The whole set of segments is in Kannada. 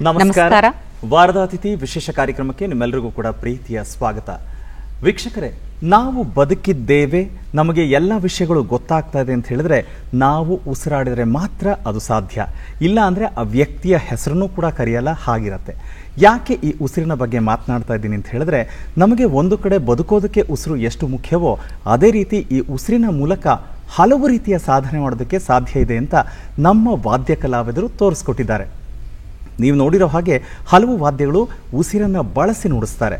ನಮಸ್ಕಾರ. ವಾರದ ಅತಿಥಿ ವಿಶೇಷ ಕಾರ್ಯಕ್ರಮಕ್ಕೆ ನಿಮ್ಮೆಲ್ಲರಿಗೂ ಕೂಡ ಪ್ರೀತಿಯ ಸ್ವಾಗತ. ವೀಕ್ಷಕರೇ, ನಾವು ಬದುಕಿದ್ದೇವೆ, ನಮಗೆ ಎಲ್ಲ ವಿಷಯಗಳು ಗೊತ್ತಾಗ್ತಾ ಇದೆ ಅಂತ ಹೇಳಿದ್ರೆ ನಾವು ಉಸಿರಾಡಿದರೆ ಮಾತ್ರ ಅದು ಸಾಧ್ಯ. ಇಲ್ಲ ಅಂದರೆ ಆ ವ್ಯಕ್ತಿಯ ಹೆಸರನ್ನು ಕೂಡ ಕರೆಯಲ್ಲ, ಹಾಗಿರತ್ತೆ. ಯಾಕೆ ಈ ಉಸಿರಿನ ಬಗ್ಗೆ ಮಾತನಾಡ್ತಾ ಇದ್ದೀನಿ ಅಂತ ಹೇಳಿದ್ರೆ, ನಮಗೆ ಒಂದು ಕಡೆ ಬದುಕೋದಕ್ಕೆ ಉಸಿರು ಎಷ್ಟು ಮುಖ್ಯವೋ ಅದೇ ರೀತಿ ಈ ಉಸಿರಿನ ಮೂಲಕ ಹಲವು ರೀತಿಯ ಸಾಧನೆ ಮಾಡೋದಕ್ಕೆ ಸಾಧ್ಯ ಇದೆ ಅಂತ ನಮ್ಮ ವಾದ್ಯ ಕಲಾವಿದರು ತೋರಿಸ್ಕೊಟ್ಟಿದ್ದಾರೆ. ನೀವು ನೋಡಿರೋ ಹಾಗೆ ಹಲವು ವಾದ್ಯಗಳು ಉಸಿರನ್ನು ಬಳಸಿ ನುಡಿಸ್ತಾರೆ.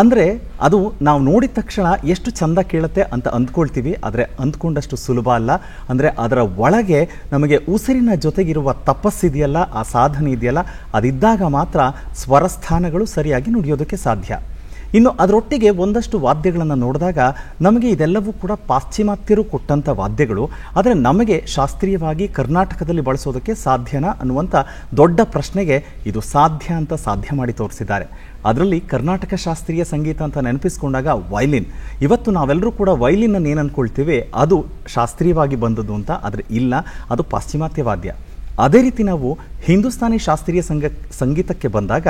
ಅಂದರೆ ಅದು ನಾವು ನೋಡಿದ ತಕ್ಷಣ ಎಷ್ಟು ಚಂದ ಕೇಳುತ್ತೆ ಅಂತ ಅಂದ್ಕೊಳ್ತೀವಿ, ಆದರೆ ಅಂದ್ಕೊಂಡಷ್ಟು ಸುಲಭ ಅಲ್ಲ. ಅಂದರೆ ಅದರ ಒಳಗೆ ನಮಗೆ ಉಸಿರಿನ ಜೊತೆಗಿರುವ ತಪಸ್ಸಿದೆಯಲ್ಲ, ಆ ಸಾಧನೆ ಇದೆಯಲ್ಲ, ಅದಿದ್ದಾಗ ಮಾತ್ರ ಸ್ವರಸ್ಥಾನಗಳು ಸರಿಯಾಗಿ ನುಡಿಯೋದಕ್ಕೆ ಸಾಧ್ಯ. ಇನ್ನು ಅದರೊಟ್ಟಿಗೆ ಒಂದಷ್ಟು ವಾದ್ಯಗಳನ್ನು ನೋಡಿದಾಗ ನಮಗೆ ಇದೆಲ್ಲವೂ ಕೂಡ ಪಾಶ್ಚಿಮಾತ್ಯರು ಕೊಟ್ಟಂಥ ವಾದ್ಯಗಳು, ಆದರೆ ನಮಗೆ ಶಾಸ್ತ್ರೀಯವಾಗಿ ಕರ್ನಾಟಕದಲ್ಲಿ ಬಳಸೋದಕ್ಕೆ ಸಾಧ್ಯನಾ ಅನ್ನುವಂಥ ದೊಡ್ಡ ಪ್ರಶ್ನೆಗೆ ಇದು ಸಾಧ್ಯ ಅಂತ ಸಾಧ್ಯ ಮಾಡಿ ತೋರಿಸಿದ್ದಾರೆ. ಅದರಲ್ಲಿ ಕರ್ನಾಟಕ ಶಾಸ್ತ್ರೀಯ ಸಂಗೀತ ಅಂತ ನೆನಪಿಸ್ಕೊಂಡಾಗ ವೈಲಿನ್. ಇವತ್ತು ನಾವೆಲ್ಲರೂ ಕೂಡ ವೈಲಿನನ್ನು ಏನು ಅಂದ್ಕೊಳ್ತೀವಿ, ಅದು ಶಾಸ್ತ್ರೀಯವಾಗಿ ಬಂದದ್ದು ಅಂತ, ಆದರೆ ಇಲ್ಲ, ಅದು ಪಾಶ್ಚಿಮಾತ್ಯ ವಾದ್ಯ. ಅದೇ ರೀತಿ ನಾವು ಹಿಂದೂಸ್ತಾನಿ ಶಾಸ್ತ್ರೀಯ ಸಂಗೀತಕ್ಕೆ ಬಂದಾಗ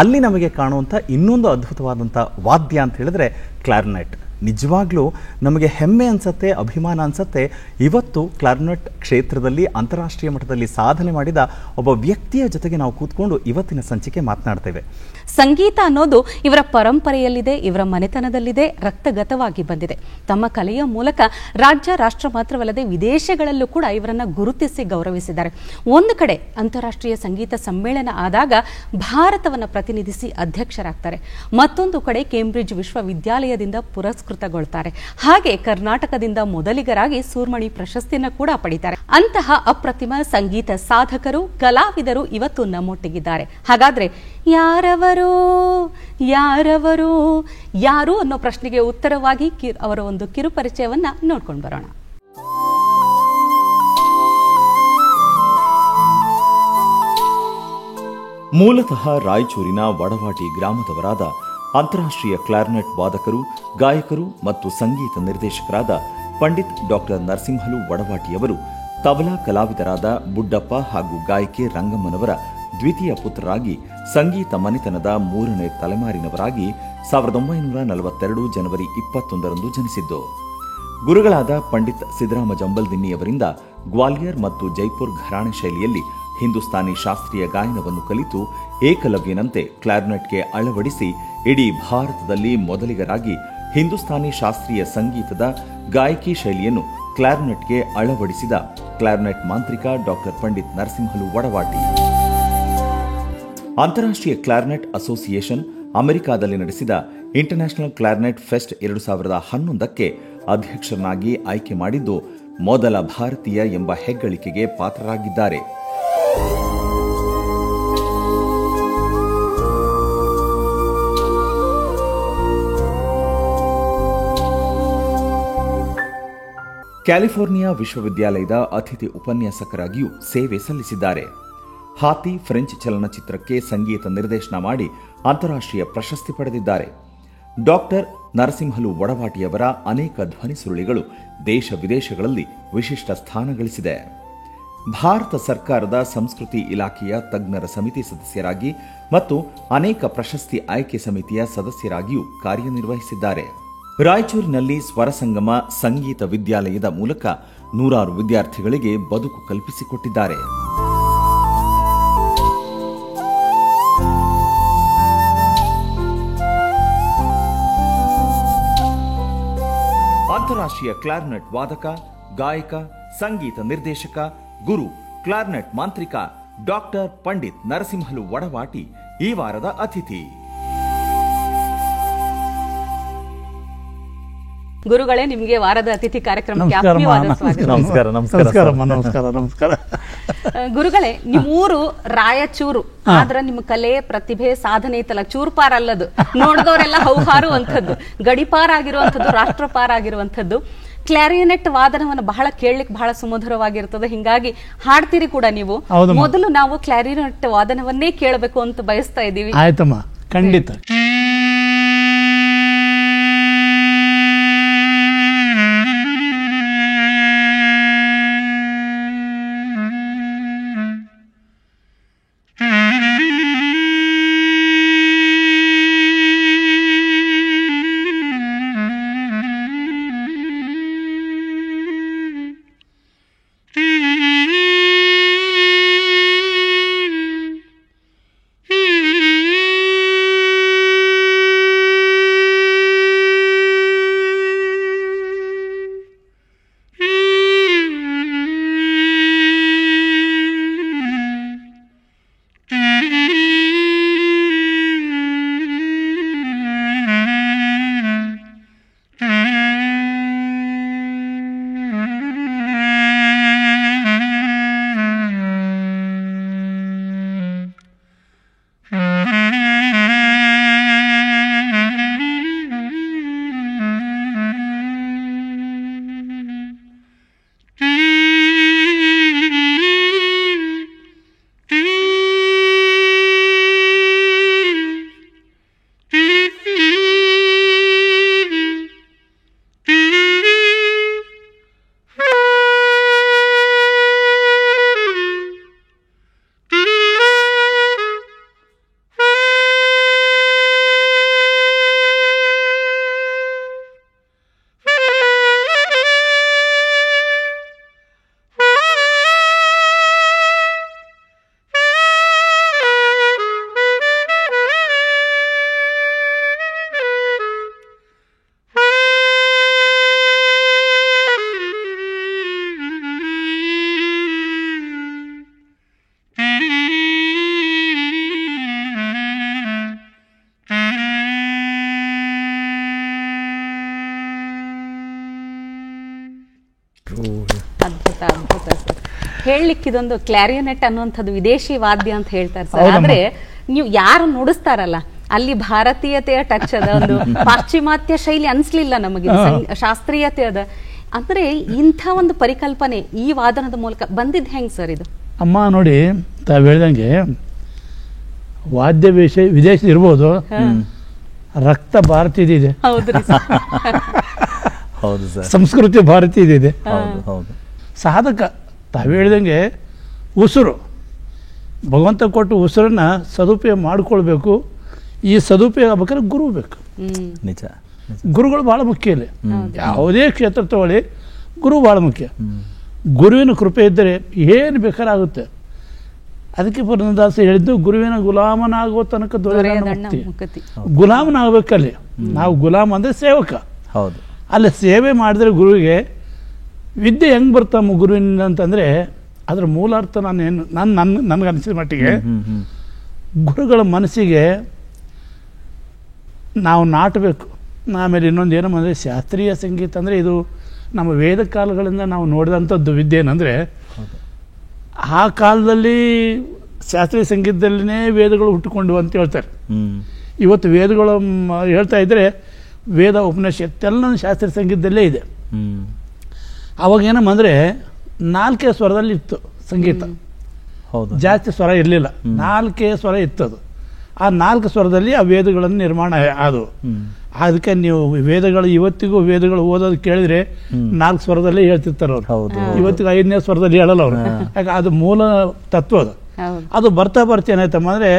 ಅಲ್ಲಿ ನಮಗೆ ಕಾಣುವಂಥ ಇನ್ನೊಂದು ಅದ್ಭುತವಾದಂಥ ವಾದ್ಯ ಅಂತ ಹೇಳಿದ್ರೆ ಕ್ಲಾರ್ನೆಟ್. ನಿಜವಾಗ್ಲೂ ನಮಗೆ ಹೆಮ್ಮೆ ಅನಿಸುತ್ತೆ, ಅಭಿಮಾನ ಅನಿಸುತ್ತೆ. ಇವತ್ತು ಕ್ಲಾರ್ನೆಟ್ ಕ್ಷೇತ್ರದಲ್ಲಿ ಅಂತಾರಾಷ್ಟ್ರೀಯ ಮಟ್ಟದಲ್ಲಿ ಸಾಧನೆ ಮಾಡಿದ ಒಬ್ಬ ವ್ಯಕ್ತಿಯ ಜೊತೆಗೆ ನಾವು ಕೂತ್ಕೊಂಡು ಇವತ್ತಿನ ಸಂಚಿಕೆ ಮಾತನಾಡ್ತೇವೆ. ಸಂಗೀತ ಅನ್ನೋದು ಇವರ ಪರಂಪರೆಯಲ್ಲಿದೆ, ಇವರ ಮನೆತನದಲ್ಲಿದೆ, ರಕ್ತಗತವಾಗಿ ಬಂದಿದೆ. ತಮ್ಮ ಕಲೆಯ ಮೂಲಕ ರಾಜ್ಯ, ರಾಷ್ಟ್ರ ಮಾತ್ರವಲ್ಲದೆ ವಿದೇಶಗಳಲ್ಲೂ ಕೂಡ ಇವರನ್ನ ಗುರುತಿಸಿ ಗೌರವಿಸಿದ್ದಾರೆ. ಒಂದು ಕಡೆ ಅಂತಾರಾಷ್ಟ್ರೀಯ ಸಂಗೀತ ಸಮ್ಮೇಳನ ಆದಾಗ ಭಾರತವನ್ನು ಪ್ರತಿನಿಧಿಸಿ ಅಧ್ಯಕ್ಷರಾಗ್ತಾರೆ, ಮತ್ತೊಂದು ಕಡೆ ಕೇಂಬ್ರಿಡ್ಜ್ ವಿಶ್ವವಿದ್ಯಾಲಯದಿಂದ ಪುರಸ್ಕೃತಗೊಳ್ತಾರೆ. ಹಾಗೆ ಕರ್ನಾಟಕದಿಂದ ಮೊದಲಿಗರಾಗಿ ಸೂರ್ಮಣಿ ಪ್ರಶಸ್ತಿಯನ್ನು ಕೂಡ ಪಡಿತಾರೆ. ಅಂತಹ ಅಪ್ರತಿಮ ಸಂಗೀತ ಸಾಧಕರು, ಕಲಾವಿದರು ಇವತ್ತು ನಮ್ಮೊಟ್ಟಿಗಿದ್ದಾರೆ. ಹಾಗಾದ್ರೆ ಯಾರವರು ಯಾರು ಅನ್ನೋ ಪ್ರಶ್ನೆಗೆ ಉತ್ತರವಾಗಿ ಅವರ ಒಂದು ಕಿರು ಪರಿಚಯವನ್ನ ನೋಡ್ಕೊಂಡು ಬರೋಣ. ಮೂಲತಃ ರಾಯಚೂರಿನ ವಡವಾಟಿ ಗ್ರಾಮದವರಾದ ಅಂತಾರಾಷ್ಟ್ರೀಯ ಕ್ಲಾರ್ನೆಟ್ ವಾದಕರು, ಗಾಯಕರು ಮತ್ತು ಸಂಗೀತ ನಿರ್ದೇಶಕರಾದ ಪಂಡಿತ್ ಡಾಕ್ಟರ್ ನರಸಿಂಹಲು ವಡವಾಟಿಯವರು ತಬಲಾ ಕಲಾವಿದರಾದ ಬುಡ್ಡಪ್ಪ ಹಾಗೂ ಗಾಯಕಿ ರಂಗಮ್ಮನವರ ದ್ವಿತೀಯ ಪುತ್ರರಾಗಿ ಸಂಗೀತ ಮನೆತನದ 3ನೇ ತಲೆಮಾರಿನವರಾಗಿ 1942 ಜನವರಿ 21ರಂದು ಜನಿಸಿದ್ದು. ಗುರುಗಳಾದ ಪಂಡಿತ್ ಸಿದ್ದರಾಮ ಜಂಬಲ್ದಿನ್ನಿಯವರಿಂದ ಗ್ವಾಲಿಯರ್ ಮತ್ತು ಜೈಪುರ್ ಘರಾಣೆ ಶೈಲಿಯಲ್ಲಿ ಹಿಂದೂಸ್ತಾನಿ ಶಾಸ್ತ್ರೀಯ ಗಾಯನವನ್ನು ಕಲಿತು ಏಕಲವ್ಯನಂತೆ ಕ್ಲಾರ್ನೆಟ್ಗೆ ಅಳವಡಿಸಿ ಇಡೀ ಭಾರತದಲ್ಲಿ ಮೊದಲಿಗರಾಗಿ ಹಿಂದೂಸ್ತಾನಿ ಶಾಸ್ತ್ರೀಯ ಸಂಗೀತದ ಗಾಯಕಿ ಶೈಲಿಯನ್ನು ಕ್ಲಾರ್ನೆಟ್ಗೆ ಅಳವಡಿಸಿದ ಕ್ಲಾರ್ನೆಟ್ ಮಾಂತ್ರಿಕ ಡಾಕ್ಟರ್ ಪಂಡಿತ್ ನರಸಿಂಹಲು ವಡವಾಟಿ. ಅಂತಾರಾಷ್ಟ್ರೀಯ ಕ್ಲಾರ್ನೆಟ್ ಅಸೋಸಿಯೇಷನ್ ಅಮೆರಿಕಾದಲ್ಲಿ ನಡೆಸಿದ ಇಂಟರ್ನ್ಯಾಷನಲ್ ಕ್ಲಾರ್ನೆಟ್ ಫೆಸ್ಟ್ 2011ಕ್ಕೆ ಅಧ್ಯಕ್ಷರನ್ನಾಗಿ ಆಯ್ಕೆ ಮಾಡಿದ್ದು ಮೊದಲ ಭಾರತೀಯ ಎಂಬ ಹೆಗ್ಗಳಿಕೆಗೆ ಪಾತ್ರರಾಗಿದ್ದಾರೆ. ಕ್ಯಾಲಿಫೋರ್ನಿಯಾ ವಿಶ್ವವಿದ್ಯಾಲಯದ ಅತಿಥಿ ಉಪನ್ಯಾಸಕರಾಗಿಯೂ ಸೇವೆ ಸಲ್ಲಿಸಿದ್ದಾರೆ. ಹಾತಿ ಫ್ರೆಂಚ್ ಚಲನಚಿತ್ರಕ್ಕೆ ಸಂಗೀತ ನಿರ್ದೇಶನ ಮಾಡಿ ಅಂತಾರಾಷ್ಟ್ರೀಯ ಪ್ರಶಸ್ತಿ ಪಡೆದಿದ್ದಾರೆ. ಡಾಕ್ಟರ್ ನರಸಿಂಹಲು ವಡವಾಟಿಯವರ ಅನೇಕ ಧ್ವನಿ ಸುರುಳಿಗಳು ದೇಶ ವಿದೇಶಗಳಲ್ಲಿ ವಿಶಿಷ್ಟ ಸ್ಥಾನ ಗಳಿಸಿದೆ. ಭಾರತ ಸರ್ಕಾರದ ಸಂಸ್ಕೃತಿ ಇಲಾಖೆಯ ತಜ್ಞರ ಸಮಿತಿ ಸದಸ್ಯರಾಗಿ ಮತ್ತು ಅನೇಕ ಪ್ರಶಸ್ತಿ ಆಯ್ಕೆ ಸಮಿತಿಯ ಸದಸ್ಯರಾಗಿಯೂ ಕಾರ್ಯನಿರ್ವಹಿಸಿದ್ದಾರೆ. ರಾಯಚೂರಿನಲ್ಲಿ ಸ್ವರಸಂಗಮ ಸಂಗೀತ ವಿದ್ಯಾಲಯದ ಮೂಲಕ ನೂರಾರು ವಿದ್ಯಾರ್ಥಿಗಳಿಗೆ ಬದುಕು ಕಲ್ಪಿಸಿಕೊಟ್ಟಿದ್ದಾರೆ. ಅಂತಾರಾಷ್ಟ್ರೀಯ ಕ್ಲಾರ್ನೆಟ್ ವಾದಕ, ಗಾಯಕ, ಸಂಗೀತ ನಿರ್ದೇಶಕ, ಗುರು, ಕ್ಲಾರ್ನೆಟ್ ಮಾಂತ್ರಿಕ ಡಾಕ್ಟರ್ ಪಂಡಿತ್ ನರಸಿಂಹಲು ವಡವಾಟಿ ಈ ವಾರದ ಅತಿಥಿ. ಗುರುಗಳೇ, ನಿಮಗೆ ವಾರದ ಅತಿಥಿ ಕಾರ್ಯಕ್ರಮಕ್ಕೆ ಆತ್ಮೀಯವಾದ ಸ್ವಾಗತ. ನಮಸ್ಕಾರ. ಗುರುಗಳೇ, ನಿಮ್ಮೂರು ರಾಯಚೂರು, ಆದ್ರ ನಿಮ್ಮ ಕಲೆ, ಪ್ರತಿಭೆ, ಸಾಧನೆ ಐತಲ್ಲ, ಚೂರ್ಪಾರ್ ಅಲ್ಲದು. ನೋಡಿದವರೆಲ್ಲ ಹೌಹಾರುವಂಥದ್ದು, ಗಡಿಪಾರಾಗಿರುವಂಥದ್ದು, ರಾಷ್ಟ್ರಪಾರಾಗಿರುವಂಥದ್ದು. ಕ್ಲಾರಿನೆಟ್ ವಾದನವನ್ನು ಬಹಳ ಕೇಳಲಿಕ್ಕೆ ಬಹಳ ಸುಮಧುರವಾಗಿರ್ತದೆ, ಹಿಂಗಾಗಿ ಹಾಡ್ತೀರಿ ಕೂಡ ನೀವು. ಮೊದಲು ನಾವು ಕ್ಲಾರಿನೆಟ್ ವಾದನವನ್ನೇ ಕೇಳಬೇಕು ಅಂತ ಬಯಸ್ತಾ ಇದ್ದೀವಿ. ಆಯ್ತಮ್ಮ, ಖಂಡಿತ. ಅದ್ಭುತ ಅದ್ಭುತ ಸರ್. ಹೇಳಲಿಕ್ಕಿದೊಂದು ಕ್ಲಾರಿಯೋನೆಟ್ ಅನ್ನುವಂಥದ್ದು ವಿದೇಶಿ ವಾದ್ಯ ಅಂತ ಹೇಳ್ತಾರೆ ಸರ್. ಆದ್ರೆ ನೀವು ಯಾರು ನುಡಿಸ್ತಾರಲ್ಲ ಅಲ್ಲಿ ಭಾರತೀಯತೆಯ ಟಚ್ ಅದ, ಒಂದು ಪಾಶ್ಚಿಮಾತ್ಯ ಶೈಲಿ ಅನ್ಸ್ಲಿಲ್ಲ ನಮಗೆ, ಶಾಸ್ತ್ರೀಯತೆ ಅದ. ಅಂದ್ರೆ ಇಂಥ ಒಂದು ಪರಿಕಲ್ಪನೆ ಈ ವಾದನದ ಮೂಲಕ ಬಂದಿದ್ ಹೆಂಗ್ ಸರ್ ಇದು? ಅಮ್ಮ ನೋಡಿ, ತಾವು ಹೇಳ್ದಂಗೆ ವಾದ್ಯ ವಿದೇಶ ಇರ್ಬೋದು, ರಕ್ತ ಭಾರತೀಯದಿದೆ, ಹೌದ್ರಿ ಹೌದು ಸರ್, ಸಂಸ್ಕೃತಿ ಭಾರತೀಯದಿದೆ. ಹೌದು. ಸಾಧಕ ತಾವು ಹೇಳ್ದಂಗೆ ಉಸಿರು ಭಗವಂತ ಕೊಟ್ಟು ಉಸಿರನ್ನ ಸದುಪಯೋಗ ಮಾಡ್ಕೊಳ್ಬೇಕು. ಈ ಸದುಪಯೋಗ ಆಗ್ಬೇಕಾದ್ರೆ ಗುರು ಬೇಕು. ನಿಜ. ಗುರುಗಳು ಭಾಳ ಮುಖ್ಯ ಇಲ್ಲಿ. ಯಾವುದೇ ಕ್ಷೇತ್ರ ತಗೊಳ್ಳಿ, ಗುರು ಭಾಳ ಮುಖ್ಯ. ಗುರುವಿನ ಕೃಪೆ ಇದ್ದರೆ ಏನು ಬೇಕಾರಾಗುತ್ತೆ. ಅದಕ್ಕೆ ಪುರಂದರದಾಸ ಹೇಳಿದ್ದು, ಗುರುವಿನ ಗುಲಾಮನಾಗೋ ತನಕ ಮುಕ್ತಿ. ಗುಲಾಮನಾಗಬೇಕಲ್ಲಿ. ನಾವು ಗುಲಾಮ ಅಂದರೆ ಸೇವಕ. ಹೌದು. ಅಲ್ಲಿ ಸೇವೆ ಮಾಡಿದ್ರೆ ಗುರುವಿಗೆ ವಿದ್ಯೆ ಹೆಂಗೆ ಬರ್ತಾಮ ಗುರುವಿನಿಂದ ಅಂತಂದರೆ, ಅದರ ಮೂಲಾರ್ಥ ನನಗೆ ಅನಿಸಿದ ಮಟ್ಟಿಗೆ ಗುರುಗಳ ಮನಸ್ಸಿಗೆ ನಾವು ನಾಟಬೇಕು. ಆಮೇಲೆ ಇನ್ನೊಂದು ಏನು ಅಂದರೆ, ಶಾಸ್ತ್ರೀಯ ಸಂಗೀತ ಅಂದರೆ ಇದು ನಮ್ಮ ವೇದ ಕಾಲಗಳಿಂದ ನಾವು ನೋಡಿದಂಥದ್ದು ವಿದ್ಯೆ ಏನಂದರೆ, ಆ ಕಾಲದಲ್ಲಿ ಶಾಸ್ತ್ರೀಯ ಸಂಗೀತದಲ್ಲಿನೇ ವೇದಗಳು ಹುಟ್ಟುಕೊಂಡು ಅಂತ ಹೇಳ್ತಾರೆ. ಇವತ್ತು ವೇದಗಳು ಹೇಳ್ತಾ ಇದ್ದರೆ ವೇದ ಉಪನಿಷತ್ತೆಲ್ಲ ಶಾಸ್ತ್ರೀಯ ಸಂಗೀತದಲ್ಲೇ ಇದೆ. ಅವಾಗ ಏನಂದರೆ 4 ಸ್ವರದಲ್ಲಿ ಇತ್ತು ಸಂಗೀತ. ಹೌದು. ಜಾಸ್ತಿ ಸ್ವರ ಇರಲಿಲ್ಲ, 4 ಸ್ವರ ಇತ್ತದು. ಆ 4 ಸ್ವರದಲ್ಲಿ ಆ ವೇದಗಳನ್ನು ನಿರ್ಮಾಣ ಆದವು. ಅದಕ್ಕೆ ನೀವು ವೇದಗಳು ಇವತ್ತಿಗೂ ವೇದಗಳು ಓದೋದು ಕೇಳಿದ್ರೆ 4 ಸ್ವರದಲ್ಲೇ ಹೇಳ್ತಿರ್ತಾರೆ ಅವರು. ಇವತ್ತಿಗೂ 5ನೇ ಸ್ವರದಲ್ಲಿ ಹೇಳಲ್ಲ ಅವರು. ಯಾಕೆ ಅದು ಮೂಲ ತತ್ವ ಅದು. ಅದು ಬರ್ತಾ ಏನಾಯ್ತಮ್ಮ ಅಂದರೆ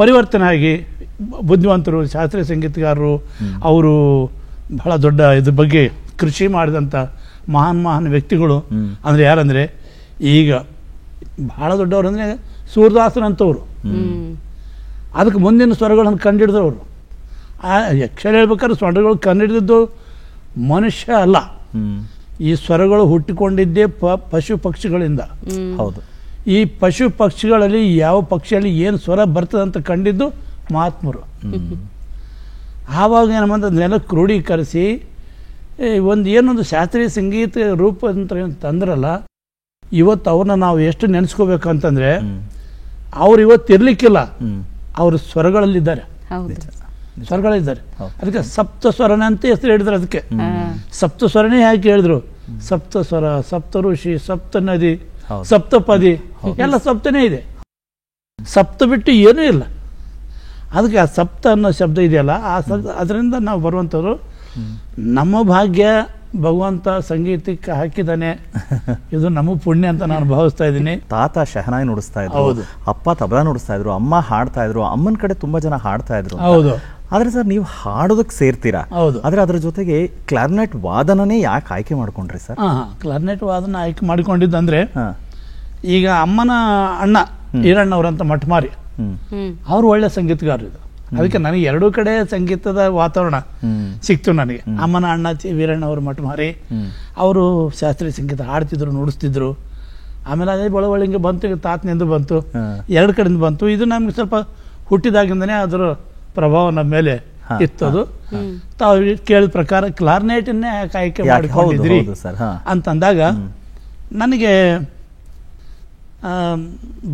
ಪರಿವರ್ತನೆ ಆಗಿ ಬುದ್ಧಿವಂತರು ಶಾಸ್ತ್ರೀಯ ಸಂಗೀತಗಾರರು ಅವರು ಬಹಳ ದೊಡ್ಡ ಇದ್ರ ಬಗ್ಗೆ ಕೃಷಿ ಮಾಡಿದಂಥ ಮಹಾನ್ ವ್ಯಕ್ತಿಗಳು ಅಂದರೆ ಯಾರಂದರೆ, ಈಗ ಬಹಳ ದೊಡ್ಡವರು ಅಂದರೆ ಸೂರದಾಸರಂಥವ್ರು. ಅದಕ್ಕೆ ಮುಂದಿನ ಸ್ವರಗಳನ್ನು ಕಂಡುಹಿಡಿದವರು. ಯಕ್ಷ ಹೇಳ್ಬೇಕಾದ್ರೆ ಸ್ವರಗಳು ಕಂಡುಹಿಡಿದಿದ್ದು ಮನುಷ್ಯ ಅಲ್ಲ, ಈ ಸ್ವರಗಳು ಹುಟ್ಟಿಕೊಂಡಿದ್ದೇ ಪಶು ಪಕ್ಷಿಗಳಿಂದ. ಹೌದು. ಈ ಪಶು ಪಕ್ಷಿಗಳಲ್ಲಿ ಯಾವ ಪಕ್ಷಿಯಲ್ಲಿ ಏನು ಸ್ವರ ಬರ್ತದೆ ಅಂತ ಕಂಡಿದ್ದು ಮಹಾತ್ಮರು. ಆವಾಗ ಏನಂದ್ರೆ ಅದನ್ನೆಲ್ಲ ಕ್ರೋಢೀಕರಿಸಿ ಏನೊಂದು ಶಾಸ್ತ್ರೀಯ ಸಂಗೀತ ರೂಪ ತಂದ್ರಲ್ಲ, ಇವತ್ತು ಅವ್ರನ್ನ ನಾವು ಎಷ್ಟು ನೆನೆಸ್ಕೋಬೇಕಂತಂದ್ರೆ, ಅವ್ರು ಇವತ್ತು ಇರ್ಲಿಕ್ಕಿಲ್ಲ, ಅವರು ಸ್ವರಗಳಲ್ಲಿದ್ದಾರೆ. ಸ್ವರಗಳಿದ್ದಾರೆ. ಅದಕ್ಕೆ ಸಪ್ತ ಸ್ವರನೇ ಅಂತ ಹೆಸರು ಹೇಳಿದ್ರು. ಅದಕ್ಕೆ ಸಪ್ತ ಸ್ವರನೇ ಯಾಕೆ ಹೇಳಿದ್ರು? ಸಪ್ತ ಸ್ವರ, ಸಪ್ತ ಋಷಿ, ಸಪ್ತ ನದಿ, ಸಪ್ತಪದಿ, ಎಲ್ಲ ಸಪ್ತನೇ ಇದೆ. ಸಪ್ತ ಬಿಟ್ಟು ಏನೂ ಇಲ್ಲ. ಅದಕ್ಕೆ ಆ ಸಪ್ತ ಅನ್ನೋ ಶಬ್ದ ಇದೆಯಲ್ಲ, ಅದರಿಂದ ನಾವು ಬರುವಂಥವ್ರು. ನಮ್ಮ ಭಾಗ್ಯ ಭಗವಂತ ಸಂಗೀತಕ್ಕೆ ಹಾಕಿದ್ದಾನೆ, ಇದು ನಮ್ಮ ಪುಣ್ಯ ಅಂತ ನಾನು ಭಾವಿಸ್ತಾ ಇದ್ದೀನಿ. ತಾತ ಶಹನಾಯಿ ನುಡಿಸ್ತಾ ಇದ್ರು, ಅಪ್ಪ ತಬಲಾ ನುಡಿಸ್ತಾ ಇದ್ರು, ಅಮ್ಮ ಹಾಡ್ತಾ ಇದ್ರು, ಅಮ್ಮನ ಕಡೆ ತುಂಬಾ ಜನ ಹಾಡ್ತಾ ಇದ್ರು. ಹೌದು. ಆದ್ರೆ ಸರ್, ನೀವು ಹಾಡೋದಕ್ಕೆ ಸೇರ್ತೀರಾ. ಹೌದು. ಆದ್ರೆ ಅದ್ರ ಜೊತೆಗೆ ಕ್ಲಾರ್ನೆಟ್ ವಾದನನೇ ಯಾಕೆ ಆಯ್ಕೆ ಮಾಡ್ಕೊಂಡ್ರಿ ಸರ್? ಕ್ಲಾರ್ನೆಟ್ ವಾದನ ಆಯ್ಕೆ ಮಾಡಿಕೊಂಡಿದ್ದಂದ್ರೆ, ಈಗ ಅಮ್ಮನ ಅಣ್ಣ ಈರಣ್ಣವ್ರಂತ ಮಠಮಾರಿ, ಅವ್ರು ಒಳ್ಳೆ ಸಂಗೀತಗಾರರು. ಇದು ಅದಕ್ಕೆ ನನಗೆ ಎರಡೂ ಕಡೆ ಸಂಗೀತದ ವಾತಾವರಣ ಸಿಕ್ತು ನನಗೆ. ಅಮ್ಮನ ಅಣ್ಣ ವೀರಣ್ಣ ಅವರು ಮಠಮಾರಿ, ಅವರು ಶಾಸ್ತ್ರೀಯ ಸಂಗೀತ ಹಾಡ್ತಿದ್ರು, ನುಡಿಸ್ತಿದ್ರು. ಆಮೇಲೆ ಅದೇ ಬಳವಳಿಂಗೆ ಬಂತು, ತಾತನಿಂದ ಬಂತು, ಎರಡು ಕಡೆಯಿಂದ ಬಂತು. ಇದು ನಮ್ಗೆ ಸ್ವಲ್ಪ ಹುಟ್ಟಿದಾಗಿಂದನೇ ಅದರ ಪ್ರಭಾವ ನಮ್ಮ ಮೇಲೆ ಇತ್ತದು. ತಾವು ಕೇಳಿದ ಪ್ರಕಾರ ಕ್ಲಾರ್ನೆಟನ್ನೇ ಆಯ್ಕೆ ಮಾಡಿಕೊಂಡಿದ್ರಿ ಅಂತಂದಾಗ ನನಗೆ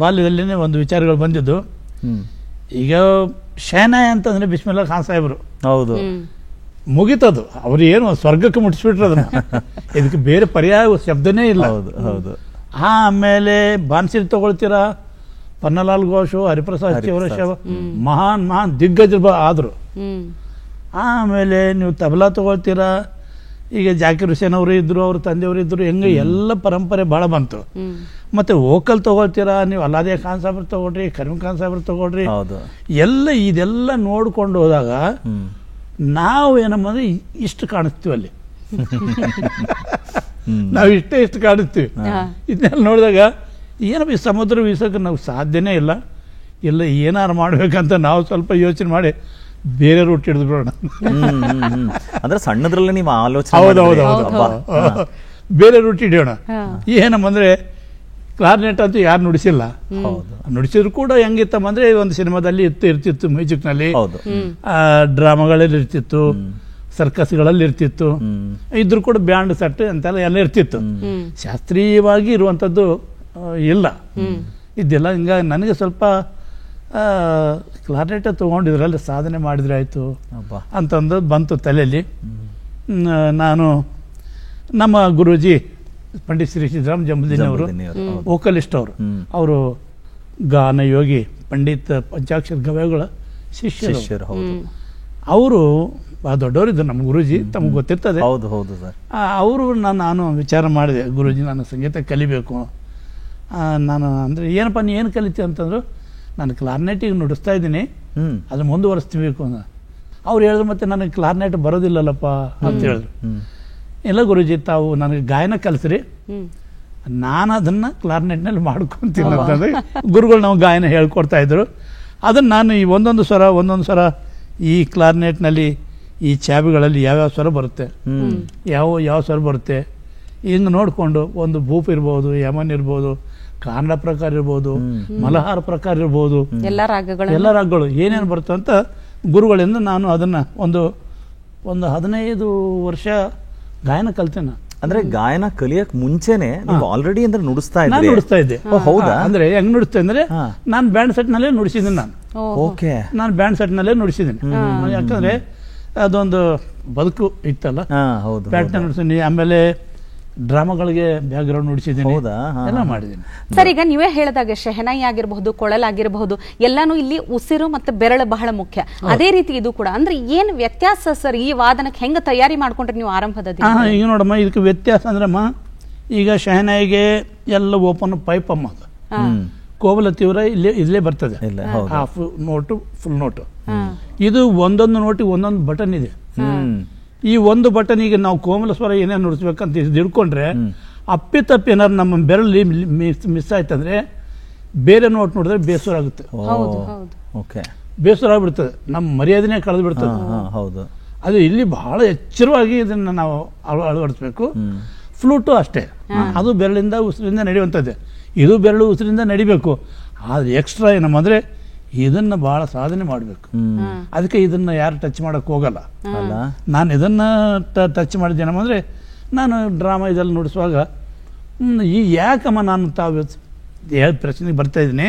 ಬಾಲ್ಯದಲ್ಲಿನೇ ಒಂದು ವಿಚಾರಗಳು ಬಂದಿದ್ದು. ಈಗ ಶಹನಾಯಿ ಅಂತಂದ್ರೆ ಬಿಸ್ಮಿಲ್ಲಾ ಖಾನ್ ಸಾಹೇಬರು, ಹೌದು, ಮುಗಿತದು. ಅವ್ರು ಏನು ಸ್ವರ್ಗಕ್ಕೆ ಮುಟ್ಟಿಸ್ಬಿಟ್ರು ಅದನ್ನ. ಇದಕ್ಕೆ ಬೇರೆ ಪರ್ಯಾಯ ಶಬ್ದನೇ ಇಲ್ಲ. ಆಮೇಲೆ ಬಾನ್ಸಿರಿ ತಗೊಳ್ತೀರಾ, ಪನ್ನಲಾಲ್ ಘೋಷ್, ಹರಿಪ್ರಸಾದ್ ಚೌರಶ್ ಮಹಾನ್ ದಿಗ್ಗಜ ಆದರು. ಆಮೇಲೆ ನೀವು ತಬಲಾ ತಗೊಳ್ತೀರಾ, ಈಗ ಜಾಕಿರ್ ಹುಸೇನ್ ಅವರು ಇದ್ರು, ಅವ್ರ ತಂದೆಯವರು ಇದ್ರು, ಹೆಂಗೆ ಎಲ್ಲ ಪರಂಪರೆ ಭಾಳ ಬಂತು. ಮತ್ತೆ ವೋಕಲ್ ತಗೊಳ್ತೀರಾ, ನೀವು ಅಲ್ಲಾದಿಯಾ ಖಾನ್ ಸಾಹೇಬ್ರು ತಗೊಳ್ರಿ, ಕರೀಂ ಖಾನ್ ಸಾಹೇಬ್ರು ತಗೊಳ್ರಿ, ಎಲ್ಲ ಇದೆಲ್ಲ ನೋಡ್ಕೊಂಡು ಹೋದಾಗ ನಾವು ಏನಂದ್ರೆ ಇಷ್ಟು ಕಾಣಿಸ್ತೀವಿ ಅಲ್ಲಿ. ನಾವು ಇಷ್ಟು ಕಾಣಿಸ್ತೀವಿ. ಇದನ್ನೆಲ್ಲ ನೋಡಿದಾಗ ಏನಪ್ಪ ಈ ಸಮುದ್ರ ವೀಸಕ್ಕೆ ನಾವು ಸಾಧ್ಯನೇ ಇಲ್ಲ, ಇಲ್ಲ ಏನಾರು ಮಾಡ್ಬೇಕಂತ ನಾವು ಸ್ವಲ್ಪ ಯೋಚನೆ ಮಾಡಿ ಬೇರೆ ರೂಟ್ ಹಿಡಿದು ಬಿಡೋಣ. ಅಂದ್ರೆ ಸಣ್ಣದ್ರಲ್ಲೇ ನೀವು ಆಲೋಚನೆ. ಹೌದೌದು, ಬೇರೆ ರೂಟ್ ಹಿಡಿಯೋಣ. ಏನಂದ್ರೆ ಕ್ಲಾರ್ನೆಟ್ ಅಂತೂ ಯಾರು ನುಡಿಸಿಲ್ಲ. ನುಡಿಸಿದ್ರು ಕೂಡ ಹೆಂಗಿತ್ತಂದ್ರೆ ಒಂದು ಸಿನಿಮಾದಲ್ಲಿ ಇರ್ತಿತ್ತು, ಮ್ಯೂಸಿಕ್ನಲ್ಲಿ ಡ್ರಾಮಾಗಳಲ್ಲಿ ಇರ್ತಿತ್ತು, ಸರ್ಕಸ್ಗಳಲ್ಲಿ ಇರ್ತಿತ್ತು, ಇದ್ರೂ ಕೂಡ ಬ್ಯಾಂಡ್ ಸೆಟ್ ಅಂತೆಲ್ಲ ಎಲ್ಲ ಇರ್ತಿತ್ತು. ಶಾಸ್ತ್ರೀಯವಾಗಿ ಇರುವಂಥದ್ದು ಇಲ್ಲ, ಇದ್ದಿಲ್ಲ. ಹಿಂಗಾಗಿ ನನಗೆ ಸ್ವಲ್ಪ ಕ್ಲಾರಿನೇಟ್ ತೊಗೊಂಡಿದ್ರಲ್ಲಿ ಸಾಧನೆ ಮಾಡಿದ್ರೆ ಆಯಿತು ಅಂತಂದು ಬಂತು ತಲೆಯಲ್ಲಿ. ನಾನು ನಮ್ಮ ಗುರೂಜಿ ಪಂಡಿತ್ ಶ್ರೀ ಸಿದ್ದರಾಮ್ ಜಂಬುದಿನಿ ಅವರು ವೋಕಲಿಸ್ಟ್ ಅವರು ಗಾನ ಯೋಗಿ ಪಂಡಿತ್ ಪಂಚಾಕ್ಷರ ಗವಾಯಿಗಳ ಶಿಷ್ಯರು. ಅವರು ದೊಡ್ಡವರಿದ್ದರು ನಮ್ಮ ಗುರೂಜಿ, ತಮಗೆ ಗೊತ್ತಿರ್ತದೆ. ಅವರು ನಾನು ವಿಚಾರ ಮಾಡಿದೆ, ಗುರೂಜಿ ನಾನು ಸಂಗೀತ ಕಲಿಬೇಕು. ನಾನು ಅಂದರೆ ಏನಪ್ಪ ನೀ ಏನು ಕಲಿತೀವಿ ಅಂತಂದ್ರು, ನಾನು ಕ್ಲಾರ್ನೆಟಿಗೆ ನುಡಿಸ್ತಾ ಇದ್ದೀನಿ, ಅದನ್ನು ಮುಂದುವರಿಸ್ತೀಬೇಕು ಅಂತ. ಅವ್ರು ಹೇಳಿದ್ರು, ಮತ್ತೆ ನನಗೆ ಕ್ಲಾರ್ನೆಟ್ ಬರೋದಿಲ್ಲಲ್ಲಪ್ಪ ಅಂತ ಹೇಳಿದ್ರು. ಇಲ್ಲ ಗುರೂಜಿ, ತಾವು ನನಗೆ ಗಾಯನ ಕಲಿಸ್ರಿ, ನಾನು ಅದನ್ನು ಕ್ಲಾರ್ನೆಟ್ನಲ್ಲಿ ಮಾಡ್ಕೊತೀನಿ ಅಂತಂದ್ರೆ ಗುರುಗಳು ನಾವು ಗಾಯನ ಹೇಳ್ಕೊಡ್ತಾ ಇದ್ರು. ಅದನ್ನು ನಾನು ಈ ಒಂದೊಂದು ಸ್ವರ ಈ ಕ್ಲಾರ್ನೆಟ್ನಲ್ಲಿ ಈ ಚಾಬಿಗಳಲ್ಲಿ ಯಾವ್ಯಾವ ಸ್ವರ ಬರುತ್ತೆ, ಯಾವ ಸ್ವರ ಬರುತ್ತೆ ಹಿಂಗೆ ನೋಡಿಕೊಂಡು, ಒಂದು ಭೂಪ್ ಇರ್ಬೋದು, ಯಮನ್ ಇರ್ಬೋದು, ಕಾನಡ ಪ್ರಕಾರ ಇರ್ಬೋದು, ಮಲಹಾರ ಪ್ರಕಾರ ಇರ್ಬೋದು, ಎಲ್ಲ ರಾಗಗಳು ಏನೇನು ಬರುತ್ತೆ ಅಂತ ಗುರುಗಳಿಂದ ನಾನು ಅದನ್ನು ಒಂದು 15 ವರ್ಷ ಗಾಯನ ಕಲ್ತೇನೆ. ಅಂದ್ರೆ ಗಾಯನ ಕಲಿಯಕ್ ಮುಂಚೆನೆ ಆಲ್ರೆಡಿ ಅಂದ್ರೆ ನುಡಿಸ್ತಾ ಇದ್ದೆ. ಹೌದಾ? ಅಂದ್ರೆ ಹೆಂಗ್ ನುಡಿಸ್ತಾ ಅಂದ್ರೆ ನಾನು ಬ್ಯಾಂಡ್ ಸೆಟ್ ನಲ್ಲೇ ನುಡಿಸಿದ್ದೀನಿ. ನಾನು ಬ್ಯಾಂಡ್ ಸೆಟ್ ನಲ್ಲೇ ನುಡಿಸಿದ್ದೀನಿ. ಯಾಕಂದ್ರೆ ಅದೊಂದು ಬದುಕು ಇತ್ತಲ್ಲ, ಬ್ಯಾಂಡ್ ನುಡಿಸಿದ್ದೀನಿ. ಆಮೇಲೆ ಡ್ರಾಮಾಗಳಿಗೆ ಬ್ಯಾಕ್ ಗ್ರೌಂಡ್ ನುಡಿಸಿದ್ದೀನಿ, ಎಲ್ಲ ಮಾಡಿದ್ದೀನಿ. ಸರ್, ಈಗ ನೀವೇ ಹೇಳಿದಾಗೆ ಶೆಹನಾಯಿ ಆಗಿರಬಹುದು, ಕೊಳಲಾಗಿರಬಹುದು, ಎಲ್ಲಾನು ಇಲ್ಲಿ ಉಸಿರು ಮತ್ತೆ ಬೆರಳು ಬಹಳ ಮುಖ್ಯ. ಅದೇ ರೀತಿ ಇದು ಕೂಡ. ಅಂದ್ರೆ ಏನ್ ವ್ಯತ್ಯಾಸ ಸರ್ ಈ ವಾದನಕ್ಕೆ? ಹೆಂಗ ತಯಾರಿ ಮಾಡ್ಕೊಂಡ್ರೆ ನೀವು ಆರಂಭದಲ್ಲಿ? ಈಗ ನೋಡಮ್ಮ, ಇದಕ್ಕೆ ವ್ಯತ್ಯಾಸ ಅಂದ್ರಮ್ಮ, ಈಗ ಶೆಹನಾಯಿಗೆ ಎಲ್ಲ ಓಪನ್ ಪೈಪ್ ಅಮ್ಮ, ಕೋಬಲ ತೀವ್ರ ಇಲ್ಲೇ ಬರ್ತದೆ, ಹಾಫ್ ನೋಟು ಫುಲ್ ನೋಟು. ಇದು ಒಂದೊಂದು ನೋಟಿಗೆ ಒಂದೊಂದು ಬಟನ್ ಇದೆ. ಈ ಒಂದು ಬಟನಿಗೆ ನಾವು ಕೋಮಲ ಸ್ವರ ಏನೇನು ನುಡಿಸ್ಬೇಕಂತ ಹಿಡ್ಕೊಂಡ್ರೆ ಅಪ್ಪಿತಪ್ಪಿ ಏನಾದ್ರು ನಮ್ಮ ಬೆರಳಿ ಮಿಸ್ ಆಯ್ತಂದ್ರೆ ಬೇರೆ ನೋಟ್ ನೋಡಿದ್ರೆ ಬೇಸರ ಆಗುತ್ತೆ, ಬೇಸರ ಆಗ್ಬಿಡ್ತದೆ, ನಮ್ಮ ಮರ್ಯಾದೆನೇ ಕಳೆದು ಬಿಡ್ತದೆ. ಅದು ಇಲ್ಲಿ ಬಹಳ ಎಚ್ಚರವಾಗಿ ಇದನ್ನು ನಾವು ಅಳವಡಿಸ್ಬೇಕು. ಫ್ಲೂಟು ಅಷ್ಟೇ, ಅದು ಬೆರಳಿಂದ ಉಸಿರಿಂದ ನಡೆಯುವಂಥದ್ದೇ. ಇದು ಬೆರಳು ಉಸಿರಿಂದ ನಡಿಬೇಕು. ಆದರೆ ಎಕ್ಸ್ಟ್ರಾ ಏನಂದ್ರೆ ಇದನ್ನು ಭಾಳ ಸಾಧನೆ ಮಾಡಬೇಕು. ಅದಕ್ಕೆ ಇದನ್ನು ಯಾರು ಟಚ್ ಮಾಡೋಕ್ಕೆ ಹೋಗಲ್ಲ. ನಾನು ಇದನ್ನು ಟಚ್ ಮಾಡಿದ್ದೇನಂದರೆ, ನಾನು ಡ್ರಾಮಾ ಇದೆಲ್ಲ ನುಡಿಸುವಾಗ ಯಾಕಮ್ಮ ನಾನು ತಾವು ಪ್ರಶ್ನೆಗೆ ಬರ್ತಾ ಇದ್ದೀನಿ,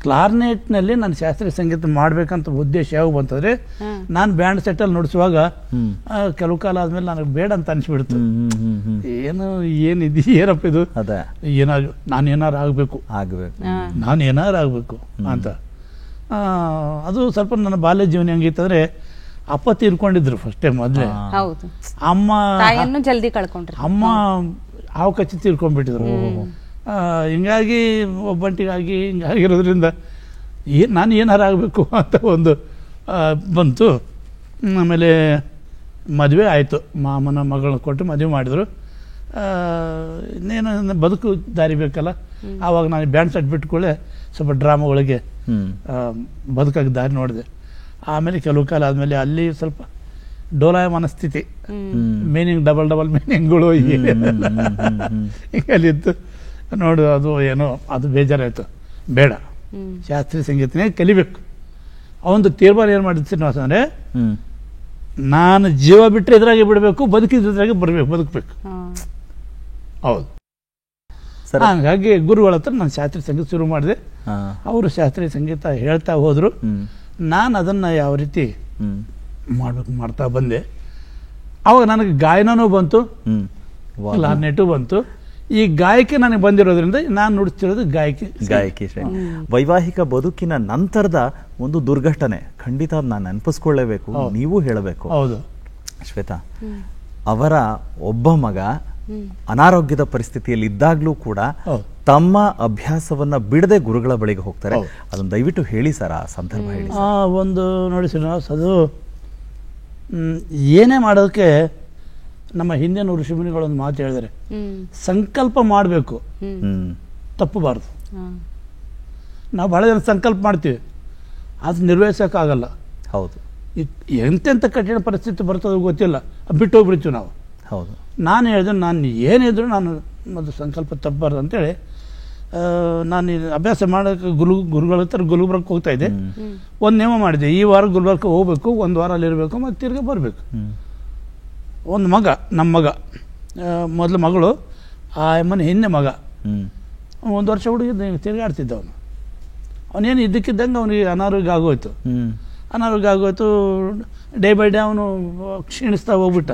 ಕ್ಲಾರ್ನೆಟ್ನಲ್ಲಿ ನಾನು ಶಾಸ್ತ್ರೀಯ ಸಂಗೀತ ಮಾಡಬೇಕಂತ ಉದ್ದೇಶ ಯಾವ ಬಂತಂದರೆ, ನಾನು ಬ್ಯಾಂಡ್ ಸೆಟ್ಟಲ್ಲಿ ನುಡಿಸುವಾಗ ಕೆಲವು ಕಾಲ ಆದಮೇಲೆ ನನಗೆ ಬೇಡ ಅಂತ ಅನಿಸ್ಬಿಡ್ತು. ಏನಪ್ಪ ಇದು, ನಾನು ಏನಾರು ಆಗಬೇಕು ಅಂತ. ಅದು ಸ್ವಲ್ಪ ನನ್ನ ಬಾಲ್ಯ ಜೀವನ ಹೆಂಗಿತ್ತಂದ್ರೆ, ಅಪ್ಪ ತೀರ್ಕೊಂಡಿದ್ರು ಫಸ್ಟ್ ಟೈಮ್ ಮೊದಲೇ, ಅಮ್ಮ ಹಾವು ಕಚ್ಚಿ ತೀರ್ಕೊಂಡ್ಬಿಟ್ಟಿದ್ರು. ಹಿಂಗಾಗಿ ಒಬ್ಬಂಟಿಗಾಗಿ ಹಿಂಗಾಗಿರೋದ್ರಿಂದ ನಾನು ಏನಾರು ಆಗಬೇಕು ಅಂತ ಒಂದು ಬಂತು. ಆಮೇಲೆ ಮದುವೆ ಆಯಿತು, ಮಾಮನ ಮಗಳನ್ನ ಕೊಟ್ಟು ಮದುವೆ ಮಾಡಿದ್ರು. ಇನ್ನೇನು ಬದುಕು ದಾರಿ ಬೇಕಲ್ಲ. ಆವಾಗ ನಾನು ಬ್ಯಾಂಡ್ ಸೆಟ್ ಬಿಟ್ಕೊಳ್ಳೆ ಸ್ವಲ್ಪ ಡ್ರಾಮಾಗಳಿಗೆ ಬದುಕಾಗಿ ದಾರಿ ನೋಡಿದೆ. ಆಮೇಲೆ ಕೆಲವು ಕಾಲ ಆದಮೇಲೆ ಅಲ್ಲಿ ಸ್ವಲ್ಪ ಡೋಲಾಯ ಮನಸ್ಥಿತಿ, ಮೀನಿಂಗ್ ಡಬಲ್ ಮೀನಿಂಗ್ಗಳು ಅಲ್ಲಿತ್ತು. ನೋಡು, ಅದು ಏನೋ ಅದು ಬೇಜಾರಾಯಿತು, ಬೇಡ ಶಾಸ್ತ್ರೀಯ ಸಂಗೀತನೇ ಕಲಿಬೇಕು. ಅವೊಂದು ತೀರ್ಮಾನ ಏನು ಮಾಡಿದ್ದು ಶ್ರೀನಿವಾಸ ಅಂದರೆ, ನಾನು ಜೀವ ಬಿಟ್ಟರೆ ಇದ್ರಾಗೆ ಬಿಡಬೇಕು, ಬದುಕಿದ್ರಾಗೆ ಬದುಕಬೇಕು. ಹೌದು. ಹಾಗಾಗಿ ಗುರುಗಳ ಹತ್ರ ನಾನು ಶಾಸ್ತ್ರೀಯ ಸಂಗೀತ ಶುರು ಮಾಡಿದೆ. ಅವರು ಶಾಸ್ತ್ರೀಯ ಸಂಗೀತ ಹೇಳ್ತಾ ಹೋದರು, ನಾನು ಅದನ್ನು ಯಾವ ರೀತಿ ಮಾಡ್ತಾ ಬಂದೆ. ಅವಾಗ ನನಗೆ ಗಾಯನೂ ಬಂತು, ಕ್ಲಾರ್ನೆಟು ಬಂತು. ಈ ಗಾಯಕಿ ನನಗೆ ಬಂದಿರೋದ್ರಿಂದ ನಾನು ನುಡಿಸ್ತಿರೋದು ಗಾಯಕಿ. ವೈವಾಹಿಕ ಬದುಕಿನ ನಂತರದ ಒಂದು ದುರ್ಘಟನೆ ಖಂಡಿತ ನಾನು ನೆನಪಿಸ್ಕೊಳ್ಳೇಬೇಕು, ನೀವು ಹೇಳಬೇಕು. ಹೌದು ಶ್ವೇತಾ, ಅವರ ಒಬ್ಬ ಮಗ ಅನಾರೋಗ್ಯದ ಪರಿಸ್ಥಿತಿಯಲ್ಲಿ ಇದ್ದಾಗ್ಲೂ ಕೂಡ ತಮ್ಮ ಅಭ್ಯಾಸವನ್ನ ಬಿಡದೆ ಗುರುಗಳ ಬಳಿಗೆ ಹೋಗ್ತಾರೆ. ಅದನ್ನು ದಯವಿಟ್ಟು ಹೇಳಿ ಸರ್, ಆ ಸಂದರ್ಭ ಹೇಳಿ. ಒಂದು ನೋಡಿ ಶ್ರೀನಿವಾಸ್, ಅದು ಏನೇ ಮಾಡೋದಕ್ಕೆ ನಮ್ಮ ಹಿಂದಿನ ಋಷಿಮುನಿಗಳೊಂದು ಮಾತು ಹೇಳಿದರೆ, ಸಂಕಲ್ಪ ಮಾಡಬೇಕು, ತಪ್ಪಬಾರ್ದು. ನಾವು ಬಹಳ ಜನ ಸಂಕಲ್ಪ ಮಾಡ್ತೀವಿ, ಅದು ನಿರ್ವಹಿಸೋಕ್ಕಾಗಲ್ಲ. ಹೌದು. ಎಂತೆಂಥ ಕಠಿಣ ಪರಿಸ್ಥಿತಿ ಬರ್ತದೋ ಗೊತ್ತಿಲ್ಲ, ಬಿಟ್ಟು ಹೋಗ್ಬಿಡ್ತೀವಿ ನಾವು. ಹೌದು. ನಾನು ಹೇಳಿದೆ, ನಾನು ಏನಿದ್ರು ನಾನು ಮೊದಲು ಸಂಕಲ್ಪ ತಪ್ಪಬಾರ್ದು ಅಂತೇಳಿ ನಾನು ಅಭ್ಯಾಸ ಮಾಡೋಕ್ಕೆ ಗುರುಗಳ ಹತ್ರ ಗುಲ್ಬರ್ಗಕ್ಕೆ ಹೋಗ್ತಾಯಿದ್ದೆ. ಒಂದು ನೇಮ ಮಾಡಿದೆ, ಈ ವಾರ ಗುಲ್ಬರ್ಗಕ್ಕೆ ಹೋಗ್ಬೇಕು, ಒಂದು ವಾರ ಅಲ್ಲಿರಬೇಕು, ಮತ್ತು ತಿರ್ಗಿ ಬರಬೇಕು. ಒಂದು ಮಗ, ನಮ್ಮ ಮಗ ಮೊದಲು ಮಗಳು, ಆ ಅಮ್ಮನ ಹಿಂದೆ ಮಗ, 1 ವರ್ಷ ಹುಡುಗಿದ್ದ ತಿರುಗಾಡ್ತಿದ್ದ ಅವನೇನು ಇದ್ದಕ್ಕಿದ್ದಂಗೆ ಅವನಿಗೆ ಅನಾರೋಗ್ಯ ಆಗೋಯ್ತು. ಡೇ ಬೈ ಡೇ ಅವನು ಕ್ಷೀಣಿಸ್ತಾ ಹೋಗ್ಬಿಟ್ಟ.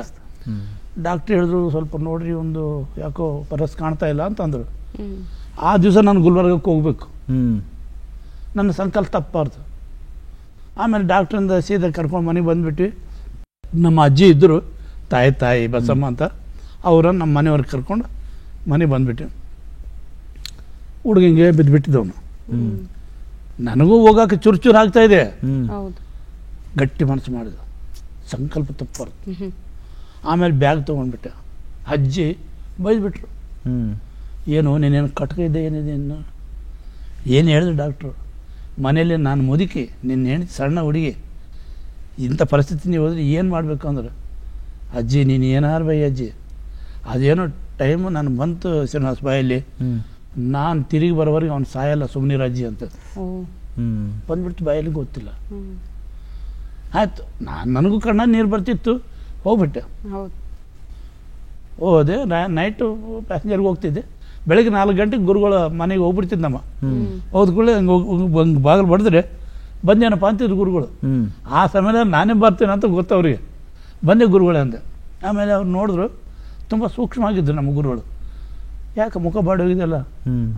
ಡಾಕ್ಟ್ರ್ ಹೇಳಿದ್ರು, ಸ್ವಲ್ಪ ನೋಡ್ರಿ, ಒಂದು ಯಾಕೋ ಪರಸ್ ಕಾಣ್ತಾ ಇಲ್ಲ ಅಂತಂದರು. ಆ ದಿವಸ ನಾನು ಗುಲ್ಬರ್ಗಕ್ಕೆ ಹೋಗ್ಬೇಕು, ನನ್ನ ಸಂಕಲ್ಪ ತಪ್ಪಾರ್ದು. ಆಮೇಲೆ ಡಾಕ್ಟ್ರಿಂದ ಸೀದಾ ಕರ್ಕೊಂಡು ಮನೆಗೆ ಬಂದುಬಿಟ್ಟು, ನಮ್ಮ ಅಜ್ಜಿ ಇದ್ದರು, ತಾಯಿ ಬಸಮ್ಮ ಅಂತ, ಅವರನ್ನು ನಮ್ಮ ಮನೆಯವ್ರಿಗೆ ಕರ್ಕೊಂಡು ಮನೆಗೆ ಬಂದುಬಿಟ್ಟು ಹುಡುಗಿಂಗೆ ಬಿದ್ದುಬಿಟ್ಟಿದ್ದವನು. ನನಗೂ ಹೋಗೋಕೆ ಚೂರು ಆಗ್ತಾಯಿದೆ. ಗಟ್ಟಿ ಮನಸ್ಸು ಮಾಡಿದ, ಸಂಕಲ್ಪ ತಪ್ಪಾರ್ದು. ಆಮೇಲೆ ಬ್ಯಾಗ್ ತೊಗೊಂಡ್ಬಿಟ್ಟೆ. ಅಜ್ಜಿ ಬೈದ್ಬಿಟ್ರು, ಏನು ನೀನೇನು ಕಟ್ಕ ಇದ್ದೆ, ಏನಿದೆ ಇನ್ನು ಏನು ಹೇಳಿದ್ರು ಡಾಕ್ಟ್ರು. ಮನೇಲಿ ನಾನು ಮುದುಕಿ, ನಿನ್ನ ಹೆಂಡತಿ ಸಣ್ಣ ಹುಡುಗಿ, ಇಂಥ ಪರಿಸ್ಥಿತಿ ನೀವು ಹೋದ್ರೆ ಏನು ಮಾಡಬೇಕು ಅಂದ್ರೆ, ಅಜ್ಜಿ ನೀನು ಏನಾರು ಬೈ ಅಜ್ಜಿ, ಅದೇನೋ ಟೈಮು ನಾನು ಬಂತು ಶ್ರೀನಿವಾಸ ಬಾಯಲ್ಲಿ, ನಾನು ತಿರುಗಿ ಬರೋವರೆಗೆ ಅವ್ನು ಸಾಯಲ್ಲ, ಸುಮ್ಮನಿರ ಅಜ್ಜಿ ಅಂತ ಬಂದ್ಬಿಟ್ಟು ಬಾಯಲ್ಲಿ ಗೊತ್ತಿಲ್ಲ. ಆಯಿತು, ನನಗೂ ಕಣ್ಣ ನೀರು ಬರ್ತಿತ್ತು, ಹೋಗ್ಬಿಟ್ಟೆ. ಹೋದೆ, ನೈಟು ಪ್ಯಾಸೆಂಜರ್ಗೆ ಹೋಗ್ತಿದ್ದೆ. ಬೆಳಗ್ಗೆ 4 ಗಂಟೆಗೆ ಗುರುಗಳ ಮನೆಗೆ ಹೋಗ್ಬಿಡ್ತಿದ್ದಮ್ಮ. ಹೋದ ಕೂಡಲೇ ಹಂಗೆ ಬಾಗಿಲು ಬಡಿದ್ರೆ ಬಂದೇನಪ್ಪ ಅಂತಿದ್ರು ಗುರುಗಳು. ಆ ಸಮಯದಲ್ಲಿ ನಾನೇ ಬರ್ತೀನಿ ಅಂತ ಗೊತ್ತವ್ರಿಗೆ. ಬಂದೆ ಗುರುಗಳೇ ಅಂದೆ. ಆಮೇಲೆ ಅವ್ರು ನೋಡಿದ್ರು, ತುಂಬ ಸೂಕ್ಷ್ಮವಾಗಿದ್ದರು ನಮ್ಮ ಗುರುಗಳು. ಯಾಕೆ ಮುಖ ಬಾಡೋಗಿದೆಲ್ಲ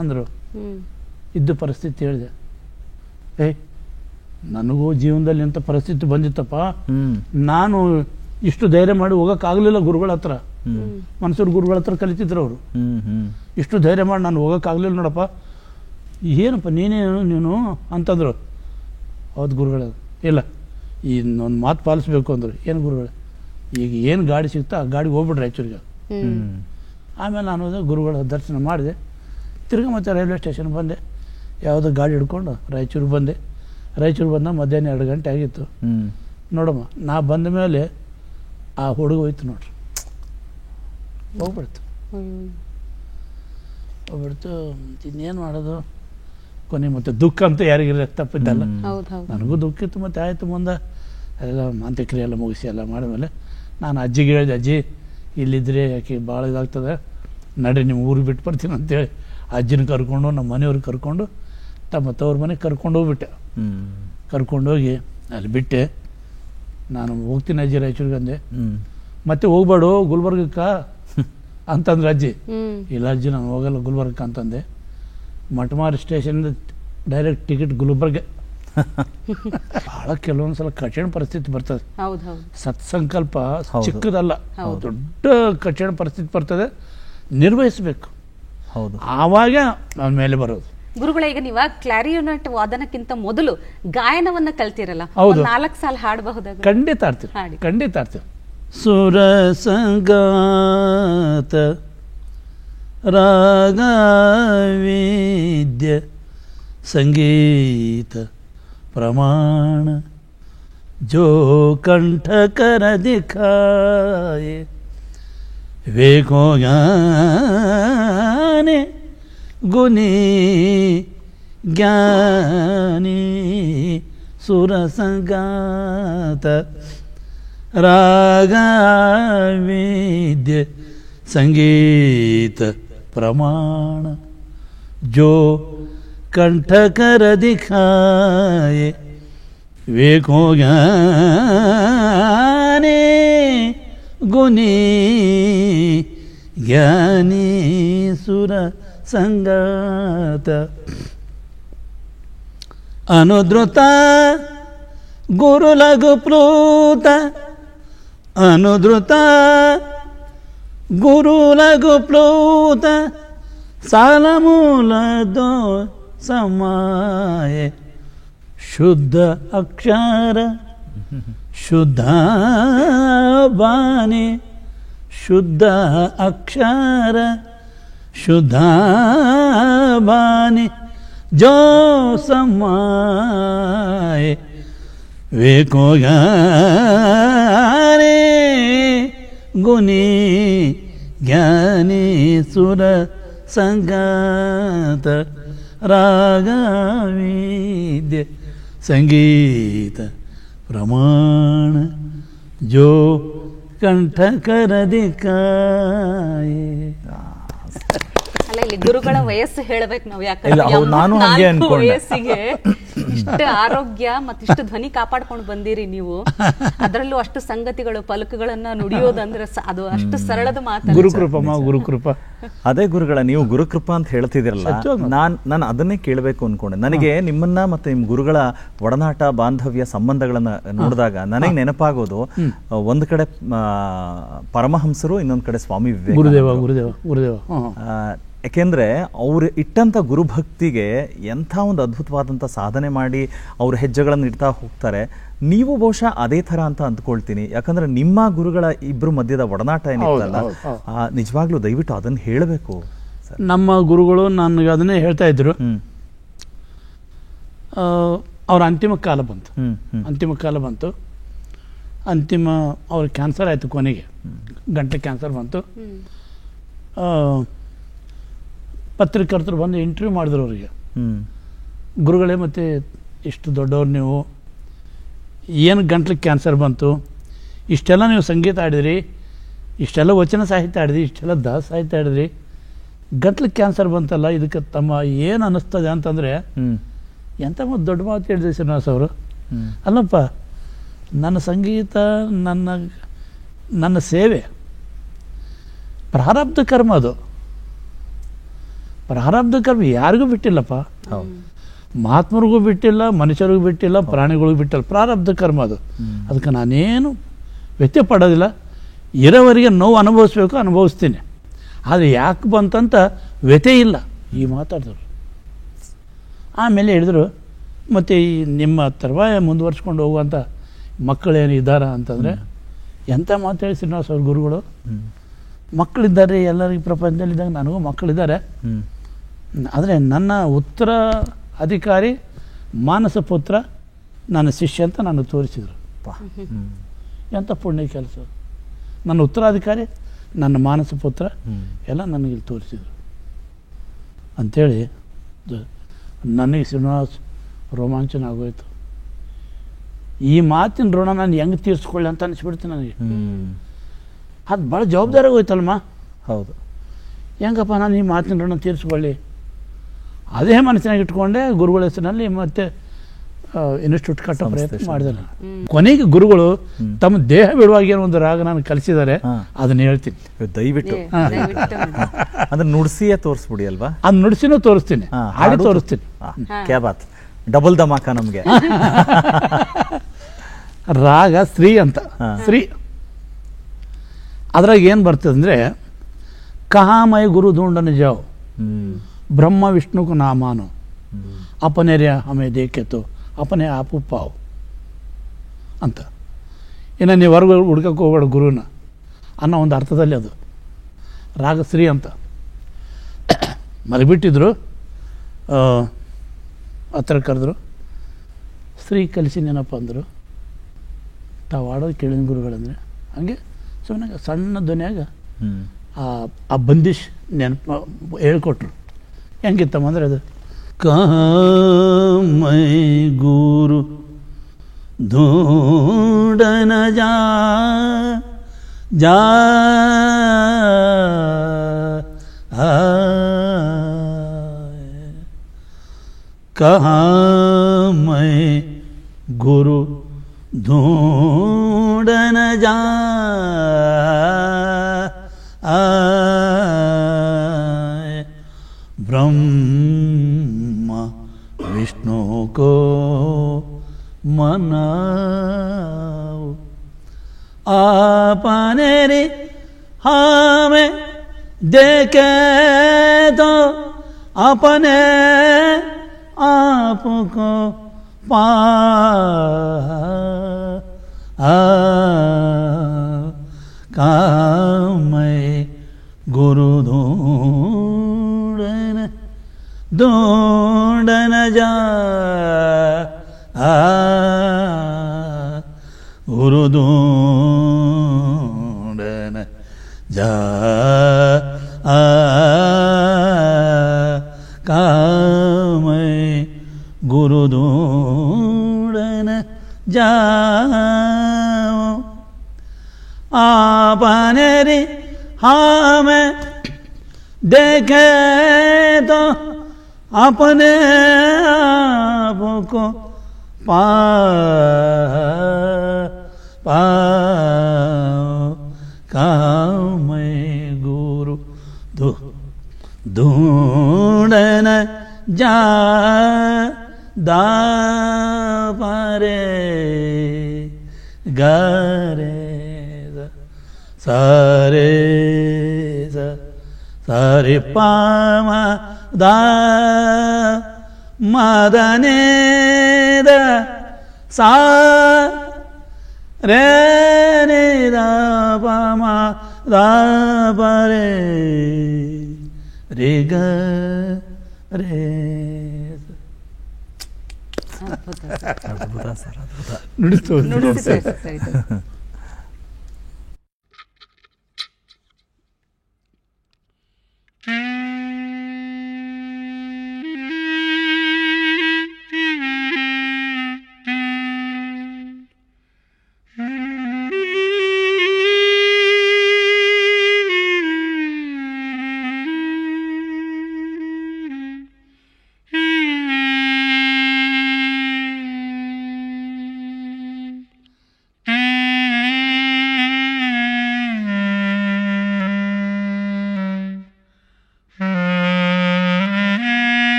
ಅಂದರು. ಇದ್ದ ಪರಿಸ್ಥಿತಿ ಹೇಳಿದೆ, ನನಗೂ ಜೀವನದಲ್ಲಿ ಎಂಥ ಪರಿಸ್ಥಿತಿ ಬಂದಿತ್ತಪ್ಪ, ನಾನು ಇಷ್ಟು ಧೈರ್ಯ ಮಾಡಿ ಹೋಗೋಕ್ಕಾಗಲಿಲ್ಲ ಗುರುಗಳ ಹತ್ರ. ಮನ್ಸೂರು ಗುರುಗಳ ಹತ್ರ ಕಲಿತಿದ್ರು ಅವರು. ಇಷ್ಟು ಧೈರ್ಯ ಮಾಡಿ ನಾನು ಹೋಗೋಕ್ಕಾಗಲಿಲ್ಲ ನೋಡಪ್ಪ, ಏನಪ್ಪ ನೀನು ಅಂತಂದರು. ಹೌದು ಗುರುಗಳ, ಇಲ್ಲ ಇನ್ನೊಂದು ಮಾತು ಪಾಲಿಸ್ಬೇಕು ಅಂದರು. ಏನು ಗುರುಗಳು, ಈಗ ಏನು ಗಾಡಿ ಸಿಗ್ತಾ ಆ ಗಾಡಿಗೆ ಹೋಗ್ಬಿಡ್ರಿ ರಾಯಚೂರಿಗೆ. ಆಮೇಲೆ ನಾನು ಗುರುಗಳ ದರ್ಶನ ಮಾಡಿದೆ. ತಿರ್ಗಿ ಮತ್ತೆ ರೈಲ್ವೆ ಸ್ಟೇಷನ್ ಬಂದೆ, ಯಾವುದೋ ಗಾಡಿ ಹಿಡ್ಕೊಂಡು ರಾಯಚೂರಿಗೆ ಬಂದೆ. ರಾಯಚೂರು ಬಂದ ಮಧ್ಯಾಹ್ನ 2 ಗಂಟೆ ಆಗಿತ್ತು. ನೋಡಮ್ಮ, ನಾ ಬಂದ ಮೇಲೆ ಆ ಹುಡುಗ ಹೋಯ್ತು ನೋಡ್ರಿ, ಹೋಗ್ಬಿಡ್ತು. ಇನ್ನೇನು ಮಾಡೋದು, ಕೊನೆ ಮತ್ತೆ ದುಃಖ ಅಂತ ಯಾರಿಗಿರ ತಪ್ಪಿದ್ದಲ್ಲ. ನನಗೂ ದುಃಖ ಇತ್ತು. ಮತ್ತೆ ಆಯಿತು, ಮುಂದೆ ಎಲ್ಲ ಮಾಂತ್ರಿಕ್ರಿಯೆ ಎಲ್ಲ ಮುಗಿಸಿ ಎಲ್ಲ ಮಾಡಿದ್ಮೇಲೆ ನಾನು ಅಜ್ಜಿಗೆ ಹೇಳಿದೆ, ಅಜ್ಜಿ ಇಲ್ಲಿದ್ದರೆ ಯಾಕೆ ಭಾಳ ಇದಾಗ್ತದೆ, ನಡ್ರಿ ನಿಮ್ಮ ಊರಿಗೆ ಬಿಟ್ಟು ಬರ್ತೀನಿ ಅಂತೇಳಿ ಅಜ್ಜಿನ ಕರ್ಕೊಂಡು ನಮ್ಮ ಮನೆಯವ್ರಿಗೆ ಕರ್ಕೊಂಡು ತಮ್ಮ ತವ್ರ ಮನೆಗೆ ಕರ್ಕೊಂಡು ಹೋಗ್ಬಿಟ್ಟೆ. ಕರ್ಕೊಂಡೋಗಿ ಅಲ್ಲಿ ಬಿಟ್ಟೆ. ನಾನು ಹೋಗ್ತೀನಿ ಅಜ್ಜಿ ರಾಯಚೂರಿಗೆ ಅಂದೆ. ಮತ್ತೆ ಹೋಗ್ಬೇಡು ಗುಲ್ಬರ್ಗಕ್ಕೆ ಅಂತಂದ್ರೆ ಅಜ್ಜಿ. ಇಲ್ಲ ಅಜ್ಜಿ ನಾನು ಹೋಗಲ್ಲ ಗುಲ್ಬರ್ಗಕ್ಕೆ ಅಂತಂದೆ. ಮಠಮಾರಿ ಸ್ಟೇಷನಿಂದ ಡೈರೆಕ್ಟ್ ಟಿಕೆಟ್ ಗುಲ್ಬರ್ಗ. ಭಾಳ ಕೆಲವೊಂದ್ಸಲ ಕಠಿಣ ಪರಿಸ್ಥಿತಿ ಬರ್ತದೆ. ಸತ್ಸಂಕಲ್ಪ ಚಿಕ್ಕದಲ್ಲ, ದೊಡ್ಡ ಕಠಿಣ ಪರಿಸ್ಥಿತಿ ಬರ್ತದೆ, ನಿರ್ವಹಿಸಬೇಕು. ಆವಾಗ ನನ್ನ ಮೇಲೆ ಬರೋದು. ಗುರುಗಳೇ, ಈಗ ನೀವ ಕ್ಲಾರಿಯೋನೆಟ್ ವಾದನಕ್ಕಿಂತ ಮೊದಲು ಗಾಯನವನ್ನ ಕಲ್ತಿರಲ್ಲ, 4 ಸಾಲ ಹಾಡಬಹುದಾಗ? ಖಂಡಿತ ಆಡ್ತೀವಿ. ಸುರ ಸಂಗಾತ ರಾಗ ವಿದ್ಯ ಸಂಗೀತ ಪ್ರಮಾಣ ಜೋ ಕಂಠ ಕರ ದಿಖಾಯೆ ವೇಗೋ ಜ್ಞಾನೆ ಗುಣಿ ಜ್ಞಾನಿ ಸುರ ಸಂಗಾತ ರಾಗ ವಿದ್ಯ ಸಂಗೀತ ಪ್ರಮಾಣ ಜೋ ಕಂಠ ಕರ ದಿಖಾಯೆ ವೇಗೋ ಜ್ಞಾನೆ ಗುಣಿ ಜ್ಞಾನಿ ಸುರ ಸಂಗಾತ ಅನುದ್ರುತ ಗುರು ಲಘು ಪ್ಲೂತ ಅನುದ್ರುತ ಗುರು ಲಘು ಪ್ಲೂತ ಸಾಲ ಮೂಲ ದೋ ಸಮಾಯ ಶುದ್ಧ ಅಕ್ಷರ ಶುದ್ಧ ಬಾಣಿ ಶುದ್ಧ ಅಕ್ಷರ ಶುದ್ಧ ಬಾಣಿ ಜೋ ಸಮಾಯ ವೇಕೋ ಜ್ಞಾನೇ ಗುಣಿ ಜ್ಞಾನಿ ಸುರ ಸಂಗಾತ ರಾಗವಿದ್ಯೆ ಸಂಗೀತ ಪ್ರಮಾಣ ಜೋ ಕಂಠ ಕರದಿ ಕಾಯೆ. ಅಲ್ಲ, ಇಲ್ಲಿ ಗುರುಗಳ ವಯಸ್ಸು ಹೇಳ್ಬೇಕು ನಾವು, ಇಲ್ಲ, ಯಾಕಂದ್ರೆ ಹೌದು, ನಾನು ಹಂಗೆ 84 ಅನ್ಕೊಂಡೆ. ವಯಸ್ಸಿಗೆ ಇಷ್ಟು ಆರೋಗ್ಯ ಮತ್ತಿಷ್ಟು ಧ್ವನಿ ಕಾಪಾಡ್ಕೊಂಡು ಬಂದಿರಿ ನೀವು. ಅದರಲ್ಲೂ ಅಷ್ಟು ಸಂಗತಿಗಳು ಪಲಕಗಳನ್ನ ನುಡಿಯೋದಂದ್ರೆ ಅದು ಅಷ್ಟು ಸರಳದ ಮಾತು. ಗುರುಕೃಪಮ್ಮ, ಗುರುಕೃಪ. ಅದೇ ಗುರುಗಳ, ನೀವು ಗುರುಕೃಪಾ ಅಂತ ಹೇಳ್ತಿದಿರಲ್ಲ, ನಾನು ಅದನ್ನೇ ಕೇಳಬೇಕು ಅನ್ಕೊಂಡೆ. ನನಗೆ ನಿಮ್ಮನ್ನ ಮತ್ತೆ ನಿಮ್ ಗುರುಗಳ ಒಡನಾಟ, ಬಾಂಧವ್ಯ, ಸಂಬಂಧಗಳನ್ನ ನೋಡಿದಾಗ ನನಗೆ ನೆನಪಾಗೋದು, ಒಂದ್ ಕಡೆ ಪರಮಹಂಸರು, ಇನ್ನೊಂದ್ ಕಡೆ ಸ್ವಾಮಿ ಗುರುದೇವ ವಿವೇಕಾನಂದರು. ಗುರುದೇವ ಗುರುದೇವ ಯಾಕೆಂದ್ರೆ ಅವ್ರು ಇಟ್ಟಂತ ಗುರುಭಕ್ತಿಗೆ ಎಂಥ ಒಂದು ಅದ್ಭುತವಾದಂಥ ಸಾಧನೆ ಮಾಡಿ ಅವ್ರ ಹೆಜ್ಜೆಗಳನ್ನು ಇಡ್ತಾ ಹೋಗ್ತಾರೆ. ನೀವು ಬಹುಶಃ ಅದೇ ಥರ ಅಂತ ಅಂದ್ಕೊಳ್ತೀನಿ. ಯಾಕಂದ್ರೆ ನಿಮ್ಮ ಗುರುಗಳ ಇಬ್ಬರು ಮಧ್ಯದ ಒಡನಾಟ ಏನಿತ್ತಲ್ಲ, ನಿಜವಾಗ್ಲೂ ದಯವಿಟ್ಟು ಅದನ್ನು ಹೇಳಬೇಕು. ನಮ್ಮ ಗುರುಗಳು ನನಗೆ ಅದನ್ನೇ ಹೇಳ್ತಾ ಇದ್ರು. ಅವ್ರ ಅಂತಿಮ ಕಾಲ ಬಂತು. ಅವ್ರ ಕ್ಯಾನ್ಸರ್ ಆಯಿತು. ಕೊನೆಗೆ ಗಂಟೆ ಕ್ಯಾನ್ಸರ್ ಬಂತು. ಪತ್ರಿಕರ್ತರು ಬಂದು ಇಂಟರ್ವ್ಯೂ ಮಾಡಿದ್ರು ಅವರಿಗೆ. ಗುರುಗಳೇ, ಮತ್ತು ಇಷ್ಟು ದೊಡ್ಡವ್ರು ನೀವು, ಏನು ಗಂಟ್ಲಿಗೆ ಕ್ಯಾನ್ಸರ್ ಬಂತು, ಇಷ್ಟೆಲ್ಲ ನೀವು ಸಂಗೀತ ಆಡಿದ್ರಿ, ಇಷ್ಟೆಲ್ಲ ವಚನ ಸಾಹಿತ್ಯ ಆಡಿದ್ರಿ, ಇಷ್ಟೆಲ್ಲ ದಾಸ ಸಾಹಿತ್ಯ ಆಡಿದ್ರಿ, ಗಂಟ್ಲಿಗೆ ಕ್ಯಾನ್ಸರ್ ಬಂತಲ್ಲ, ಇದಕ್ಕೆ ತಮ್ಮ ಏನು ಅನ್ನಿಸ್ತದೆ ಅಂತಂದರೆ, ಎಂಥ ಮತ್ತು ದೊಡ್ಡ ಮಾತು ಹೇಳಿದ್ರಿ ಶ್ರೀನಿವಾಸ ಅವರು. ಅಲ್ಲಪ್ಪ, ನನ್ನ ಸಂಗೀತ, ನನ್ನ ಸೇವೆ ಪ್ರಾರಬ್ಧ ಕರ್ಮ. ಅದು ಪ್ರಾರಬ್ಧ ಕರ್ಮ ಯಾರಿಗೂ ಬಿಟ್ಟಿಲ್ಲಪ್ಪ. ಮಹಾತ್ಮರಿಗೂ ಬಿಟ್ಟಿಲ್ಲ, ಮನುಷ್ಯರಿಗೂ ಬಿಟ್ಟಿಲ್ಲ, ಪ್ರಾಣಿಗಳಿಗೂ ಬಿಟ್ಟಿಲ್ಲ. ಪ್ರಾರಬ್ಧ ಕರ್ಮ ಅದು. ಅದಕ್ಕೆ ನಾನೇನು ವ್ಯತ್ಯಯ ಪಡೋದಿಲ್ಲ. ಇರೋವರೆಗೆ ನೋವು ಅನುಭವಿಸ್ಬೇಕು, ಅನುಭವಿಸ್ತೀನಿ. ಆದರೆ ಯಾಕೆ ಬಂತಂತ ವ್ಯಥೆ ಇಲ್ಲ. ಈ ಮಾತಾಡಿದ್ರು. ಆಮೇಲೆ ಹೇಳಿದ್ರು, ಮತ್ತು ಈ ನಿಮ್ಮ ತರುವಾಯ ಮುಂದುವರ್ಸ್ಕೊಂಡು ಹೋಗುವಂಥ ಮಕ್ಕಳೇನು ಇದ್ದಾರ ಅಂತಂದರೆ, ಎಂಥ ಮಾತು ಹೇಳಿ ಶ್ರೀನಿವಾಸ ಅವ್ರ ಗುರುಗಳು. ಮಕ್ಕಳಿದ್ದಾರೆ ಎಲ್ಲರಿಗೂ ಪ್ರಪಂಚದಲ್ಲಿದ್ದಾಗ, ನನಗೂ ಮಕ್ಕಳಿದ್ದಾರೆ. ಆದರೆ ನನ್ನ ಉತ್ತರ ಅಧಿಕಾರಿ ಮಾನಸ ಪುತ್ರ, ನನ್ನ ಶಿಷ್ಯ ಅಂತ ನಾನು ತೋರಿಸಿದರು. ಎಂಥ ಪುಣ್ಯ ಕೆಲಸ. ನನ್ನ ಉತ್ತರಾಧಿಕಾರಿ ನನ್ನ ಮಾನಸ ಪುತ್ರ ಎಲ್ಲ ನನಗಿಲ್ಲಿ ತೋರಿಸಿದರು ಅಂಥೇಳಿ ನನಗೆ ಶ್ರೀನಿವಾಸ್ ರೋಮಾಂಚನ ಆಗೋಯ್ತು. ಈ ಮಾತಿನ ಋಣ ನಾನು ಹೆಂಗೆ ತೀರಿಸ್ಕೊಳ್ಳಿ ಅಂತ ಅನಿಸ್ಬಿಡ್ತೀನಿ ನನಗೆ. ಅದು ಭಾಳ ಜವಾಬ್ದಾರಿ ಹೋಯ್ತಲ್ಮ. ಹೌದು, ಹೆಂಗಪ್ಪ ನಾನು ಈ ಮಾತಿನ ಋಣ ತೀರಿಸ್ಕೊಳ್ಳಿ. ಅದೇ ಮನಸ್ಸಿನಾಗ ಇಟ್ಕೊಂಡೆ ಗುರುಗಳ ಹೆಸರಿನಲ್ಲಿ ಮತ್ತೆ ಇನ್ಸ್ಟಿಟ್ಯೂಟ್ ಕಟ್ಟೋ ಪ್ರಯತ್ನ ಮಾಡಿದೆ ನಾನು. ಕೊನೆಗೆ ಗುರುಗಳು ತಮ್ಮ ದೇಹ ಬಿಡುವಾಗ ಏನೋ ಒಂದು ರಾಗ ನಾನು ಕಲಿಸಿದ್ದಾರೆ, ಅದನ್ನ ಹೇಳ್ತೀನಿ. ದಯವಿಟ್ಟು ಅದನ್ನ ನುಡಿಸಿಯೇ ತೋರಿಸ್ಬಿಡಿ ಅಲ್ವಾ. ಅದು ನುಡಿಸಿನೂ ತೋರಿಸ್ತೀನಿ, ಹಾಡಿ ತೋರಿಸ್ತೀನಿ. ಕ್ಯಾ ಬಾತ್, ಡಬಲ್ ಧಮಾಕ ನಮಗೆ. ರಾಗ ಶ್ರೀ ಅಂತ. ಶ್ರೀ ಅದ್ರಾಗ ಏನು ಬರ್ತದೆ ಅಂದರೆ, ಕಹಾಮಯ ಗುರು ढूंढने जाओ, ಬ್ರಹ್ಮ ವಿಷ್ಣುಕು ನಾ ಮಾನೋ, ಅಪನೆರ್ಯ ಹಮೆ ದೇಖೆ ತೋ ಅಪನೆ ಆಪು ಪಾವು ಅಂತ. ಇನ್ನು ನೀವು ಹೊರಗೆ ಹುಡ್ಕಕ್ಕೆ ಹೋಗ್ಬೇಡ ಗುರುನ ಅನ್ನೋ ಒಂದು ಅರ್ಥದಲ್ಲಿ ಅದು ರಾಗಶ್ರೀ ಅಂತ. ಮಲಗಿಬಿಟ್ಟಿದ್ರು, ಹತ್ರ ಕರೆದ್ರು, ಸ್ತ್ರೀ ಕಲಿಸಿನೇನಪ್ಪ ಅಂದರು. ತಾವು ಆಡೋದು ಕೇಳಿದ ಗುರುಗಳಂದರೆ ಹಂಗೆ ಸುಮ್ಮನೆ ಸಣ್ಣ ಧ್ವನಿಯಾಗ ಆ ಬಂದಿಶ್ ನೆನಪು ಹೇಳ್ಕೊಟ್ರು. ಹೆಂಗಿತ್ತಮ್ಮ ಅಂದರೆ ಅದು ಕಾಮೈ ಗುರು ढूंढन जा कहाँ मैं गुरु ढूंढन जा ब्रह्मा विष्णु को मनाओ आपने रे हमें देखे तो अपने आपको पा मैं गुरु ढूंढन जा गुरु ढूंढन जा आपने री हाँ मैं देखे तो अपने आप को पाओ कहाँ मैं गुरु ढूंढन जा दा पारे गारे सारे सारे पामा दा मदने दा सा रे ने दा पामा दा पारे रे ಗ ರೇ ಅದ್ಭುತ ಸರ್, ಅದ್ಭುತ. ನುಡಿಸಿದ್ದಾರೆ ಸರ್ ಇದು.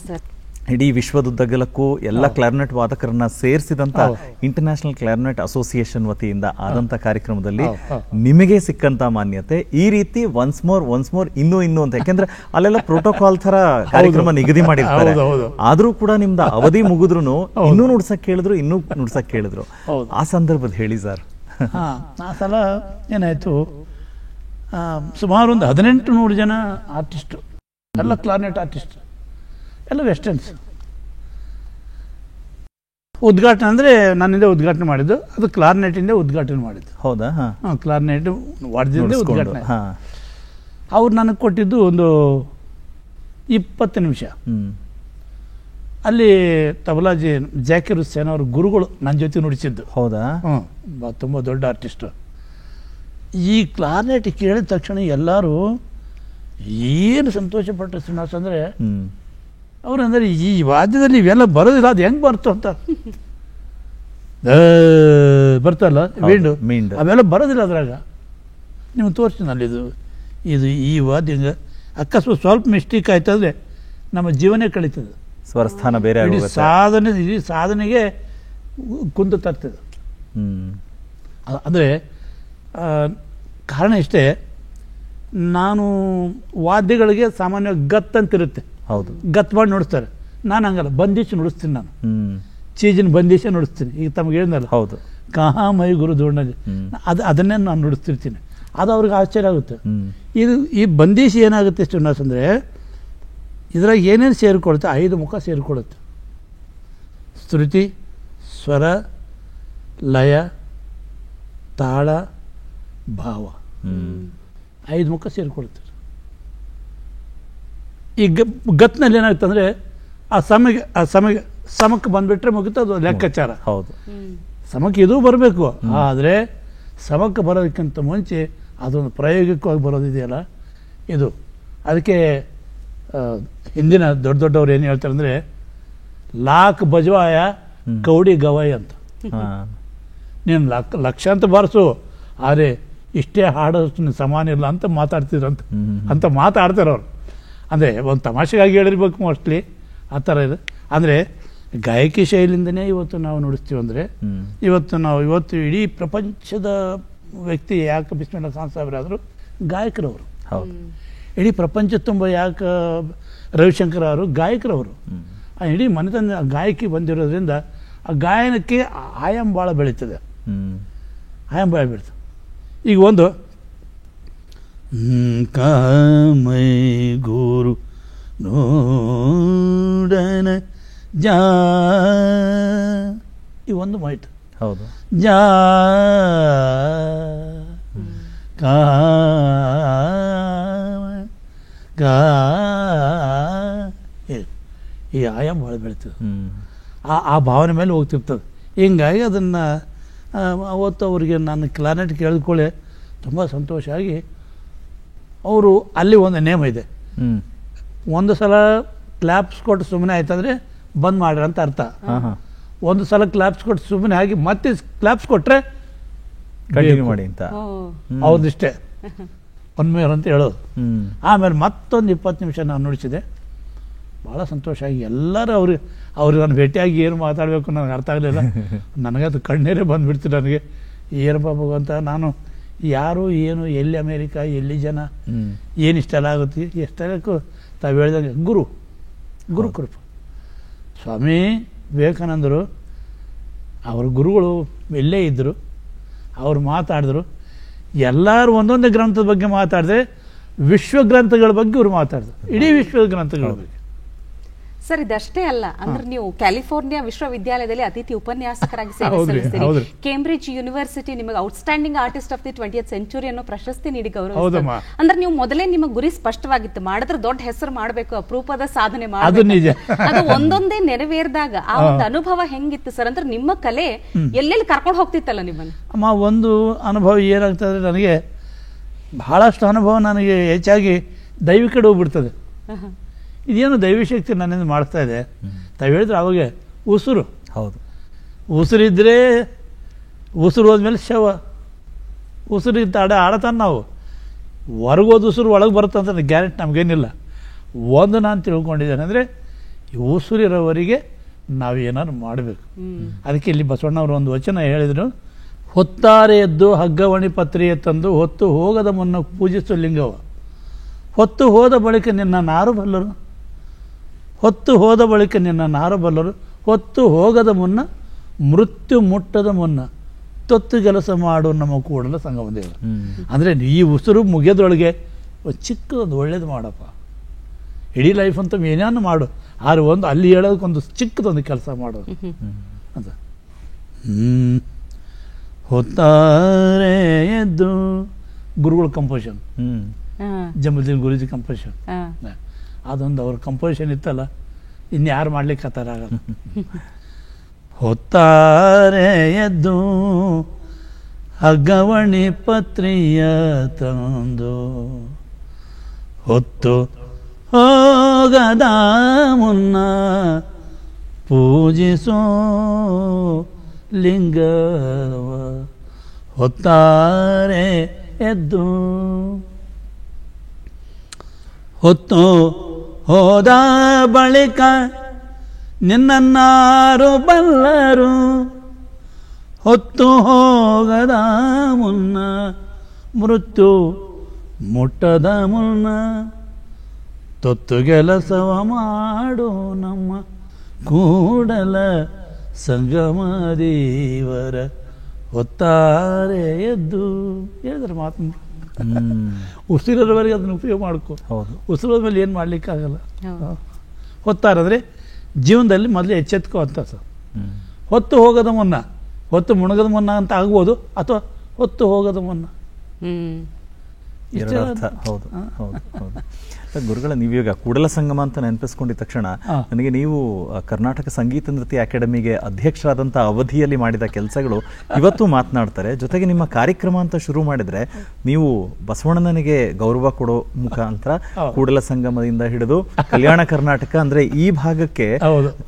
ಸರ್ ಇಡೀ ವಿಶ್ವದುದ್ದಗಲಕ್ಕೂ ಎಲ್ಲ ಕ್ಲಾರ್ನೆಟ್ ವಾದಕರನ್ನ ಸೇರಿಸಿದಂತ ಇಂಟರ್ನ್ಯಾಷನಲ್ ಕ್ಲಾರ್ನೆಟ್ ಅಸೋಸಿಯೇಷನ್ ವತಿಯಿಂದ ಆದಂತ ಕಾರ್ಯಕ್ರಮದಲ್ಲಿ ನಿಮಗೆ ಸಿಕ್ಕಂತ ಮಾನ್ಯತೆ ಈ ರೀತಿ ಒನ್ಸ್ ಮೋರ್ ಇನ್ನೂ ಅಂತ, ಯಾಕೆಂದ್ರೆ ಅಲ್ಲೆಲ್ಲ ಪ್ರೋಟೋಕಾಲ್ ತರ ಕಾರ್ಯಕ್ರಮ ನಿಗದಿ ಮಾಡಿರ್ತಾರೆ. ಆದ್ರೂ ಕೂಡ ನಿಮ್ದು ಅವಧಿ ಮುಗಿದ್ರು ಇನ್ನೂ ನುಡ್ಸಕ್ ಹೇಳಿದ್ರು ಆ ಸಂದರ್ಭದ ಹೇಳಿ ಸರ್. ಆ ಸಲ ಏನಾಯ್ತು, ಸುಮಾರು ಒಂದು 1800 ಜನ ಆರ್ಟಿಸ್ಟು, ಎಲ್ಲ ಕ್ಲಾರ್ನೆಟ್ ಆರ್ಟಿಸ್ಟ್, ಎಲ್ಲ ವೆಸ್ಟರ್ನ್ಸ್. ಉದ್ಘಾಟನೆ ಅಂದರೆ ನನ್ನಿಂದ ಉದ್ಘಾಟನೆ ಮಾಡಿದ್ದು, ಅದು ಕ್ಲಾರ್ನೆಟಿಂದ ಉದ್ಘಾಟನೆ ಮಾಡಿದ್ದು. ಹೌದಾ? ಕ್ಲಾರ್ನೆಟ್ ವಾದ್ಯದಿಂದ ಉದ್ಘಾಟನೆ. ಅವ್ರು ನನಗೆ ಕೊಟ್ಟಿದ್ದು ಒಂದು 20 ನಿಮಿಷ. ಅಲ್ಲಿ ತಬಲಾಜಿ ಜಾಕಿರ್ ಹುಸೇನ್ ಅವ್ರ ಗುರುಗಳು ನನ್ನ ಜೊತೆ ನುಡಿಸಿದ್ದು. ಹೌದಾ? ತುಂಬ ದೊಡ್ಡ ಆರ್ಟಿಸ್ಟು. ಈ ಕ್ಲಾರ್ನೆಟ್ ಕೇಳಿದ ತಕ್ಷಣ ಎಲ್ಲರೂ ಏನು ಸಂತೋಷಪಟ್ಟರು ಶ್ರೀನಿವಾಸ್ ಅಂದರೆ, ಅವ್ರಂದ್ರೆ ಈ ವಾದ್ಯದಲ್ಲಿ ಇವೆಲ್ಲ ಬರೋದಿಲ್ಲ, ಅದು ಹೆಂಗೆ ಬರ್ತು ಅಂತ ಬರ್ತಲ್ಲ ಮೀಂಡು, ಅವೆಲ್ಲ ಬರೋದಿಲ್ಲ ಅದ್ರಾಗ. ನೀವು ತೋರಿಸ್ತೀನಿ ಅಲ್ಲಿದು ಇದು ಈ ವಾದ್ಯ ಅಕಸ್ಮಾತ್ ಸ್ವಲ್ಪ ಮಿಸ್ಟೇಕ್ ಆಯ್ತಂದ್ರೆ ನಮ್ಮ ಜೀವನೇ ಕಳೀತದೆ, ಸ್ವರಸ್ಥಾನ ಬೇರೆ ಇಡೀ ಸಾಧನೆಗೆ ಕುಂದು ತರ್ತದೆ. ಅಂದರೆ ಕಾರಣ ಇಷ್ಟೇ, ನಾನು ವಾದ್ಯಗಳಿಗೆ ಸಾಮಾನ್ಯವಾಗಿ ಗತ್ತಂತಿರುತ್ತೆ, ಹೌದು, ಗತ್ ಮಾಡಿ ನುಡಿಸ್ತಾರೆ. ನಾನು ಹಂಗಲ್ಲ, ಬಂದೀಶ್ ನುಡಿಸ್ತೀನಿ. ನಾನು ಚೀಜಿನ ಬಂದೀಶೇ ನುಡಿಸ್ತೀನಿ. ಈಗ ತಮಗೆ ಹೇಳಿದ್ನಲ್ಲ, ಹೌದು, ಕಹಾ ಮೈ ಗುರು ಧೋರಣೆ, ಅದನ್ನೇ ನಾನು ನುಡಿಸ್ತಿರ್ತೀನಿ. ಅದು ಅವ್ರಿಗೆ ಆಶ್ಚರ್ಯ ಆಗುತ್ತೆ. ಇದು ಈ ಬಂದೀಶ್ ಏನಾಗುತ್ತೆ ಶ್ರೀನಿವಾಸ್ ಅಂದರೆ, ಇದ್ರಾಗ ಏನೇನು ಸೇರಿಕೊಳ್ಳುತ್ತೆ, 5 ಮುಖ ಸೇರಿಕೊಳ್ಳುತ್ತೆ. ಶ್ರುತಿ, ಸ್ವರ, ಲಯ, ತಾಳ, ಭಾವ, 5 ಮುಖ ಸೇರಿಕೊಳ್ತಾರೆ. ಈ ಗತ್ನಲ್ಲಿ ಏನಾಗ್ತಂದರೆ ಸಮಕ್ಕೆ ಬಂದುಬಿಟ್ರೆ ಮುಗಿತು, ಅದು ಲೆಕ್ಕಾಚಾರ. ಹೌದು, ಸಮಕ್ಕೆ ಇದು ಬರಬೇಕು. ಆದರೆ ಸಮಕ್ಕೆ ಬರೋದಕ್ಕಿಂತ ಮುಂಚೆ ಅದೊಂದು ಪ್ರಾಯೋಗಿಕವಾಗಿ ಬರೋದಿದೆಯಲ್ಲ, ಇದು ಅದಕ್ಕೆ ಹಿಂದಿನ ದೊಡ್ಡವ್ರು ಏನು ಹೇಳ್ತಾರೆ ಅಂದರೆ, ಲಾಕ್ ಬಜವಾಯ ಕೌಡಿ ಗವಾಯ್ ಅಂತ. ನೀನು ಲಕ್ಷ ಅಂತ ಬಾರಿಸು, ಆದರೆ ಇಷ್ಟೇ ಹಾಡೋಷ್ಟು ಸಮಾನ ಇಲ್ಲ ಅಂತ ಮಾತಾಡ್ತಿದ್ರಂತ ಅಂತ ಮಾತಾಡ್ತಾರೆ ಅವರು. ಅಂದರೆ ಒಂದು ತಮಾಷೆಗಾಗಿ ಹೇಳಿರ್ಬೇಕು ಮೋಸ್ಟ್ಲಿ, ಆ ಥರ ಇದೆ. ಅಂದರೆ ಗಾಯಕಿ ಶೈಲಿಯಿಂದನೇ ಇವತ್ತು ನಾವು ನುಡಿಸ್ತೀವಿ. ಅಂದರೆ ಇವತ್ತು ಇಡೀ ಪ್ರಪಂಚದ ವ್ಯಕ್ತಿ ಯಾಕೆ ಬಿಸ್ಮಿಲ್ಲಾ ಖಾನ್ ಸಾಹೇಬ್ರಾದರು ಗಾಯಕರವರು. ಹೌದು, ಇಡೀ ಪ್ರಪಂಚ ತುಂಬ ಯಾಕೆ ರವಿಶಂಕರ್ ಅವರು ಗಾಯಕರವರು. ಆ ಇಡೀ ಮನೆತನ ಗಾಯಕಿ ಬಂದಿರೋದ್ರಿಂದ ಆ ಗಾಯನಕ್ಕೆ ಆಯಾಮ ಭಾಳ ಬೆಳೀತದೆ. ಆಯಾಮ ಭಾಳ ಬೆಳೀತದೆ. ಈಗ ಒಂದು ಕಾಮೈ ಗುರು ನೋಡನ ಜಾ, ಈ ಒಂದು ಮೈಟ್. ಹೌದು, ಜಾ ಕಾ ಗಾ, ಈ ಆಯಾಮ ಭಾಳ ಬೆಳೀತದೆ. ಆ ಭಾವನೆ ಮೇಲೆ ಹೋಗ್ತಿರ್ತದೆ. ಹಿಂಗಾಗಿ ಅದನ್ನು ಅವತ್ತು ಅವರಿಗೆ ನಾನು ಕ್ಲಾರಿನೆಟ್ ಕೇಳಿದ್ಕೊಳ್ಳೆ ತುಂಬ ಸಂತೋಷ ಆಗಿ, ಅವರು ಅಲ್ಲಿ ಒಂದು ನೇಮ ಇದೆ, ಒಂದು ಸಲ ಕ್ಲಾಪ್ಸ್ ಕೊಟ್ಟು ಸುಮ್ಮನೆ ಆಯ್ತಂದರೆ ಬಂದ್ ಮಾಡ್ರಿ ಅಂತ ಅರ್ಥ. ಒಂದು ಸಲ ಕ್ಲಾಪ್ಸ್ ಕೊಟ್ಟು ಸುಮ್ಮನೆ ಆಗಿ ಮತ್ತೆ ಕ್ಲಾಪ್ಸ್ ಕೊಟ್ಟರೆ ಕಂಟಿನ್ಯೂ ಮಾಡಿ ಅಂತ ಅವ್ರದಿಷ್ಟೇ ಒನ್ಮೇರ್ ಅಂತ ಹೇಳೋದು. ಆಮೇಲೆ ಮತ್ತೊಂದು 20 ನಿಮಿಷ ನಾನು ನುಡಿಸಿದೆ. ಭಾಳ ಸಂತೋಷ ಆಗಿ ಎಲ್ಲರೂ ಅವ್ರಿಗೆ ನಾನು ಭೇಟಿಯಾಗಿ ಏನು ಮಾತಾಡಬೇಕು ನನಗೆ ಅರ್ಥ ಆಗಲಿಲ್ಲ. ನನಗದು ಕಣ್ಣೀರೇ ಬಂದುಬಿಡ್ತು ನನಗೆ. ಏನು ಬಾಬು ಅಂತ ನಾನು ಯಾರು ಏನು, ಎಲ್ಲಿ ಅಮೇರಿಕಾ, ಎಲ್ಲಿ ಜನ, ಏನು ಇಷ್ಟೆಲ್ಲ ಆಗುತ್ತೆ, ಎಷ್ಟೆಲ್ಲಕ್ಕೂ ತಾವು ಹೇಳಿದಂಗೆ ಗುರು ಕೃಪೆ. ಸ್ವಾಮಿ ವಿವೇಕಾನಂದರು ಅವ್ರ ಗುರುಗಳು ಎಲ್ಲೇ ಇದ್ದರು, ಅವ್ರು ಮಾತಾಡಿದ್ರು. ಎಲ್ಲರೂ ಒಂದೊಂದೇ ಗ್ರಂಥದ ಬಗ್ಗೆ ಮಾತಾಡಿದ್ರೆ, ವಿಶ್ವ ಗ್ರಂಥಗಳ ಬಗ್ಗೆ ಇವ್ರು ಮಾತಾಡಿದ್ರು, ಇಡೀ ವಿಶ್ವದ ಗ್ರಂಥಗಳ ಬಗ್ಗೆ. ಸರ್, ಇದಷ್ಟೇ ಅಲ್ಲ, ಅಂದ್ರೆ ನೀವು ಕ್ಯಾಲಿಫೋರ್ನಿಯಾ ವಿಶ್ವವಿದ್ಯಾಲಯದಲ್ಲಿ ಅತಿಥಿ ಉಪನ್ಯಾಸಕರಾಗಿ ಸೇವೆ ಸಲ್ಲಿಸ್ತೀರಿ. ಕೇಂಬ್ರಿಡ್ಜ್ ಯೂನಿವರ್ಸಿಟಿ ನಿಮಗೆ outstanding artist of the 20th century ಅನ್ನೋ ಪ್ರಶಸ್ತಿ ನೀಡಿ ಗೌರವಿಸಿದೆ. ಅಂದ್ರೆ ನೀವು ಮೊದಲೇ ನಿಮ್ಮ ಗುರಿ ಸ್ಪಷ್ಟವಾಗಿತ್ತು, ಮಾಡಿದ್ರೆ ದೊಡ್ಡ ಹೆಸರು ಮಾಡಬೇಕು, ಅಪರೂಪದ ಸಾಧನೆ ಮಾಡಬೇಕು. ಅದು ಒಂದೊಂದೇ ನೆರವೇರಿದಾಗ ಆ ಒಂದು ಅನುಭವ ಹೆಂಗಿತ್ತು ಸರ್? ಅಂದ್ರೆ ನಿಮ್ಮ ಕಲೆ ಎಲ್ಲೆಲ್ಲಿ ಕರ್ಕೊಂಡು ಹೋಗ್ತಿತ್ತಲ್ಲ ನಿಮ್ಮನ್ನು? ಅಮ್ಮ, ಒಂದು ಅನುಭವ ಏನಾಗ್ತದೆ ನನಗೆ, ಬಹಳಷ್ಟು ಅನುಭವ ನನಗೆ ಹೆಚ್ಚಾಗಿ ದೈವ ಕಡೆ ಹೋಗ್ಬಿಡ್ತದೆ. ಇದೇನು ದೈವಶಕ್ತಿ ನನ್ನಿಂದ ಮಾಡ್ತಾ ಇದೆ. ತಾವು ಹೇಳಿದ್ರೆ ಅವಾಗ ಉಸಿರು. ಹೌದು, ಉಸಿರಿದ್ರೆ ಉಸಿರು ಹೋದ್ಮೇಲೆ ಶವ. ಉಸಿರು ಆಡತಾನೆ ನಾವು. ಹೊರಗೋದು ಉಸಿರು ಒಳಗೆ ಬರುತ್ತಂತ ಗ್ಯಾರಂಟಿ ನಮಗೇನಿಲ್ಲ. ಒಂದು ನಾನು ತಿಳ್ಕೊಂಡಿದ್ದೇನೆ ಅಂದರೆ, ಉಸಿರಿರೋವರೆಗೆ ನಾವು ಏನಾದ್ರು ಮಾಡಬೇಕು. ಅದಕ್ಕೆ ಇಲ್ಲಿ ಬಸವಣ್ಣವರು ಒಂದು ವಚನ ಹೇಳಿದರು, ಹೊತ್ತಾರೆ ಎದ್ದು ಹಗ್ಗವಣಿ ಪತ್ರಿಯೇ ತಂದು ಹೊತ್ತು ಹೋಗದ ಮುನ್ನ ಪೂಜಿಸು ಲಿಂಗವ, ಹೊತ್ತು ಹೋದ ಬಳಿಕ ನಿನ್ನ ನಾರು ಬಲ್ಲರು, ಹೊತ್ತು ಹೋದ ಬಳಿಕ ನಿನ್ನ ನಾರು ಬಲ್ಲರು, ಹೊತ್ತು ಹೋಗದ ಮುನ್ನ ಮೃತ್ಯು ಮುಟ್ಟದ ಮುನ್ನ ತೊತ್ತು ಕೆಲಸ ಮಾಡು ನಮ್ಮ ಕೂಡಲ ಸಂಗಮ ದೇವರು. ಅಂದರೆ ಈ ಉಸಿರು ಮುಗಿಯೋದ್ರೊಳಗೆ ಚಿಕ್ಕದೊಂದು ಒಳ್ಳೇದು ಮಾಡಪ್ಪ, ಇಡೀ ಲೈಫ್ ಅಂತ ಏನೇನು ಮಾಡು, ಆದ್ರೆ ಒಂದು ಅಲ್ಲಿ ಹೇಳೋದಕ್ಕೊಂದು ಚಿಕ್ಕದೊಂದು ಕೆಲಸ ಮಾಡೋದು ಅಂತ. ಹೊತ್ತಾರೆ ಎದ್ದು ಗುರುಗಳ ಕಂಪೋಸಿಷನ್, ಜಮುದ್ದೀನ್ ಗುರುಜಿ ಕಂಪೋಸಿಷನ್, ಅದೊಂದು ಅವ್ರ ಕಂಪೋಸಿಷನ್ ಇತ್ತಲ್ಲ, ಇನ್ಯಾರು ಮಾಡ್ಲಿಕ್ಕೆ ಹತ್ತಾರ ಆಗಲ್ಲ. ಹೊತ್ತಾರೆ ಎದ್ದು ಹಗ್ಗವಣಿ ಪತ್ರಿಯ ತಂದು ಹೊತ್ತು ಹೋಗದ ಮುನ್ನ ಪೂಜಿಸೋ ಲಿಂಗವ, ಹೊತ್ತಾರೆ ಎದ್ದು ಹೊತ್ತು ಹೋದ ಬಳಿಕ ನಿನ್ನನ್ನಾರು ಬಲ್ಲರು, ಹೊತ್ತು ಹೋಗದ ಮುನ್ನ ಮೃತ್ಯು ಮುಟ್ಟದ ಮುನ್ನ ತೊತ್ತು ಕೆಲಸವ ಮಾಡು ನಮ್ಮ ಕೂಡಲ ಸಂಗಮ ದೇವರ, ಹೊತ್ತಾರೆ ಎದ್ದು ಹೇಳಿದ್ರೆ ಮಾತು. ಉಸಿರೋವರೆಗೆ ಅದನ್ನು ಉಪಯೋಗ ಮಾಡ್ಕೊ. ಉಸಿರೋದ ಮೇಲೆ ಏನು ಮಾಡ್ಲಿಕ್ಕಾಗಲ್ಲ. ಹೊತ್ತಾರಂದರೆ ಜೀವನದಲ್ಲಿ ಮೊದಲು ಎಚ್ಚೆತ್ಕೋ ಅಂತ ಸರ್. ಹೊತ್ತು ಹೋಗೋದ ಮುನ್ನ, ಹೊತ್ತು ಮುಣಗದ ಮುನ್ನ ಅಂತ ಆಗ್ಬೋದು, ಅಥವಾ ಹೊತ್ತು ಹೋಗೋದ ಮುನ್ನ. ಹ್ಮ್ ಎರಡು ಅರ್ಥ. ಹೌದು ಹೌದು ಹೌದು. ಗುರುಗಳ, ನೀವೀಗ ಕೂಡಲ ಸಂಗಮ ಅಂತ ನೆನಪಿಸ್ಕೊಂಡಿದ ತಕ್ಷಣ ನನಗೆ ನೀವು ಕರ್ನಾಟಕ ಸಂಗೀತ ನೃತ್ಯ ಅಕಾಡೆಮಿಗೆ ಅಧ್ಯಕ್ಷರಾದಂಥ ಅವಧಿಯಲ್ಲಿ ಮಾಡಿದ ಕೆಲಸಗಳು ಇವತ್ತು ಮಾತನಾಡ್ತಾರೆ. ಜೊತೆಗೆ ನಿಮ್ಮ ಕಾರ್ಯಕ್ರಮ ಅಂತ ಶುರು ಮಾಡಿದ್ರೆ ನೀವು ಬಸವಣ್ಣನಿಗೆ ಗೌರವ ಕೊಡೋ ಮುಖಾಂತರ ಕೂಡಲ ಸಂಗಮದಿಂದ ಹಿಡಿದು ಕಲ್ಯಾಣ ಕರ್ನಾಟಕ ಅಂದ್ರೆ ಈ ಭಾಗಕ್ಕೆ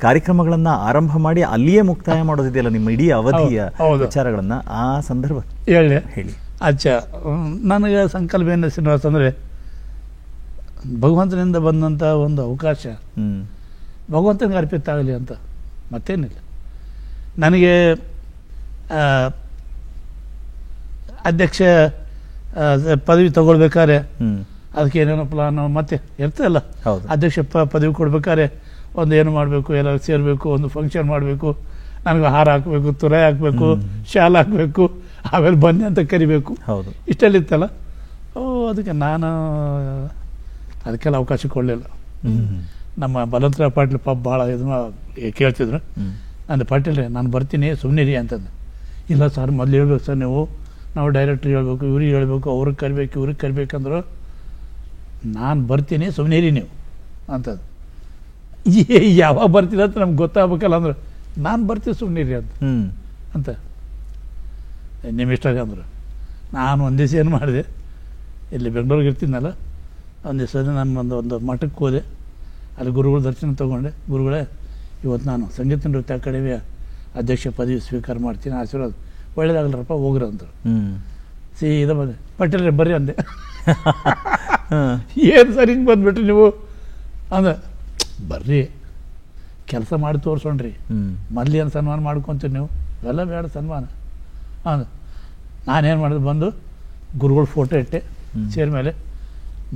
ಕಾರ್ಯಕ್ರಮಗಳನ್ನ ಆರಂಭ ಮಾಡಿ ಅಲ್ಲಿಯೇ ಮುಕ್ತಾಯ ಮಾಡೋದಿದೆಯಲ್ಲ ನಿಮ್ಮ ಇಡೀ ಅವಧಿಯ ವಿಚಾರಗಳನ್ನ. ಆ ಸಂದರ್ಭ ಹೇಳಿ. ಅಚ್ಚಾ, ನನಗೆ ಸಂಕಲ್ಪ ಏನು ಶ್ರೀನಿವಾಸ ಅಂದರೆ, ಭಗವಂತನಿಂದ ಬಂದಂಥ ಒಂದು ಅವಕಾಶ ಭಗವಂತನಿಗೆ ಅರ್ಪಿತ ಆಗಲಿ ಅಂತ, ಮತ್ತೇನಿಲ್ಲ. ನನಗೆ ಅಧ್ಯಕ್ಷ ಪದವಿ ತಗೊಳ್ಬೇಕಾದ್ರೆ ಅದಕ್ಕೆ ಏನೇನೋ ಪ್ಲಾನ್ ಮತ್ತೆ ಇರ್ತದಲ್ಲ. ಅಧ್ಯಕ್ಷ ಪದವಿ ಕೊಡ್ಬೇಕಾದ್ರೆ ಒಂದು ಏನು ಮಾಡಬೇಕು, ಎಲ್ಲ ಸೇರಬೇಕು, ಒಂದು ಫಂಕ್ಷನ್ ಮಾಡಬೇಕು, ನನಗೆ ಹಾರ ಹಾಕಬೇಕು, ತುರಾಯಿ ಹಾಕಬೇಕು, ಶಾಲ್ ಹಾಕಬೇಕು, ಆಮೇಲೆ ಬನ್ನಿ ಅಂತ ಕರಿಬೇಕು, ಇಷ್ಟೆಲ್ಲಿತ್ತಲ್ಲ. ಅದಕ್ಕೆ ನಾನು ಅದಕ್ಕೆಲ್ಲ ಅವಕಾಶ ಕೊಡಲಿಲ್ಲ. ನಮ್ಮ ಬಲವಂತರಾವ್ ಪಾಟೀಲ್ ಪಾಪ ಭಾಳ ಇದು ಕೇಳ್ತಿದ್ರು. ನಾನು ಪಾಟೀಲ್ ನಾನು ಬರ್ತೀನಿ ಸುಮ್ಮನಿರಿ ಅಂತಂದು. ಇಲ್ಲ ಸರ್, ಮೊದಲು ಹೇಳ್ಬೇಕು ಸರ್ ನೀವು, ನಾವು ಡೈರೆಕ್ಟ್ರಿಗೆ ಹೇಳ್ಬೇಕು, ಇವ್ರಿಗೆ ಹೇಳ್ಬೇಕು, ಅವ್ರಿಗೆ ಕರಿಬೇಕು, ಇವ್ರಿಗೆ ಕರಿಬೇಕಂದ್ರು. ನಾನು ಬರ್ತೀನಿ ಸುಮ್ಮನಿರಿ ನೀವು ಅಂತದ್ದು. ಯಾವಾಗ ಬರ್ತೀನಿ ಅಂತ ನಮ್ಗೆ ಗೊತ್ತಾಗಬೇಕಲ್ಲ ಅಂದ್ರೆ, ನಾನು ಬರ್ತೀನಿ ಸುಮ್ಮನಿರಿ ಅಂತ ನಿಮ್ಮ ಇಷ್ಟ ಅಂದರು. ನಾನು ಒಂದು ದಿವಸ ಏನು ಮಾಡಿದೆ, ಇಲ್ಲಿ ಬೆಂಗಳೂರಿಗೆ ಇರ್ತೀನಲ್ಲ, ಒಂದು ದಿವಸ ನಾನು ಒಂದು ಮಠಕ್ಕೆ ಹೋದೆ. ಅಲ್ಲಿ ಗುರುಗಳ ದರ್ಶನ ತೊಗೊಂಡೆ. ಗುರುಗಳೇ, ಇವತ್ತು ನಾನು ಸಂಗೀತ ನೃತ್ಯ ಅಕಾಡೆಮಿಯ ಅಧ್ಯಕ್ಷ ಪದವಿ ಸ್ವೀಕಾರ ಮಾಡ್ತೀನಿ, ಆಶೀರ್ವಾದ ಒಳ್ಳೇದಾಗಲ್ರಪ್ಪ, ಹೋಗ್ರ ಅಂದರು. ಸೀದಾ ಬಂದೆ. ಪಟೇಲ್ರೆ ಬರ್ರಿ ಅಂದೆ. ಏನು ಸರ್ ಹಿಂಗೆ ಬಂದುಬಿಟ್ರಿ ನೀವು ಅಂದೆ. ಬರ್ರಿ, ಕೆಲಸ ಮಾಡಿ ತೋರಿಸೋಣ್ರಿ, ಮೊದಲೇನು ಸನ್ಮಾನ ಮಾಡ್ಕೊತೀರಿ ನೀವು, ಎಲ್ಲ ಬೇಡ ಸನ್ಮಾನ ಅಂದ. ನಾನೇನು ಮಾಡಿದೆ, ಬಂದು ಗುರುಗಳ ಫೋಟೋ ಇಟ್ಟೆ, ಚೇರ್ ಮೇಲೆ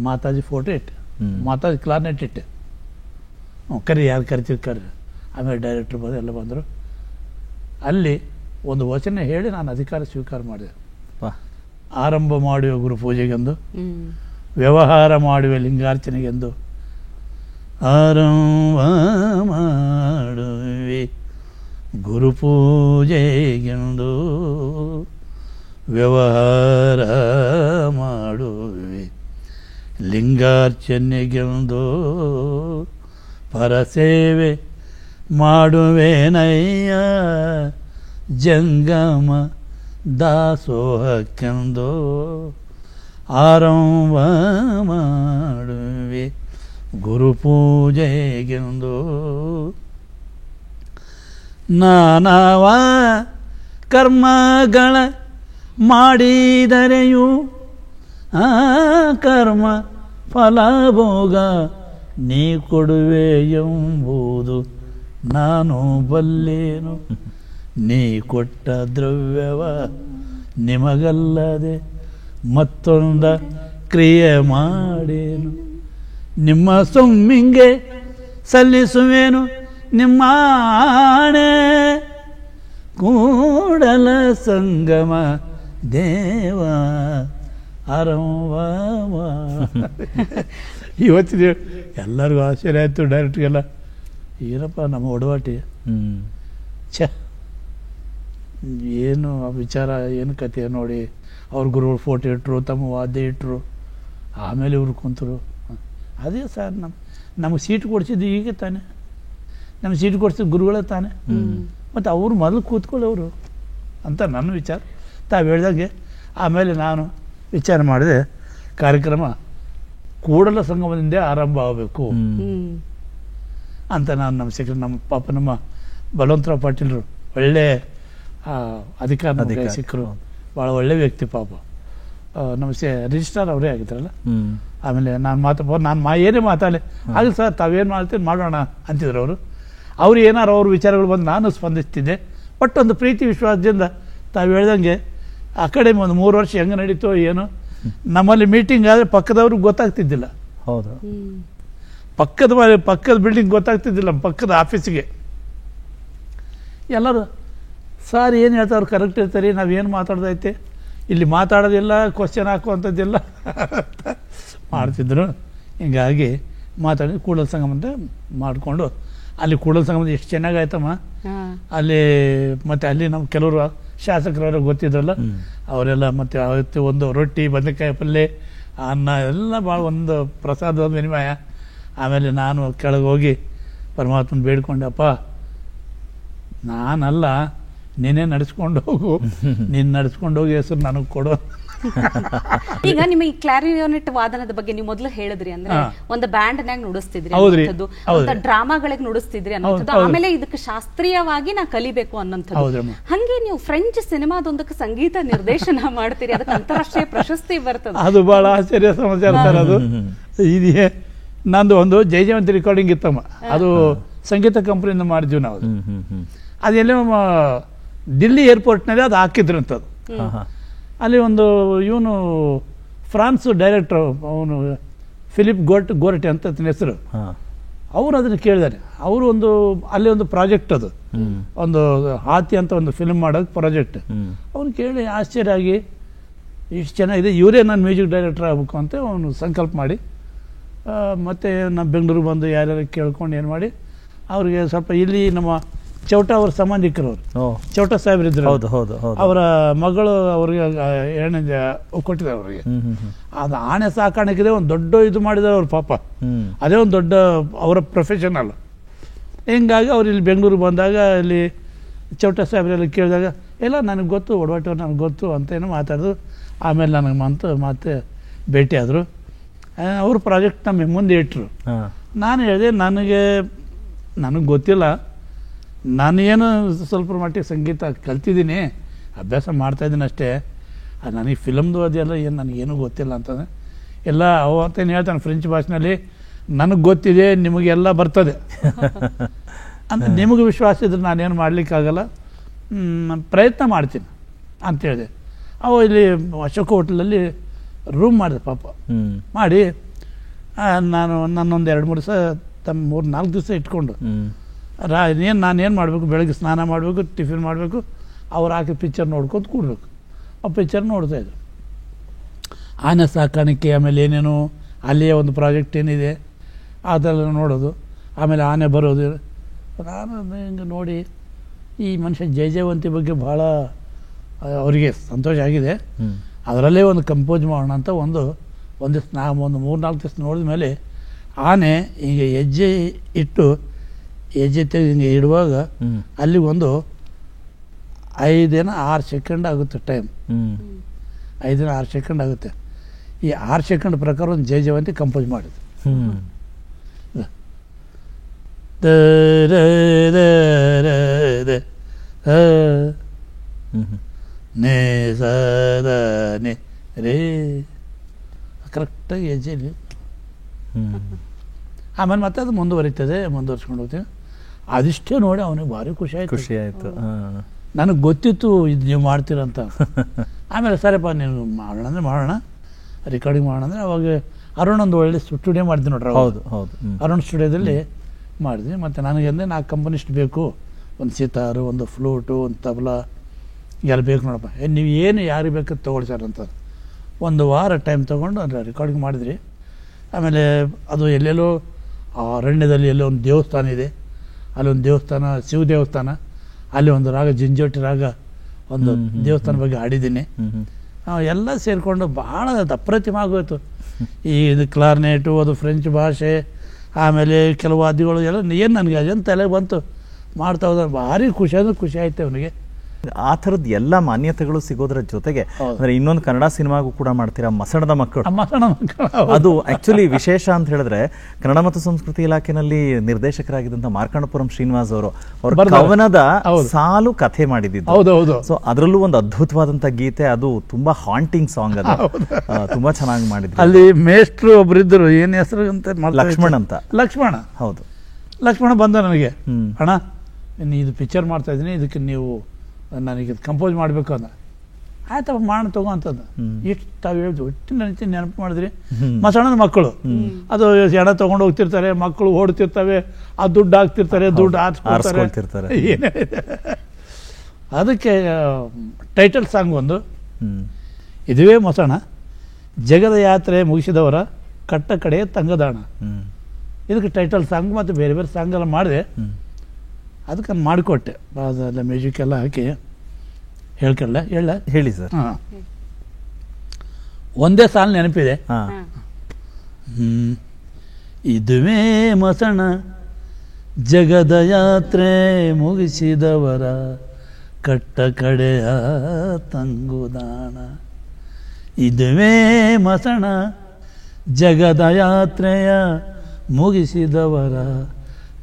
ಮಾತಾಜಿ ಫೋಟೋ ಇಟ್ಟೆ, ಮಾತಾಜಿ ಕ್ಲಾರ್ನೆಟ್ ಇಟ್ಟೆ. ಕರಿ, ಯಾರು ಕರಿತೀವಿ ಕರ್ರಿ. ಆಮೇಲೆ ಡೈರೆಕ್ಟ್ರ್ ಬಂದು ಎಲ್ಲ ಬಂದರು. ಅಲ್ಲಿ ಒಂದು ವಚನ ಹೇಳಿ ನಾನು ಅಧಿಕಾರ ಸ್ವೀಕಾರ ಮಾಡಿದೆ. ಆರಂಭ ಮಾಡುವ ಗುರು ಪೂಜೆಗೆಂದು, ವ್ಯವಹಾರ ಮಾಡುವ ಲಿಂಗಾರ್ಚನೆಗೆಂದು, ಆರಂಭ ಮಾಡುವೆ ಗುರು ಪೂಜೆಗೆಂದು, ವ್ಯವಹಾರ ಮಾಡುವೆ ಲಿಂಗಾರ್ಚನೆಗೆಂದು, ಪರಸೇವೆ ಮಾಡುವೇನಯ್ಯ ಜಂಗಮ ದಾಸೋಹಕ್ಕೆಂದು, ಆರಂಭ ಮಾಡುವೆ ಗುರು ಪೂಜೆಗೆಂದು. ನಾನವ ಕರ್ಮಗಳ ಮಾಡಿದರೆಯೂ ಆ ಕರ್ಮ ಫಲಭೋಗ ನೀ ಕೊಡುವೆ ಎಂಬುದು ನಾನು ಬಲ್ಲೇನು. ನೀ ಕೊಟ್ಟ ದ್ರವ್ಯವ ನಿಮಗಲ್ಲದೆ ಮತ್ತೊಂದ ಕ್ರಿಯೆ ಮಾಡೇನು. ನಿಮ್ಮ ಸೊಮ್ಮಿಂಗೆ ಸಲ್ಲಿಸುವೇನು ನಿಮ್ಮ ಆಣೆ, ಕೂಡಲ ಸಂಗಮ ದೇವ ಅರವ. ಇವತ್ತಿನ ಎಲ್ಲರಿಗೂ ಆಶ್ಚರ್ಯ ಆಯಿತು, ಡೈರೆಕ್ಟ್ರಿಗೆಲ್ಲ. ಏನಪ್ಪ ನಮ್ಮ ಒಡವಾಟಿ, ಛ ಏನು ಆ ವಿಚಾರ, ಏನು ಕತೆ ನೋಡಿ. ಅವ್ರ ಗುರುಗಳು ಫೋಟೋ ಇಟ್ಟರು, ತಮ್ಮ ವಾದ್ಯ ಇಟ್ಟರು, ಆಮೇಲೆ ಇವ್ರು ಕುಂತರು. ಅದೇ ಸರ್, ನಮಗೆ ಸೀಟ್ ಕೊಡಿಸಿದ್ದು ಈಗ ತಾನೆ, ನಮ್ಗೆ ಸೀಟ್ ಕೊಡಿಸಿದ್ದು ಗುರುಗಳೇ ತಾನೆ, ಮತ್ತು ಅವರು ಮೊದಲು ಕೂತ್ಕೊಳ್ಳೋರು ಅಂತ ನನ್ನ ವಿಚಾರ. ತಾವು ಹೇಳ್ದಂಗೆ ಆಮೇಲೆ ನಾನು ವಿಚಾರ ಮಾಡಿದೆ, ಕಾರ್ಯಕ್ರಮ ಕೂಡಲ ಸಂಗಮದಿಂದ ಆರಂಭ ಆಗಬೇಕು ಅಂತ. ನಾನು ನಮ್ಮ ಪಾಪ ನಮ್ಮ ಬಲವಂತರಾವ್ ಪಾಟೀಲ್ರು ಒಳ್ಳೆ ಅಧಿಕಾರ ಸಿಕ್ಕರು, ಭಾಳ ಒಳ್ಳೆ ವ್ಯಕ್ತಿ ಪಾಪ. ನಮ್ಮ ರಿಜಿಸ್ಟ್ರಾರ್ ಅವರೇ ಆಗಿದ್ರಲ್ಲ. ಆಮೇಲೆ ನಾನು ಏನೇ ಮಾತಾಡಲಿ, ಆಗಲಿ ಸರ್ ತಾವೇನು ಮಾಡ್ತೀನಿ ಮಾಡೋಣ ಅಂತಿದ್ರು ಅವರು. ಅವ್ರು ಏನಾರು ಅವ್ರ ವಿಚಾರಗಳು ಬಂದು ನಾನು ಸ್ಪಂದಿಸ್ತಿದ್ದೆ. ಒಟ್ಟೊಂದು ಪ್ರೀತಿ ವಿಶ್ವಾಸದಿಂದ ತಾವು ಹೇಳ್ದಂಗೆ ಅಕಾಡೆಮಿ ಒಂದು 3 ವರ್ಷ ಹೆಂಗೆ ನಡೀತೋ ಏನೋ. ನಮ್ಮಲ್ಲಿ ಮೀಟಿಂಗ್ ಆದರೆ ಪಕ್ಕದವ್ರಿಗೆ ಗೊತ್ತಾಗ್ತಿದ್ದಿಲ್ಲ. ಹೌದು, ಪಕ್ಕದ ಬಿಲ್ಡಿಂಗ್ ಗೊತ್ತಾಗ್ತಿದ್ದಿಲ್ಲ, ಪಕ್ಕದ ಆಫೀಸಿಗೆ. ಎಲ್ಲರೂ ಸರ್ ಏನು ಹೇಳ್ತಾರೆ ಕರೆಕ್ಟ್ ಇರ್ತಾರೆ, ನಾವೇನು ಮಾತಾಡ್ದೈತೆ, ಇಲ್ಲಿ ಮಾತಾಡೋದಿಲ್ಲ, ಕ್ವಶನ್ ಹಾಕುವಂಥದ್ದಿಲ್ಲ ಮಾಡ್ತಿದ್ರು. ಹಿಂಗಾಗಿ ಮಾತಾಡಿ ಕೂಡಲ ಸಂಗಮ ಅಂತ ಮಾಡಿಕೊಂಡು, ಅಲ್ಲಿ ಕೂಡಲ ಸಂಗಮದ ಎಷ್ಟು ಚೆನ್ನಾಗಾಯ್ತಮ್ಮ. ಅಲ್ಲಿ ಮತ್ತೆ ಅಲ್ಲಿ ನಮ್ಮ ಕೆಲವರು ಶಾಸಕರೆಲ್ಲ ಗೊತ್ತಿದ್ರಲ್ಲ ಅವರೆಲ್ಲ ಮತ್ತೆ ಅವತ್ತು ಒಂದು ರೊಟ್ಟಿ ಬದನೆಕಾಯಿ ಪಲ್ಯ ಅನ್ನ ಎಲ್ಲ ಭಾಳ ಒಂದು ಪ್ರಸಾದದ ವಿನಿಮಯ. ಆಮೇಲೆ ನಾನು ಕೆಳಗೆ ಹೋಗಿ ಪರಮಾತ್ಮನ ಬೇಡ್ಕೊಂಡೆ, ಅಪ್ಪ ನಾನಲ್ಲ ನೀನೇ ನಡೆಸ್ಕೊಂಡು ಹೋಗು, ನೀನು ನಡೆಸ್ಕೊಂಡು ಹೋಗಿ ಹೆಸರು ನನಗೆ ಕೊಡು. ಈಗ ನಿಮ್ಮ ಈ ಕ್ಲಾರಿಯೋನೆಟ್ ವಾದನದ ಬಗ್ಗೆ ನೀವು ಮೊದಲು ಹೇಳಿದ್ರಿ, ಅಂದ್ರೆ ಒಂದು ಬ್ಯಾಂಡ್ ನಾಗ ನುಡಿಸ್ತಿದ್ರಿ, ಡ್ರಾಮಾಗಳಿಗೆ ನುಡಿಸ್ತಿದ್ರಿ ಅನ್ನೋದು, ಆಮೇಲೆ ಇದಕ್ಕೆ ಶಾಸ್ತ್ರೀಯವಾಗಿ ನಾ ಕಲಿಬೇಕು ಅನ್ನೋಂಥದ್ದು. ಹಂಗೆ ನೀವು ಫ್ರೆಂಚ್ ಸಿನಿಮಾದೊಂದಕ್ಕೆ ಸಂಗೀತ ನಿರ್ದೇಶನ ಮಾಡ್ತೀರಿ, ಅದಕ್ಕೆ ಅಂತಾರಾಷ್ಟ್ರೀಯ ಪ್ರಶಸ್ತಿ ಬರ್ತದೆ. ಅದು ಬಹಳ ಆಶ್ಚರ್ಯ ಸಮಾಚಾರ ಸರ್. ಅದು ಇದೆ ನಂದು ಒಂದು ಜಯಜಯವಂತಿ ರೆಕಾರ್ಡಿಂಗ್ ಇತ್ತಮ್ಮ, ಅದು ಸಂಗೀತ ಕಂಪನಿಯಿಂದ ಮಾಡಿದ್ವಿ ನಾವು. ಅದೆಲ್ಲ ದಿಲ್ಲಿ ಏರ್ಪೋರ್ಟ್ನಲ್ಲಿ ಅದು ಹಾಕಿದ್ರಂಥದ್ದು. ಅಲ್ಲಿ ಒಂದು ಇವನು ಫ್ರಾನ್ಸ್ ಡೈರೆಕ್ಟರ್, ಅವನು ಫಿಲಿಪ್ ಗೋರ್ಟೆ ಅಂತ ಹೆಸರು, ಅವರು ಅದನ್ನು ಕೇಳಿದ್ದಾರೆ. ಅವರು ಒಂದು ಅಲ್ಲಿ ಒಂದು ಪ್ರಾಜೆಕ್ಟ್, ಅದು ಒಂದು ಹಾತಿ ಅಂತ ಒಂದು ಫಿಲ್ಮ್ ಮಾಡೋದು ಪ್ರಾಜೆಕ್ಟ್. ಅವನು ಕೇಳಿ ಆಶ್ಚರ್ಯ ಆಗಿ, ಇಷ್ಟು ಚೆನ್ನಾಗಿದೆ, ಇವರೇ ನಾನು ಮ್ಯೂಸಿಕ್ ಡೈರೆಕ್ಟರ್ ಆಗಬೇಕು ಅಂತ ಅವನು ಸಂಕಲ್ಪ ಮಾಡಿ, ಮತ್ತು ನಮ್ಮ ಬೆಂಗಳೂರಿಗೆ ಬಂದು ಯಾರ್ಯಾರು ಕೇಳ್ಕೊಂಡು ಏನು ಮಾಡಿ ಅವ್ರಿಗೆ ಸ್ವಲ್ಪ ಇಲ್ಲಿ ನಮ್ಮ ಚೌಟ ಅವ್ರ ಸಂಬಂಧಿಕರು, ಅವರು ಚೌಟ ಸಾಹೇಬ್ರಿದ್ರು, ಅವರ ಮಗಳು ಅವ್ರಿಗೆ ಎಣ್ಣೆ ಕೊಟ್ಟಿದ್ದಾರೆ ಅವ್ರಿಗೆ. ಅದು ಆಣೆ ಸಾಕಾಣಿಕೆ ಒಂದು ದೊಡ್ಡ ಇದು ಮಾಡಿದ್ದಾರೆ ಅವ್ರ ಪಾಪ, ಅದೇ ಒಂದು ದೊಡ್ಡ ಅವರ ಪ್ರೊಫೆಷನಲ್. ಹಿಂಗಾಗಿ ಅವ್ರು ಇಲ್ಲಿ ಬೆಂಗಳೂರಿಗೆ ಬಂದಾಗ ಇಲ್ಲಿ ಚೌಟ ಸಾಹೇಬ್ರೆಲ್ಲ ಕೇಳಿದಾಗ, ಎಲ್ಲ ನನಗೆ ಗೊತ್ತು, ಒಡವಾಟವ್ರು ನನಗೆ ಗೊತ್ತು ಅಂತೇನೋ ಮಾತಾಡಿದ್ರು. ಆಮೇಲೆ ನನಗೆ ಮತ್ತೆ ಭೇಟಿ ಆದರು. ಅವ್ರ ಪ್ರಾಜೆಕ್ಟ್ ನಮಗೆ ಮುಂದೆ ಇಟ್ಟರು. ನಾನು ಹೇಳಿದೆ, ನನಗೆ ಗೊತ್ತಿಲ್ಲ, ನಾನೇನು ಸ್ವಲ್ಪ ಮಟ್ಟಿಗೆ ಸಂಗೀತ ಕಲ್ತಿದ್ದೀನಿ, ಅಭ್ಯಾಸ ಮಾಡ್ತಾಯಿದ್ದೀನಿ ಅಷ್ಟೇ, ನನಗೆ ಫಿಲಮ್ದು ಅದೆಲ್ಲ ಏನು ನನಗೇನು ಗೊತ್ತಿಲ್ಲ ಅಂತಂದರೆ, ಎಲ್ಲ ಅವತ್ತೇನು ಹೇಳ್ತಾನೆ ಫ್ರೆಂಚ್ ಭಾಷೆನಲ್ಲಿ, ನನಗೆ ಗೊತ್ತಿದೆ, ನಿಮಗೆಲ್ಲ ಬರ್ತದೆ ಅಂತ ನಿಮಗೆ ವಿಶ್ವಾಸ ಇದ್ರೆ ನಾನೇನು ಮಾಡಲಿಕ್ಕಾಗಲ್ಲ, ಪ್ರಯತ್ನ ಮಾಡ್ತೀನಿ ಅಂತ ಹೇಳಿದೆ. ಅವು ಇಲ್ಲಿ ಅಶೋಕ ಹೋಟ್ಲಲ್ಲಿ ರೂಮ್ ಮಾಡಿದೆ ಪಾಪ, ಮಾಡಿ ನಾನೊಂದು 2-3 ದಿವಸ 3-4 ದಿವಸ ಇಟ್ಕೊಂಡು ನಾನೇನು ಮಾಡಬೇಕು, ಬೆಳಗ್ಗೆ ಸ್ನಾನ ಮಾಡಬೇಕು, ಟಿಫಿನ್ ಮಾಡಬೇಕು, ಅವ್ರು ಹಾಕಿ ಪಿಕ್ಚರ್ ನೋಡ್ಕೊಂಡು ಕೂಡಬೇಕು. ಆ ಪಿಕ್ಚರ್ ನೋಡ್ತಾಯಿದ್ರು. ಆನೆ ಸಾಕಾಣಿಕೆ, ಆಮೇಲೆ ಏನೇನು ಅಲ್ಲಿಯೇ ಒಂದು ಪ್ರಾಜೆಕ್ಟ್ ಏನಿದೆ ಅದೆಲ್ಲ ನೋಡೋದು, ಆಮೇಲೆ ಆನೆ ಬರೋದು. ನಾನು ಹಿಂಗೆ ನೋಡಿ ಈ ಮನುಷ್ಯ ಜಯಜಯವಂತಿ ಬಗ್ಗೆ ಭಾಳ ಅವರಿಗೆ ಸಂತೋಷ ಆಗಿದೆ, ಅದರಲ್ಲೇ ಒಂದು ಕಂಪೋಸ್ ಮಾಡೋಣ ಅಂತ ಒಂದು ದಿವಸ ಒಂದು 3-4 ದಿವಸ ನೋಡಿದ ಮೇಲೆ ಆನೆ ಹೀಗೆ ಹೆಜ್ಜೆ ಇಟ್ಟು ಹೆಜ್ಜೆ ತೆಗೆದು ಹಿಂಗೆ ಇಡುವಾಗ ಅಲ್ಲಿ ಒಂದು 5-6 ಸೆಕೆಂಡ್ ಆಗುತ್ತೆ ಟೈಮ್, 5-6 ಸೆಕೆಂಡ್ ಆಗುತ್ತೆ. ಈ 6 ಸೆಕೆಂಡ್ ಪ್ರಕಾರ ಒಂದು ಜಯಜಯವಂತಿ ಕಂಪೋಸ್ ಮಾಡಿದ್ದು. ನೇ ಸದ ನೇ ರೇ ಕರೆಕ್ಟಾಗಿ ಹೆಜ್ಜೆಲಿ. ಆಮೇಲೆ ಮತ್ತೆ ಅದು ಮುಂದುವರಿಸ್ಕೊಂಡು ಹೋಗ್ತೀವಿ. ಅದಿಷ್ಟೇ ನೋಡಿ ಅವನಿಗೆ ಭಾರಿ ಖುಷಿ ಆಯಿತು. ನನಗೆ ಗೊತ್ತಿತ್ತು ಇದು ನೀವು ಮಾಡ್ತೀರಂತ. ಆಮೇಲೆ ಸರಿಯಪ್ಪ ನೀವು ಮಾಡೋಣ ಅಂದರೆ ಮಾಡೋಣ, ರೆಕಾರ್ಡಿಂಗ್ ಮಾಡೋಣ ಅಂದರೆ ಅವಾಗ ಅರುಣ್ ಒಂದು ಒಳ್ಳೆ ಸ್ಟುಡಿಯೋ ಮಾಡಿದ್ವಿ ನೋಡ್ರಿ. ಹೌದು, ಅರುಣ್ ಸ್ಟುಡಿಯೋದಲ್ಲಿ ಮಾಡಿದ್ವಿ. ಮತ್ತು ನನಗೆ ಅಂದರೆ 4 ಕಂಪನಿಸ್ಟ್ ಬೇಕು, ಒಂದು ಸಿತಾರು, ಒಂದು ಫ್ಲೂಟು, ಒಂದು ತಬಲಾ ಎಲ್ಲ ಬೇಕು ನೋಡಪ್ಪ. ನೀವು ಏನು ಯಾರಿಗೆ ಬೇಕು ತೊಗೊಳ್ಳಿ ಸರ್ ಅಂತ 1 ವಾರ ಟೈಮ್ ತೊಗೊಂಡು ಅಂದರೆ ರೆಕಾರ್ಡಿಂಗ್ ಮಾಡಿದ್ರಿ. ಆಮೇಲೆ ಅದು ಎಲ್ಲೆಲ್ಲೋ ಅರಣ್ಯದಲ್ಲಿ ಎಲ್ಲೋ ಒಂದು ದೇವಸ್ಥಾನ ಇದೆ, ಅಲ್ಲೊಂದು ದೇವಸ್ಥಾನ, ಶಿವ ದೇವಸ್ಥಾನ, ಅಲ್ಲಿ ಒಂದು ರಾಗ ಜಿಂಜೋಟಿ ರಾಗ ಒಂದು ದೇವಸ್ಥಾನ ಬಗ್ಗೆ ಹಾಡಿದ್ದೀನಿ. ಎಲ್ಲ ಸೇರಿಕೊಂಡು ಭಾಳ ಅಪ್ರತಿಮ ಆಗೋಯ್ತು. ಈ ಇದು ಕ್ಲಾರ್ನೇಟು, ಅದು ಫ್ರೆಂಚ್ ಭಾಷೆ, ಆಮೇಲೆ ಕೆಲವು ವಾದ್ಯಗಳು ಎಲ್ಲ ಏನು ನನಗೆ ಅಜಂತ ತಲೆಗೆ ಬಂತು, ಮಾಡ್ತಾ ಹೋದ ಭಾರಿ ಖುಷಿ ಆಯ್ತು ಅವನಿಗೆ. ಆ ಥರದ್ದು ಎಲ್ಲ ಮಾನ್ಯತೆಗಳು ಸಿಗೋದ್ರ ಜೊತೆಗೆ ಅಂದ್ರೆ ಇನ್ನೊಂದು ಕನ್ನಡ ಸಿನಿಮಾಗೂ ಕೂಡ ಮಾಡ್ತೀರಾ, ಮಸಣದ ಮಕ್ಕಳು. ಅದು ಆಕ್ಚುಲಿ ವಿಶೇಷ ಅಂತ ಹೇಳಿದ್ರೆ ಕನ್ನಡ ಮತ್ತು ಸಂಸ್ಕೃತಿ ಇಲಾಖೆನಲ್ಲಿ ನಿರ್ದೇಶಕರಾಗಿದ್ದಂತ ಮಾರ್ಕಂಡಪುರಂ ಶ್ರೀನಿವಾಸ್ ಅವರು ಕವನದ ಸಾಲು ಕಥೆ ಮಾಡಿದ್ದು. ಸೊ ಅದರಲ್ಲೂ ಒಂದು ಅದ್ಭುತವಾದಂತ ಗೀತೆ, ಅದು ತುಂಬಾ ಹಾಂಟಿಂಗ್ ಸಾಂಗ್, ಅದು ತುಂಬಾ ಚೆನ್ನಾಗಿ ಮಾಡಿದ್ರು. ಅಲ್ಲಿ ಮೇಷ್ಟ್ರು ಒಬ್ರಿದ್ರು, ಏನ್ ಹೆಸರು ಅಂತ, ಲಕ್ಷ್ಮಣ. ಹೌದು, ಲಕ್ಷ್ಮಣ ಬಂದ ನನಗೆ, ಅಣ್ಣ ಇದು ಪಿಕ್ಚರ್ ಮಾಡ್ತಾ ಇದ್ದೀನಿ, ಇದಕ್ಕೆ ನೀವು ನನಗೆ ಕಂಪೋಸ್ ಮಾಡಬೇಕು ಅಂದ. ಆಯ್ತಪ್ಪ ಮಾಡೋಣ ತಗೋ ಅಂತಂದು. ಇಷ್ಟು ತಾವು ಹೇಳಿದ್ವಿ, ಒಟ್ಟಿನ ನೆನಪು ಮಾಡಿದ್ರಿ. ಮಸಣದ ಮಕ್ಕಳು, ಅದು ಎಣ ತೊಗೊಂಡು ಹೋಗ್ತಿರ್ತಾರೆ, ಮಕ್ಕಳು ಓಡ್ತಿರ್ತವೆ, ಆ ದುಡ್ಡು ಹಾಕ್ತಿರ್ತಾರೆ, ದುಡ್ಡು ಆರಿಸ್ಕೊಳ್ತಿರ್ತಾರೆ, ಏನೇನಿದೆ. ಅದಕ್ಕೆ ಟೈಟಲ್ ಸಾಂಗ್ ಒಂದು, ಇದುವೇ ಮಸಣ, ಜಗದ ಯಾತ್ರೆ ಮುಗಿಸಿದವರ ಕಟ್ಟ ಕಡೆ ತಂಗದಾಣ. ಇದಕ್ಕೆ ಟೈಟಲ್ ಸಾಂಗ್ ಮತ್ತು ಬೇರೆ ಬೇರೆ ಸಾಂಗ್ ಎಲ್ಲ ಮಾಡಿದೆ. ಅದಕ್ಕೆ ನಾನು ಮಾಡಿಕೊಟ್ಟೆ. ಅದೆಲ್ಲ ಮ್ಯೂಸಿಕ್ ಎಲ್ಲ ಹಾಕಿ ಹೇಳ್ಕೊಳ್ಳ ಹೇಳಿ ಸರ್. ಹಾಂ, ಒಂದೇ ಸಾಲು ನೆನಪಿದೆ. ಹಾ. ಇದುವೇ ಮಸಣ ಜಗದ ಯಾತ್ರೆ ಮುಗಿಸಿದವರ ಕಟ್ಟ ಕಡೆಯ ತಂಗುದಾಣ. ಇದುವೇ ಮಸಣ ಜಗದ ಯಾತ್ರೆಯ ಮುಗಿಸಿದವರ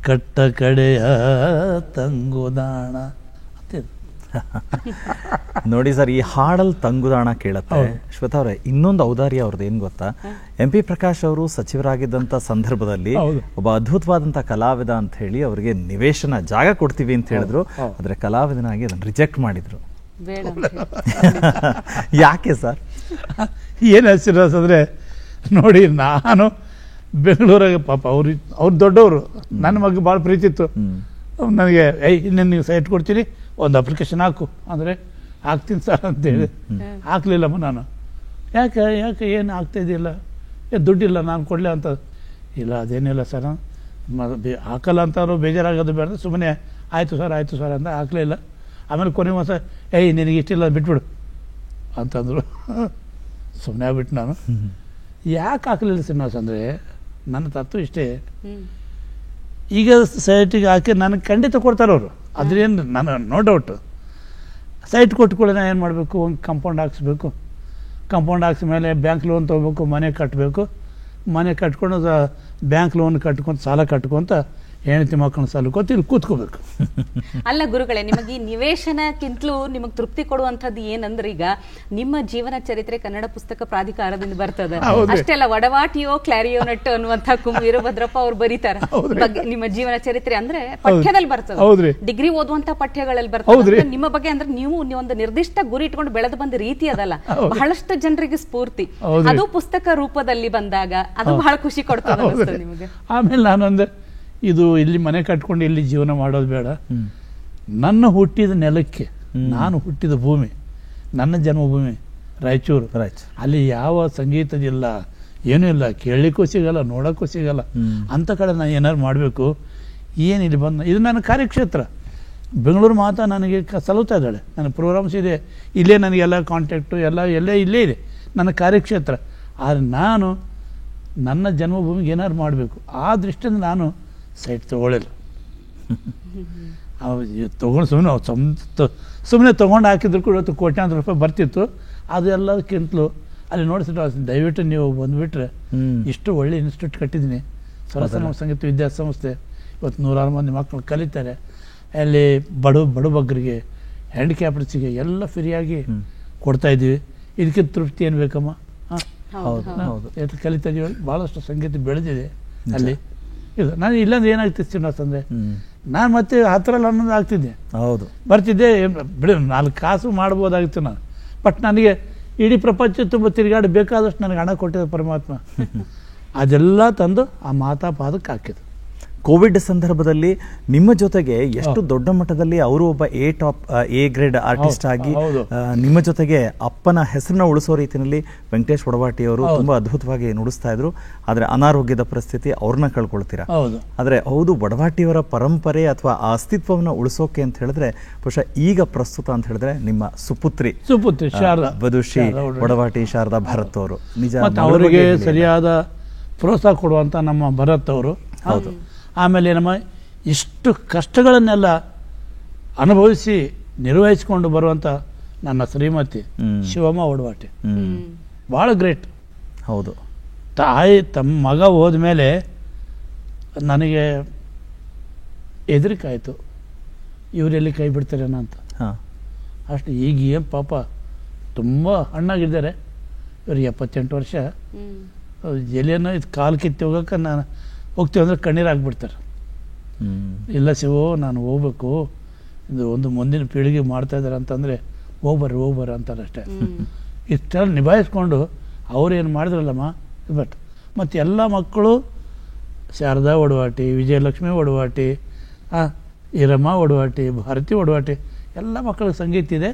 ಕಟ್ಟ ಕಡೆಯ ತಂಗುದಾಣ. ನೋಡಿ ಸರ್, ಈ ಹಾಡಲ್ ತಂಗುದಾಣ ಕೇಳತ್ತೆ. ಶ್ವೇತಾ ಅವರೇ, ಇನ್ನೊಂದು ಔದಾರ್ಯ ಅವ್ರದ್ದು ಏನು ಗೊತ್ತಾ, MP ಪ್ರಕಾಶ್ ಅವರು ಸಚಿವರಾಗಿದ್ದಂಥ ಸಂದರ್ಭದಲ್ಲಿ ಒಬ್ಬ ಅದ್ಭುತವಾದಂಥ ಕಲಾವಿದ ಅಂತ ಹೇಳಿ ಅವರಿಗೆ ನಿವೇಶನ ಜಾಗ ಕೊಡ್ತೀವಿ ಅಂತ ಹೇಳಿದ್ರು. ಆದರೆ ಕಲಾವಿದನಾಗಿ ಅದನ್ನು ರಿಜೆಕ್ಟ್ ಮಾಡಿದ್ರು. ಬೇಡ ಯಾಕೆ ಸರ್? ಏನು ಹೆಸರು ಅಂದರೆ, ನೋಡಿ ನಾನು ಬೆಂಗಳೂರಾಗ ಪಾಪ ಅವ್ರು ದೊಡ್ಡವರು, ನನ್ನ ಮಗ ಭಾಳ ಪ್ರೀತಿ ಇತ್ತು. ನನಗೆ ಇನ್ನೇನು ನೀವು ಸೈಟ್ ಕೊಡ್ತೀನಿ, ಒಂದು ಅಪ್ಲಿಕೇಶನ್ ಹಾಕು ಅಂದರೆ ಹಾಕ್ತೀನಿ ಸರ್ ಅಂತೇಳಿ ಹಾಕ್ಲಿಲ್ಲಮ್ಮ ನಾನು. ಯಾಕೆ ಏನು ಆಗ್ತಾಯಿದ್ದಿಲ್ಲ, ದುಡ್ಡಿಲ್ಲ ನಾನು ಕೊಡಲಿ ಅಂತ. ಇಲ್ಲ ಅದೇನಿಲ್ಲ ಸರ್, ಹಾಕಲ್ಲ ಅಂತವ್ರು ಬೇಜಾರಾಗೋದು ಬೇಡ, ಸುಮ್ಮನೆ ಆಯಿತು ಸರ್ ಅಂತ ಹಾಕಲೇ ಇಲ್ಲ. ಆಮೇಲೆ ಕೊನೆ ಮಾಸ ನಿನಗೆ ಇಷ್ಟಿಲ್ಲ ಬಿಟ್ಬಿಡು ಅಂತಂದರು. ಸುಮ್ಮನೆ ಆಗ್ಬಿಟ್ಟು ನಾನು. ಯಾಕೆ ಹಾಕಲಿಲ್ಲ ಶ್ರೀನಿವಾಸ್ ಅಂದರೆ, ನನ್ನ ತತ್ವ ಇಷ್ಟೇ, ಈಗ ಸೈಟಿಗೆ ಹಾಕಿ ನನಗೆ ಖಂಡಿತ ಕೊಡ್ತಾರೆ ಅವರು, ಅದ್ರೇನು ನಾನು ನೋ ಡೌಟು. ಸೈಟ್ ಕೊಟ್ಕೊಳ್ಳಿ ನಾನು ಏನು ಮಾಡಬೇಕು, ಒಂದು ಕಾಂಪೌಂಡ್ ಹಾಕ್ಸ್ಬೇಕು. ಕಾಂಪೌಂಡ್ ಹಾಕ್ಸ ಮೇಲೆ ಬ್ಯಾಂಕ್ ಲೋನ್ ತೊಗೋಬೇಕು, ಮನೆ ಕಟ್ಟಬೇಕು. ಮನೆ ಕಟ್ಕೊಂಡು ಬ್ಯಾಂಕ್ ಲೋನ್ ಕಟ್ಕೊಂಡು ಸಾಲ ಕಟ್ಕೊಂತ ಹೆಂಡತಿ ಮಕ್ಕಳನ್ನ ಸಾಲಕ್ಕೋತ ಇಲ್ಲಿ ಕೂತ್ಕೋಬೇಕು. ಅಲ್ಲ ಗುರುಗಳೇ, ನಿಮಗೆ ಈ ನಿವೇಶನಕ್ಕಿಂತಲೂ ನಿಮಗೆ ತೃಪ್ತಿ ಕೊಡುವಂಥದ್ದು ಏನಂದ್ರೆ, ಈಗ ನಿಮ್ಮ ಜೀವನ ಚರಿತ್ರೆ ಕನ್ನಡ ಪುಸ್ತಕ ಪ್ರಾಧಿಕಾರದಿಂದ ಬರ್ತದೆ. ಅಷ್ಟೆಲ್ಲ ಒಡವಾಟಿಯೋ ಕ್ಲಾರಿಯೋನೆಟ್ ಅನ್ನುವಂಥ ವೀರಭದ್ರಪ್ಪ ಅವ್ರು ಬರೀತಾರ ನಿಮ್ಮ ಜೀವನ ಚರಿತ್ರೆ. ಅಂದ್ರೆ ಪಠ್ಯದಲ್ಲಿ ಬರ್ತದೆ, ಡಿಗ್ರಿ ಓದುವಂತ ಪಠ್ಯಗಳಲ್ಲಿ ಬರ್ತದೆ. ನಿಮ್ಮ ಬಗ್ಗೆ ಅಂದ್ರೆ ನೀವು ಒಂದು ನಿರ್ದಿಷ್ಟ ಗುರಿ ಇಟ್ಕೊಂಡು ಬೆಳೆದು ಬಂದ ರೀತಿ ಅದಲ್ಲ, ಬಹಳಷ್ಟು ಜನರಿಗೆ ಸ್ಫೂರ್ತಿ. ಅದು ಪುಸ್ತಕ ರೂಪದಲ್ಲಿ ಬಂದಾಗ ಅದು ಬಹಳ ಖುಷಿ ಕೊಡ್ತದೆ ನಿಮಗೆ. ಆಮೇಲೆ ನಾನೊಂದು ಇದು ಇಲ್ಲಿ ಮನೆ ಕಟ್ಕೊಂಡು ಇಲ್ಲಿ ಜೀವನ ಮಾಡೋದು ಬೇಡ, ನನ್ನ ಹುಟ್ಟಿದ ನೆಲಕ್ಕೆ, ನಾನು ಹುಟ್ಟಿದ ಭೂಮಿ, ನನ್ನ ಜನ್ಮಭೂಮಿ ರಾಯಚೂರು. ಅಲ್ಲಿ ಯಾವ ಸಂಗೀತದಿಲ್ಲ, ಏನೂ ಇಲ್ಲ, ಕೇಳಲಿಕ್ಕೂ ಸಿಗಲ್ಲ, ನೋಡೋಕ್ಕೂ ಸಿಗಲ್ಲ. ಅಂಥ ಕಡೆ ನಾನು ಏನಾದ್ರು ಮಾಡಬೇಕು. ಏನಿಲ್ಲಿ ಬಂದು ಇದು ನನ್ನ ಕಾರ್ಯಕ್ಷೇತ್ರ. ಬೆಂಗಳೂರು ಮಾತಾ ನನಗೆ ಸಲುತ್ತಾ ಇದ್ದಾಳೆ, ನನ್ನ ಪ್ರೋಗ್ರಾಮ್ಸ್ ಇದೆ ಇಲ್ಲೇ, ನನಗೆಲ್ಲ ಕಾಂಟ್ಯಾಕ್ಟು ಎಲ್ಲ ಇಲ್ಲೇ ಇದೆ ನನ್ನ ಕಾರ್ಯಕ್ಷೇತ್ರ. ಆದರೆ ನಾನು ನನ್ನ ಜನ್ಮಭೂಮಿಗೆ ಏನಾದ್ರು ಮಾಡಬೇಕು, ಆ ದೃಷ್ಟಿಯಿಂದ ನಾನು ಸೈಟ್ ತೊಗೊಳ್ಳಿಲ್ಲ. ತೊಗೊಂಡು ಸುಮ್ಮನೆ ತೊಗೊಂಡು ಹಾಕಿದ್ರು ಕೂಡ ಇವತ್ತು ಕೋಟ್ಯಾಂತರ ರೂಪಾಯಿ ಬರ್ತಿತ್ತು. ಅದು ಎಲ್ಲದಕ್ಕಿಂತಲೂ ಅಲ್ಲಿ ನೋಡಿಸಿಟ್ಟು ದಯವಿಟ್ಟು ನೀವು ಬಂದುಬಿಟ್ರೆ, ಇಷ್ಟು ಒಳ್ಳೆ ಇನ್ಸ್ಟಿಟ್ಯೂಟ್ ಕಟ್ಟಿದ್ದೀನಿ, ಸರಸ್ವತಿ ಸಂಗೀತ ವಿದ್ಯಾಸಂಸ್ಥೆ. ಇವತ್ತು 100 ಮಂದಿ ಮಕ್ಕಳು ಕಲಿತಾರೆ. ಅಲ್ಲಿ ಬಡಬಗ್ಗರಿಗೆ, ಹ್ಯಾಂಡಿಕ್ಯಾಪ್ಡ್ಸಿಗೆ ಎಲ್ಲ ಫ್ರೀಯಾಗಿ ಕೊಡ್ತಾಯಿದ್ದೀವಿ. ಇದಕ್ಕಿಂತ ತೃಪ್ತಿ ಏನು ಬೇಕಮ್ಮ? ಕಲಿತಾ ಇದೀವಿ, ಭಾಳಷ್ಟು ಸಂಗೀತ ಬೆಳೆದಿದೆ ಅಲ್ಲಿ. ಇದು ನಾನು ಇಲ್ಲಾಂದ್ರೆ ಏನಾಗ್ತಿತ್ತು ಶ್ರೀನಿವಾಸ್ ಅಂದರೆ, ನಾನು ಮತ್ತೆ ಹತ್ತಿರಲ್ಲ ಅನ್ನೋದು ಆಗ್ತಿದ್ದೆ. ಹೌದು, ಬರ್ತಿದ್ದೆ, ಬಿಡಿ 4 ಕಾಸು ಮಾಡ್ಬೋದಾಗಿತ್ತು ನಾನು. ಬಟ್ ನನಗೆ ಇಡೀ ಪ್ರಪಂಚ ತುಂಬ ತಿರುಗಾಡಿ ಬೇಕಾದಷ್ಟು ನನಗೆ ಹಣ ಕೊಟ್ಟಿದ್ದ ಪರಮಾತ್ಮ. ಅದೆಲ್ಲ ತಂದು ಆ ಮಾತಾ ಪಾದಕ್ಕೆ ಹಾಕಿದ್ದು. ಕೋವಿಡ್ ಸಂದರ್ಭದಲ್ಲಿ ನಿಮ್ಮ ಜೊತೆಗೆ ಎಷ್ಟು ದೊಡ್ಡ ಮಟ್ಟದಲ್ಲಿ ಅವರು ಒಬ್ಬ ಎ ಗ್ರೇಡ್ ಆರ್ಟಿಸ್ಟ್ ಆಗಿ ನಿಮ್ಮ ಜೊತೆಗೆ ಅಪ್ಪನ ಹೆಸರನ್ನ ಉಳಿಸೋ ರೀತಿಯಲ್ಲಿ ವೆಂಕಟೇಶ್ ಒಡವಾಟಿ ಅವರು ತುಂಬಾ ಅದ್ಭುತವಾಗಿ ನುಡಿಸ್ತಾ ಇದ್ರು. ಆದ್ರೆ ಅನಾರೋಗ್ಯದ ಪರಿಸ್ಥಿತಿ ಅವ್ರನ್ನ ಕಳ್ಕೊಳ್ತೀರಾ. ಆದ್ರೆ ಹೌದು, ಒಡವಾಟಿಯವರ ಪರಂಪರೆ ಅಥವಾ ಆ ಅಸ್ತಿತ್ವವನ್ನು ಉಳಿಸೋಕೆ ಅಂತ ಹೇಳಿದ್ರೆ ಬಹುಶಃ ಈಗ ಪ್ರಸ್ತುತ ಅಂತ ಹೇಳಿದ್ರೆ ನಿಮ್ಮ ಸುಪುತ್ರಿ ವಧುಶ್ರೀ ಒಡವಾಟಿ ಶಾರದಾ ಭರತ್ ಅವರು. ನಿಜ, ಅವರಿಗೆ ಸರಿಯಾದ ಪ್ರೋತ್ಸಾಹ ಕೊಡುವಂತ ನಮ್ಮ ಭರತ್ ಅವರು. ಹೌದು. ಆಮೇಲೆ ನಮ್ಮ ಇಷ್ಟು ಕಷ್ಟಗಳನ್ನೆಲ್ಲ ಅನುಭವಿಸಿ ನಿರ್ವಹಿಸಿಕೊಂಡು ಬರುವಂಥ ನನ್ನ ಶ್ರೀಮತಿ ಶಿವಮ್ಮ ಒಡವಾಟಿ ಭಾಳ ಗ್ರೇಟ್. ಹೌದು. ತಾಯಿ ತಮ್ಮ ಮಗ ಹೋದ್ಮೇಲೆ ನನಗೆ ಹೆದರಿಕೆ ಆಯಿತು, ಇವರೆಲ್ಲಿ ಕೈ ಬಿಡ್ತಾರೇನೋ ಅಂತ. ಅಷ್ಟು ಈಗ ಏನು ಪಾಪ ತುಂಬ ಹಣ್ಣಾಗಿದ್ದಾರೆ. ಇವ್ರಿಗೆ 78 ವರ್ಷ. ಎಲೆನೋ ಇದು ಕಾಲು ಕಿತ್ತಿ ಹೋಗೋಕೆ ನಾನು ಹೋಗ್ತೀವಿ ಅಂದರೆ ಕಣ್ಣೀರಾಗ್ಬಿಡ್ತಾರೆ. ಇಲ್ಲ ಶಿವು, ನಾನು ಹೋಗ್ಬೇಕು, ಇದು ಒಂದು ಮುಂದಿನ ಪೀಳಿಗೆ ಮಾಡ್ತಾಯಿದ್ದಾರೆ ಅಂತಂದರೆ ಹೋಗ್ಬರ್ರಿ ಅಂತಾರೆ ಅಷ್ಟೇ. ಇಷ್ಟೆಲ್ಲ ನಿಭಾಯಿಸ್ಕೊಂಡು ಅವ್ರೇನು ಮಾಡಿದ್ರಲ್ಲಮ್ಮ. ಬಟ್ ಮತ್ತು ಎಲ್ಲ ಮಕ್ಕಳು ಶಾರದಾ ಒಡವಾಟಿ, ವಿಜಯಲಕ್ಷ್ಮಿ ಒಡವಾಟಿ, ಈರಮ್ಮ ಒಡವಾಟಿ, ಭಾರತಿ ಒಡವಾಟಿ ಎಲ್ಲ ಮಕ್ಕಳಿಗೆ ಸಂಗೀತ ಇದೆ.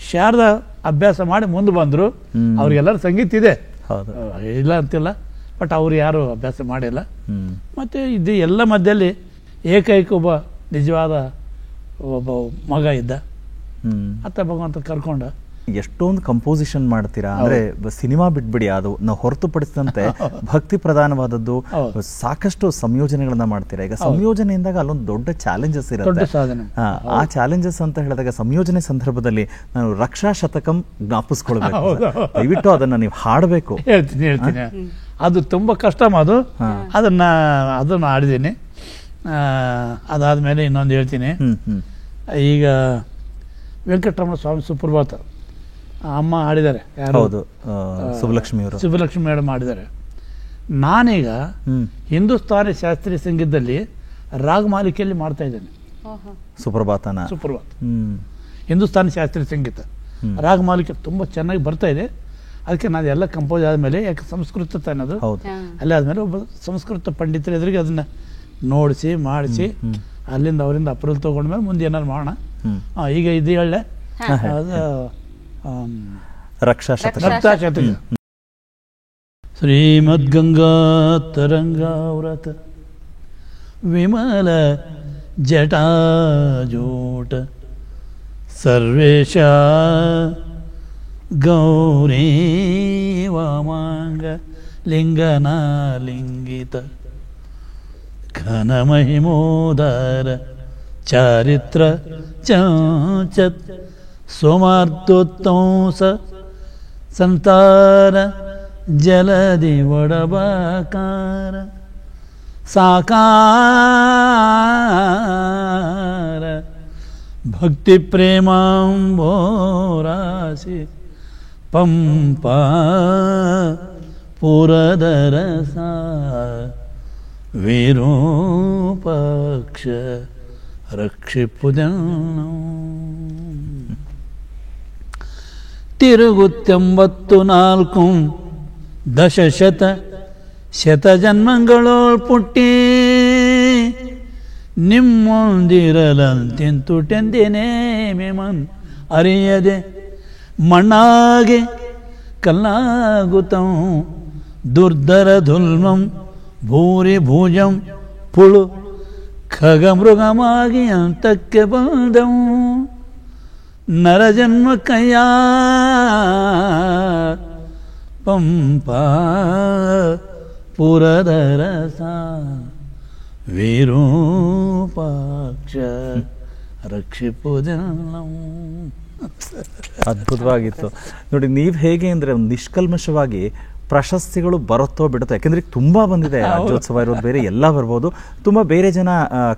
ಶಾರದಾ ಅಭ್ಯಾಸ ಮಾಡಿ ಮುಂದೆ ಬಂದರು. ಅವ್ರಿಗೆಲ್ಲರೂ ಸಂಗೀತ ಇದೆ, ಇಲ್ಲ ಅಂತಿಲ್ಲ. ಬಟ್ ಅವ್ರು ಯಾರು ಅಭ್ಯಾಸ ಮಾಡಿಲ್ಲ. ಮತ್ತು ಇದು ಎಲ್ಲ ಮಧ್ಯದಲ್ಲಿ ಏಕೈಕ ಒಬ್ಬ ನಿಜವಾದ ಒಬ್ಬ ಮಗ ಇದ್ದ. ಹ್ಮ್. ಅತ್ತ ಭಗವಂತ ಕರ್ಕೊಂಡ. ಎಷ್ಟೊಂದು ಕಂಪೋಸಿಷನ್ ಮಾಡ್ತೀರಾ ಅಂದ್ರೆ ಸಿನಿಮಾ ಬಿಟ್ಬಿಡಿ, ಅದು ನಾವು ಹೊರತುಪಡಿಸಿದಂತೆ ಭಕ್ತಿ ಪ್ರಧಾನವಾದದ್ದು ಸಾಕಷ್ಟು ಸಂಯೋಜನೆಗಳನ್ನ ಮಾಡ್ತೀರಾ. ಈಗ ಸಂಯೋಜನೆಯಿಂದಾಗ ಅಲ್ಲೊಂದು ದೊಡ್ಡ ಚಾಲೆಂಜಸ್ ದೊಡ್ಡ ಇರುತ್ತೆ. ಸಾಧನೆ. ಆ ಚಾಲೆಂಜಸ್ ಅಂತ ಹೇಳಿದಾಗ ಸಂಯೋಜನೆ ಸಂದರ್ಭದಲ್ಲಿ ನಾನು ರಕ್ಷಾ ಶತಕಂ ಜ್ಞಾಪಿಸ್ಕೊಳ್ಬೇಕು. ದಯವಿಟ್ಟು ಅದನ್ನ ನೀವು ಹಾಡಬೇಕು. ಹೇಳ್ತೀನಿ. ಅದು ತುಂಬ ಕಷ್ಟ ಅದು. ಅದನ್ನು ಆಡಿದ್ದೀನಿ. ಅದಾದಮೇಲೆ ಇನ್ನೊಂದು ಹೇಳ್ತೀನಿ. ಈಗ ವೆಂಕಟರಮಣ ಸ್ವಾಮಿ ಸುಪ್ರಭಾತ ಅಮ್ಮ ಆಡಿದ್ದಾರೆ. ಹೌದು, ಸುಬ್ಬಲಕ್ಷ್ಮಿಯವರು, ಸುಬ್ಬಲಕ್ಷ್ಮಿ ಮೇಡಮ್ ಆಡಿದ್ದಾರೆ. ನಾನೀಗ ಹಿಂದೂಸ್ತಾನಿ ಶಾಸ್ತ್ರೀಯ ಸಂಗೀತದಲ್ಲಿ ರಾಗಮಾಲಿಕೆಯಲ್ಲಿ ಮಾಡ್ತಾ ಇದ್ದೇನೆ. ಸುಪ್ರಭಾತನ ಹಿಂದೂಸ್ತಾನಿ ಶಾಸ್ತ್ರೀಯ ಸಂಗೀತ ರಾಗಮಾಲಿಕೆ ತುಂಬ ಚೆನ್ನಾಗಿ ಬರ್ತಾ ಇದೆ. ಅದಕ್ಕೆ ನಾನು ಎಲ್ಲ ಕಂಪೋಸ್ ಆದಮೇಲೆ, ಯಾಕೆ ಸಂಸ್ಕೃತ ಅನ್ನೋದು ಅಲ್ಲೇ ಆದಮೇಲೆ ಒಬ್ಬ ಸಂಸ್ಕೃತ ಪಂಡಿತರ ಎದುರಿಗೆ ಅದನ್ನು ನೋಡಿಸಿ ಮಾಡಿಸಿ ಅಲ್ಲಿಂದ ಅವರಿಂದ ಅಪ್ರೂವಲ್ ತೊಗೊಂಡ್ಮೇಲೆ ಮುಂದೆ ಏನಾದ್ರು ಮಾಡೋಣ. ಈಗ ಇದು ಹೇಳಲೆ ಅದು ರಕ್ಷಾ ಶತಕ. ಶ್ರೀಮದ್ಗಂಗಾ ತರಂಗಾವ್ರತ ವಿಮಲ ಜಟಾಜೂಟ ಸರ್ವೇಶ ಗೌರೀ ವಾಮಾಂಗ ಲಿಂಗನಾಲಿಂಗಿತ ಘನ ಮಹಿಮೋದಾರ ಚಾರಿತ್ರ ಚಾಚತ್ ಸೋಮಾರ್ಥೋತ್ತಂಸ ಸಂತಾನ ಜಲದಿ ಒಡಬಾಕಾರ ಸಾಕಾರ ಭಕ್ತಿ ಪ್ರೇಮಾಂಬೋರಾಸಿ ಪಂಪಾ ಪುರದರಸ ವಿರೂಪಾಕ್ಷ ರಕ್ಷಿಪುಜನು ತಿರುಗುತ್ತೆಂಬತ್ತು ದಶಶತ ಶತಜನ್ಮಗಳೋಳ್ ಪುಟ್ಟಿ ನಿಮ್ಮೊಂದಿರಲಂತೆಂತುಟೆಂದೇನೇ ಮೇಮನ್ ಅರಿಯದೆ ಮಣ್ಣಾಗೆ ಕಲ್ಲಾಗುತ್ತಂ ದುರ್ಧರ ಧುಲ್ಮಂ ಭೂರಿ ಭುಜಂ ಪುಳು ಖಗಮೃಗಮಾಗಿ ಅಂತಕ್ಕೆ ಬಂದವು ನರಜನ್ಮ ಕಯ್ಯ ಪಂಪಾ ಪುರದರಸ ವಿರೂಪಾಕ್ಷ ರಕ್ಷಿಪುಜನಂ. ಅದ್ಭುತವಾಗಿತ್ತು ನೋಡಿ. ನೀವು ಹೇಗೆ ಅಂದ್ರೆ ನಿಷ್ಕಲ್ಮಶವಾಗಿ ಪ್ರಶಸ್ತಿಗಳು ಬರುತ್ತೋ ಬಿಡುತ್ತೋ, ಯಾಕೆಂದ್ರೆ ತುಂಬಾ ಬಂದಿದೆ. ರಾಜ್ಯೋತ್ಸವ ಇರೋದು ಬೇರೆ, ಎಲ್ಲ ಬರ್ಬೋದು. ತುಂಬಾ ಬೇರೆ ಜನ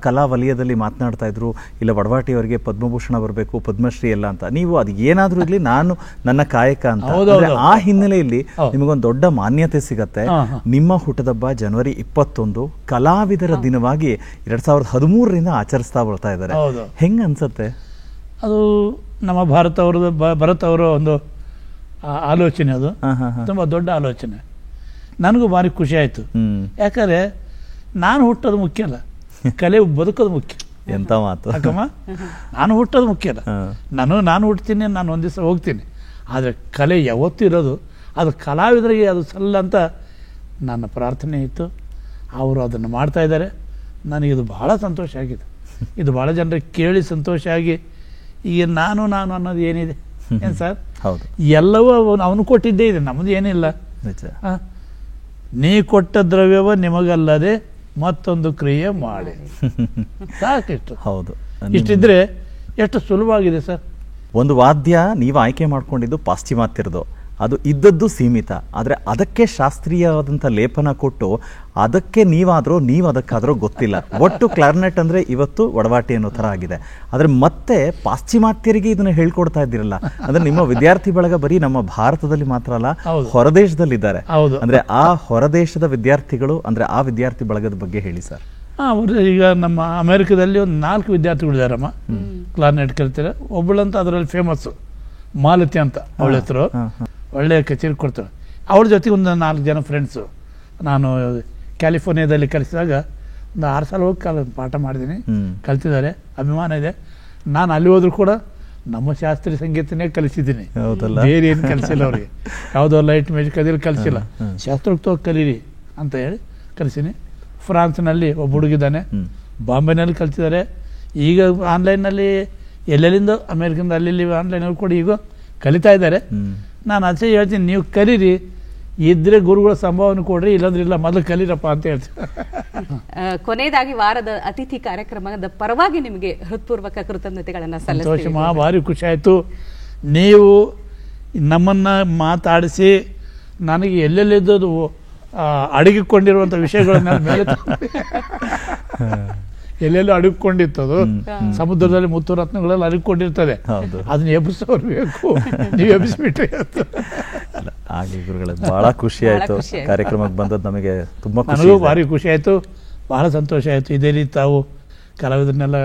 ಕಲಾ ವಲಯದಲ್ಲಿ ಮಾತನಾಡ್ತಾ ಇದ್ರು, ಇಲ್ಲ ವಡವಾಟಿ ಅವರಿಗೆ ಪದ್ಮಭೂಷಣ ಬರಬೇಕು, ಪದ್ಮಶ್ರೀ ಎಲ್ಲ ಅಂತ. ನೀವು ಅದು ಏನಾದ್ರೂ ಇರ್ಲಿ, ನಾನು ನನ್ನ ಕಾಯಕ ಅಂತ. ಆ ಹಿನ್ನೆಲೆಯಲ್ಲಿ ನಿಮಗೊಂದು ದೊಡ್ಡ ಮಾನ್ಯತೆ ಸಿಗತ್ತೆ. ನಿಮ್ಮ ಹುಟ್ಟದಬ್ಬ ಜನವರಿ 21 ಕಲಾವಿದರ ದಿನವಾಗಿ 2013ರಿಂದ ಆಚರಿಸ್ತಾ ಬರ್ತಾ ಇದ್ದಾರೆ. ಹೆಂಗ ಅನ್ಸತ್ತೆ? ಅದು ನಮ್ಮ ಭರತ್ ಅವರ ಒಂದು ಆಲೋಚನೆ. ಅದು ತುಂಬ ದೊಡ್ಡ ಆಲೋಚನೆ. ನನಗೂ ಭಾರಿ ಖುಷಿ ಆಯಿತು. ಯಾಕಂದರೆ ನಾನು ಹುಟ್ಟೋದು ಮುಖ್ಯ ಅಲ್ಲ, ಕಲೆ ಬದುಕೋದು ಮುಖ್ಯ. ಎಂತ ಮಾತು ಯಾಕಮ್ಮ, ನಾನು ಹುಟ್ಟೋದು ಮುಖ್ಯ ಅಲ್ಲ. ನಾನು ಹುಡ್ತೀನಿ, ನಾನು ಒಂದು ದಿವಸ ಹೋಗ್ತೀನಿ. ಆದರೆ ಕಲೆ ಯಾವತ್ತೂ ಇರೋದು ಅದು ಕಲಾವಿದರಿಗೆ ಅದು ಸಲ್ಲ ಅಂತ ನನ್ನ ಪ್ರಾರ್ಥನೆ ಇತ್ತು. ಅವರು ಅದನ್ನು ಮಾಡ್ತಾ ಇದ್ದಾರೆ. ನನಗಿದು ಭಾಳ ಸಂತೋಷ ಆಗಿದೆ. ಇದು ಭಾಳ ಜನರಿಗೆ ಕೇಳಿ ಸಂತೋಷ ಆಗಿ, ಈಗ ನಾನು ಅನ್ನೋದು ಏನಿದೆ ಏನು ಸರ್? ಹೌದು, ಎಲ್ಲವೂ ಅವನು ಕೊಟ್ಟಿದ್ದೇ ಇದೆ, ನಮ್ಮದು ಏನಿಲ್ಲ. ನೀ ಕೊಟ್ಟ ದ್ರವ್ಯವ ನಿಮಗಲ್ಲದೆ ಮತ್ತೊಂದು ಕ್ರಿಯೆ ಮಾಡಿ ಸಾಕಿಷ್ಟು. ಹೌದು, ಇಷ್ಟಿದ್ರೆ ಎಷ್ಟು ಸುಲಭವಾಗಿದೆ ಸರ್. ಒಂದು ವಾದ್ಯ ನೀವು ಆಯ್ಕೆ ಮಾಡ್ಕೊಂಡಿದ್ದು ಪಾಶ್ಚಿಮಾತ್ಯರದು, ಅದು ಇದ್ದದ್ದು ಸೀಮಿತ. ಆದರೆ ಅದಕ್ಕೆ ಶಾಸ್ತ್ರೀಯವಾದಂಥ ಲೇಪನ ಕೊಟ್ಟು ಅದಕ್ಕೆ ನೀವು ಅದಕ್ಕಾದ್ರೂ ಗೊತ್ತಿಲ್ಲ. ಒಟ್ಟು ಕ್ಲಾರ್ನೆಟ್ ಅಂದರೆ ಇವತ್ತು ವಡವಾಟಿ ಅನ್ನೋ ಥರ ಆಗಿದೆ. ಆದರೆ ಮತ್ತೆ ಪಾಶ್ಚಿಮಾತ್ಯರಿಗೆ ಇದನ್ನು ಹೇಳ್ಕೊಡ್ತಾ ಇದ್ದೀರಲ್ಲ, ಅಂದರೆ ನಿಮ್ಮ ವಿದ್ಯಾರ್ಥಿ ಬಳಗ ಬರೀ ನಮ್ಮ ಭಾರತದಲ್ಲಿ ಮಾತ್ರ ಅಲ್ಲ, ಹೊರದೇಶದಲ್ಲಿದ್ದಾರೆ. ಅಂದರೆ ಆ ಹೊರದೇಶದ ವಿದ್ಯಾರ್ಥಿಗಳು, ಅಂದರೆ ಆ ವಿದ್ಯಾರ್ಥಿ ಬಳಗದ ಬಗ್ಗೆ ಹೇಳಿ ಸರ್. ಈಗ ನಮ್ಮ ಅಮೆರಿಕದಲ್ಲಿ ಒಂದು 4 ವಿದ್ಯಾರ್ಥಿಗಳಿದ್ದಾರಮ್ಮ, ಕ್ಲಾರ್ನೆಟ್ ಕಲಿತಾರೆ. ಒಬ್ಬಳಂತ ಅದರಲ್ಲಿ ಫೇಮಸ್ಸು, ಮಾಲತಿ ಅಂತ ಅವಳ ಹೆಸರು. ಒಳ್ಳೆಯ ಕಚೇರಿ ಕೊಡ್ತಾಳೆ. ಅವಳ ಜೊತೆಗೆ ಒಂದು 4 ಜನ ಫ್ರೆಂಡ್ಸು. ನಾನು ಕ್ಯಾಲಿಫೋರ್ನಿಯಾದಲ್ಲಿ ಕಲಿಸಿದಾಗ ಒಂದು 6 ಸಲ ಹೋಗಿ ಪಾಠ ಮಾಡಿದ್ದೀನಿ, ಕಲ್ತಿದ್ದಾರೆ. ಅಭಿಮಾನ ಇದೆ. ನಾನು ಅಲ್ಲಿ ಹೋದ್ರು ಕೂಡ ನಮ್ಮ ಶಾಸ್ತ್ರೀಯ ಸಂಗೀತನೇ ಕಲಿಸಿದ್ದೀನಿ, ಬೇರೆ ಏನು ಕಲಿಸಿಲ್ಲ ಅವ್ರಿಗೆ. ಯಾವುದೋ ಲೈಟ್ ಮ್ಯೂಸಿಕ್ ಅದಿಲ್ಲ ಕಲಿಸಿಲ್ಲ. ಶಾಸ್ತ್ರೋಕ್ತವಾಗಿ ಕಲೀರಿ ಅಂತ ಹೇಳಿ ಕಲಿಸೀನಿ. ಫ್ರಾನ್ಸ್ನಲ್ಲಿ ಒಬ್ಬ ಹುಡುಗಿದ್ದಾನೆ, ಬಾಂಬೆನಲ್ಲಿ ಕಲ್ತಿದ್ದಾರೆ. ಈಗ ಆನ್ಲೈನಲ್ಲಿ ಎಲ್ಲೆಲ್ಲಿಂದ ಅಮೇರಿಕದಿಂದ ಅಲ್ಲಿ ಆನ್ಲೈನಲ್ಲಿ ಕೂಡ ಈಗ ಕಲಿತಾ ಇದ್ದಾರೆ. ನಾನು ಅದೇ ಹೇಳ್ತೀನಿ, ನೀವು ಕಲೀರಿ, ಇದ್ರೆ ಗುರುಗಳ ಸಂಭಾವನೆ ಕೊಡ್ರಿ, ಇಲ್ಲಾಂದ್ರೆ ಇಲ್ಲ, ಮೊದಲು ಕಲೀರಪ್ಪ ಅಂತ ಹೇಳ್ತೀನಿ. ಕೊನೆಯದಾಗಿ ವಾರದ ಅತಿಥಿ ಕಾರ್ಯಕ್ರಮದ ಪರವಾಗಿ ನಿಮಗೆ ಹೃತ್ಪೂರ್ವಕ ಕೃತಜ್ಞತೆಗಳನ್ನು ಸಲ್ಲಿಸ್ತೀವಿ. ಸಂತೋಷ, ಭಾರಿ ಖುಷಿ ಆಯಿತು. ನೀವು ನಮ್ಮನ್ನು ಮಾತಾಡಿಸಿ ನನಗೆ ಎಲ್ಲೆಲ್ಲಿದ್ದು ಅಡಗಿಕೊಂಡಿರುವಂಥ ವಿಷಯಗಳನ್ನ ಮೇಲೆ ಎಲ್ಲೆಲ್ಲೂ ಅಡಗಿಕೊಂಡಿರ್ತದು, ಸಮುದ್ರದಲ್ಲಿ ಮುತ್ತು ರತ್ನಗಳೆಲ್ಲ ಅಡಗಿಕೊಂಡಿರ್ತದೆ, ಅದನ್ನ ಎಬ್ಬಿಸೋರು ಬೇಕು, ನೀವು ಎಬ್ಬಿಸ್ಬಿಟ್ರಿ ಅಂತ. ಹಾಗೆ ಗುರುಗಳೇ, ಬಹಳ ಖುಷಿ ಆಯಿತು ಕಾರ್ಯಕ್ರಮಕ್ಕೆ ಬಂದದ್ದು, ನಮಗೆ ತುಂಬ ನನಗೂ ಭಾರಿ ಖುಷಿ ಆಯಿತು, ಬಹಳ ಸಂತೋಷ ಆಯಿತು. ಇದೇ ರೀತಿ ತಾವು ಕಲಾವಿದರನ್ನೆಲ್ಲ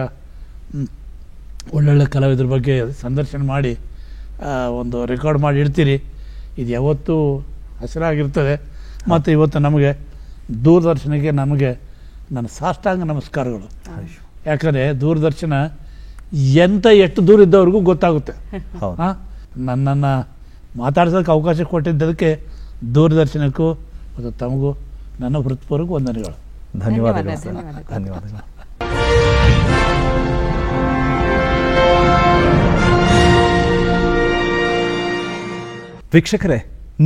ಒಳ್ಳೊಳ್ಳೆ ಕಲಾವಿದ್ರ ಬಗ್ಗೆ ಸಂದರ್ಶನ ಮಾಡಿ ಒಂದು ರೆಕಾರ್ಡ್ ಮಾಡಿ ಇಡ್ತೀರಿ. ಇದು ಯಾವತ್ತೂ ಹಸಿರಾಗಿರ್ತದೆ. ಮತ್ತು ಇವತ್ತು ನಮಗೆ ದೂರದರ್ಶನಕ್ಕೆ ನಮಗೆ ನನ್ನ ಸಾಷ್ಟಾಂಗ ನಮಸ್ಕಾರಗಳು. ಯಾಕಂದರೆ ದೂರದರ್ಶನ ಎಷ್ಟು ದೂರ ಇದ್ದವ್ರಿಗೂ ಗೊತ್ತಾಗುತ್ತೆ. ನನ್ನನ್ನು ಮಾತಾಡ್ಸೋಕ್ಕೆ ಅವಕಾಶ ಕೊಟ್ಟಿದ್ದದಕ್ಕೆ ದೂರದರ್ಶನಕ್ಕೂ ಮತ್ತು ತಮಗೂ ನನ್ನ ಹೃತ್ಪೂರ್ವಕ ವಂದನೆಗಳು. ಧನ್ಯವಾದಗಳು ಸರ್, ಧನ್ಯವಾದಗಳು. ವೀಕ್ಷಕರೇ,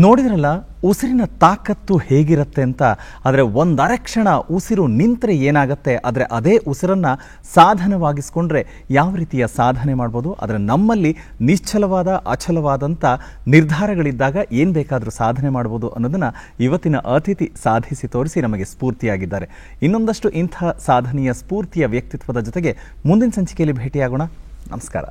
ನೋಡಿದ್ರಲ್ಲ ಉಸಿರಿನ ತಾಕತ್ತು ಹೇಗಿರುತ್ತೆ ಅಂತ. ಆದರೆ ಒಂದರೆ ಕ್ಷಣ ಉಸಿರು ನಿಂತರೆ ಏನಾಗುತ್ತೆ, ಆದರೆ ಅದೇ ಉಸಿರನ್ನು ಸಾಧನವಾಗಿಸ್ಕೊಂಡ್ರೆ ಯಾವ ರೀತಿಯ ಸಾಧನೆ ಮಾಡ್ಬೋದು. ಆದರೆ ನಮ್ಮಲ್ಲಿ ನಿಶ್ಚಲವಾದ ಅಚಲವಾದಂಥ ನಿರ್ಧಾರಗಳಿದ್ದಾಗ ಏನು ಬೇಕಾದರೂ ಸಾಧನೆ ಮಾಡ್ಬೋದು ಅನ್ನೋದನ್ನು ಇವತ್ತಿನ ಅತಿಥಿ ಸಾಧಿಸಿ ತೋರಿಸಿ ನಮಗೆ ಸ್ಫೂರ್ತಿಯಾಗಿದ್ದಾರೆ. ಇನ್ನೊಂದಷ್ಟು ಇಂಥ ಸಾಧನೆಯ ಸ್ಫೂರ್ತಿಯ ವ್ಯಕ್ತಿತ್ವದ ಜೊತೆಗೆ ಮುಂದಿನ ಸಂಚಿಕೆಯಲ್ಲಿ ಭೇಟಿಯಾಗೋಣ. ನಮಸ್ಕಾರ.